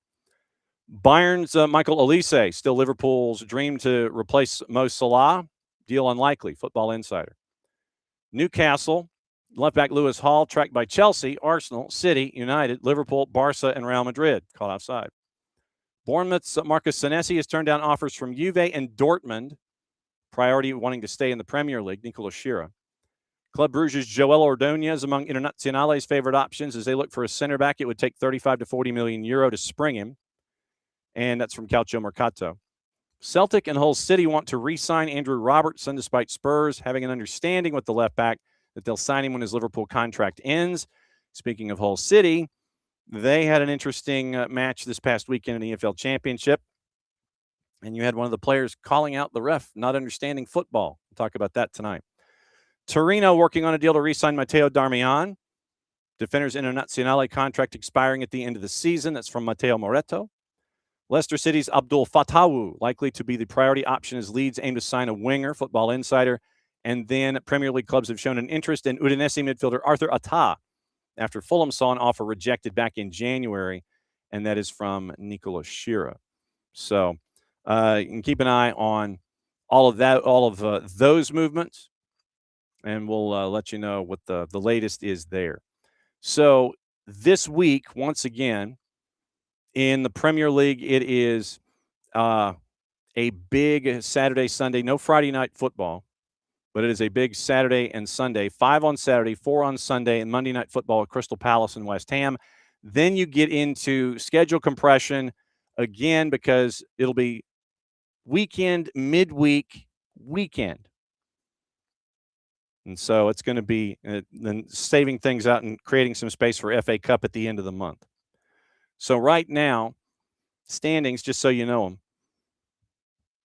Bayern's Michael Olise, still Liverpool's dream to replace Mo Salah. Deal unlikely, Football Insider. Newcastle, left back Lewis Hall, tracked by Chelsea, Arsenal, City, United, Liverpool, Barca, and Real Madrid. Caught offside. Bournemouth's Marcus Senesi has turned down offers from Juve and Dortmund. Priority wanting to stay in the Premier League, Nicola Schira. Club Brugge's Joel Ordonez among Internazionale's favorite options as they look for a center back. It would take 35 to 40 million euro to spring him. And that's from Calcio Mercato. Celtic and Hull City want to re-sign Andrew Robertson despite Spurs having an understanding with the left back that they'll sign him when his Liverpool contract ends. Speaking of Hull City, they had an interesting match this past weekend in the EFL Championship. And you had one of the players calling out the ref not understanding football. We'll talk about that tonight. Torino working on a deal to re-sign Matteo Darmian. Defender's Internazionale contract expiring at the end of the season. That's from Matteo Moretto. Leicester City's Abdul Fatawu likely to be the priority option as Leeds aim to sign a winger, Football Insider. And then Premier League clubs have shown an interest in Udinese midfielder Arthur Atta after Fulham saw an offer rejected back in January, and that is from Nicola Schira. So you can keep an eye on all of that, all of those movements, and we'll let you know what the latest is there. So this week, once again, in the Premier League, it is a big Saturday, Sunday, no Friday night football, but it is a big Saturday and Sunday, 5 on Saturday, 4 on Sunday, and Monday night football at Crystal Palace and West Ham. Then you get into schedule compression again because it'll be weekend, midweek, weekend. And so it's going to be then saving things out and creating some space for FA Cup at the end of the month. So right now, standings, just so you know them.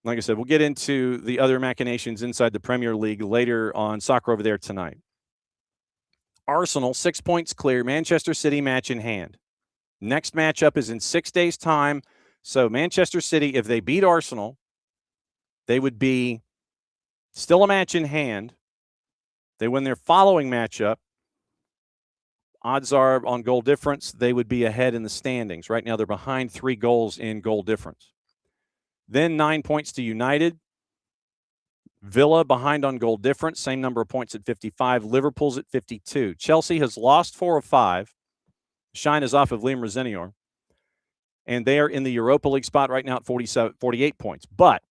Like I said, we'll get into the other machinations inside the Premier League later on Soccer Over There tonight. Arsenal, 6 points clear. Manchester City match in hand. Next matchup is in 6 days' time. So Manchester City, if they beat Arsenal, they would be still a match in hand. They win their following matchup. Odds are on goal difference, they would be ahead in the standings. Right now, they're behind 3 goals in goal difference. Then 9 points to United. Villa behind on goal difference, same number of points at 55. Liverpool's at 52. Chelsea has lost 4 of 5. Shine is off of Liam Rosenior. And they are in the Europa League spot right now at 48 points. But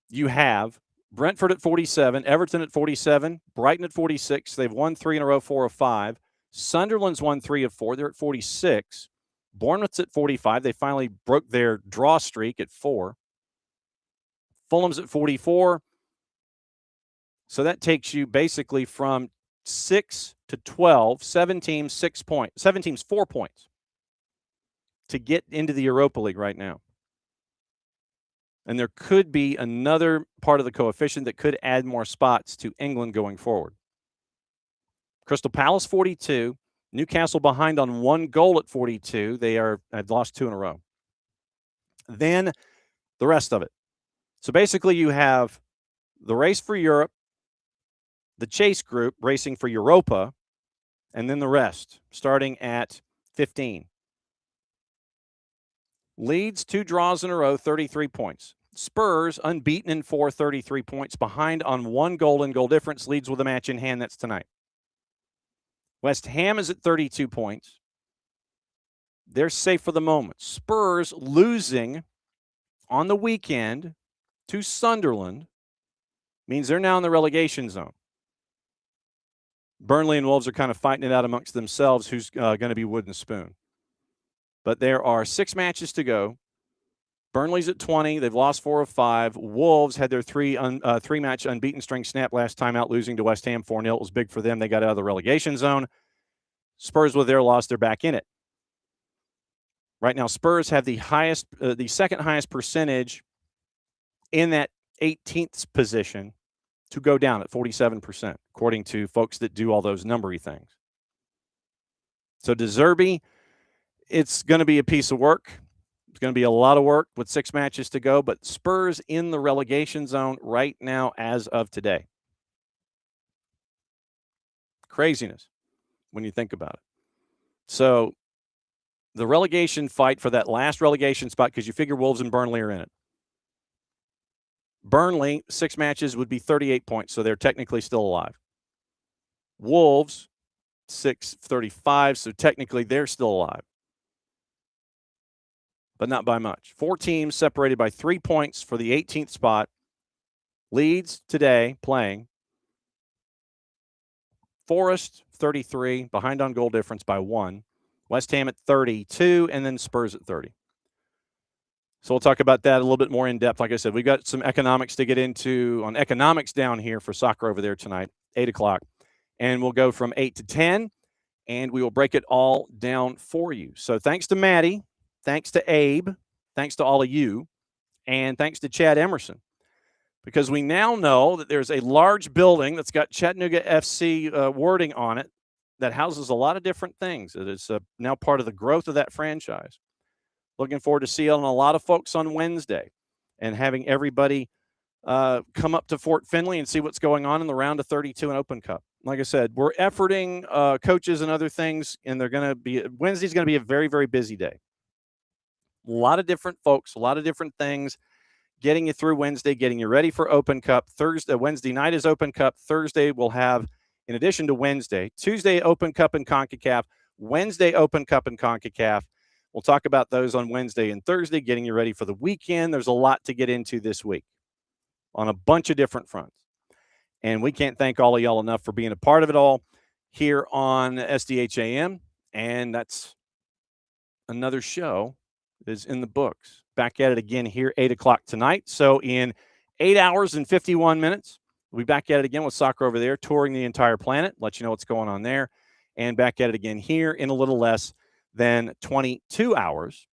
you have Brentford at 47, Everton at 47, Brighton at 46. They've won 3 in a row, 4 of 5. Sunderland's won 3 of 4. They're at 46. Bournemouth's at 45. They finally broke their draw streak at 4. Fulham's at 44. So that takes you basically from 6 to 12, 7 teams, 6 points, 7 teams, 4 points to get into the Europa League right now. And there could be another part of the coefficient that could add more spots to England going forward. Crystal Palace 42. Newcastle behind on 1 goal at 42. They had lost 2 in a row. Then the rest of it. So basically you have the race for Europe, the chase group racing for Europa, and then the rest starting at 15. Leeds 2 draws in a row, 33 points. Spurs unbeaten in 4, 33 points. Behind on 1 goal in goal difference. Leeds with a match in hand. That's tonight. West Ham is at 32 points. They're safe for the moment. Spurs losing on the weekend to Sunderland means they're now in the relegation zone. Burnley and Wolves are kind of fighting it out amongst themselves who's going to be wooden spoon. But there are 6 matches to go. Burnley's at 20. They've lost 4 of 5. Wolves had their 3-match unbeaten string snap last time out, losing to West Ham 4-0. It was big for them. They got out of the relegation zone. Spurs, with their loss, they're back in it. Right now, Spurs have the second highest percentage in that 18th position to go down at 47%, according to folks that do all those numbery things. So De Zerbi, it's going to be a piece of work. It's going to be a lot of work with 6 matches to go, but Spurs in the relegation zone right now as of today. Craziness when you think about it. So the relegation fight for that last relegation spot, because you figure Wolves and Burnley are in it. Burnley, 6 matches would be 38 points, so they're technically still alive. Wolves, 35, so technically they're still alive. But not by much. 4 teams separated by 3 points for the 18th spot. Leeds today playing. Forest, 33, behind on goal difference by 1. West Ham at 32, and then Spurs at 30. So we'll talk about that a little bit more in depth. Like I said, we've got some economics to get into on economics down here for soccer over there tonight, 8 o'clock. And we'll go from 8 to 10, and we will break it all down for you. So thanks to Maddie. Thanks to Abe, thanks to all of you, and thanks to Chad Emerson, because we now know that there's a large building that's got Chattanooga FC wording on it that houses a lot of different things. It is now part of the growth of that franchise. Looking forward to seeing a lot of folks on Wednesday and having everybody come up to Fort Finley and see what's going on in the round of 32 and Open Cup. Like I said, we're efforting coaches and other things, and Wednesday's going to be a very, very busy day. A lot of different folks, a lot of different things, getting you through Wednesday, getting you ready for Open Cup. Wednesday night is Open Cup. Thursday we'll have, in addition to Wednesday, Tuesday Open Cup and CONCACAF, Wednesday Open Cup and CONCACAF. We'll talk about those on Wednesday and Thursday, getting you ready for the weekend. There's a lot to get into this week on a bunch of different fronts. And we can't thank all of y'all enough for being a part of it all here on SDH AM. And that's another show is in the books. Back at it again here, 8 o'clock tonight. So in 8 hours and 51 minutes, we'll be back at it again with soccer over there, touring the entire planet, let you know what's going on there, and back at it again here in a little less than 22 hours.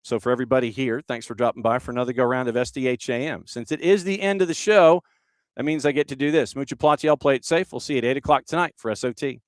So for everybody here, thanks for dropping by for another go-round of SDH AM. Since it is the end of the show, that means I get to do this. Mucha Plati, I'll play it safe. We'll see you at 8 o'clock tonight for SOT.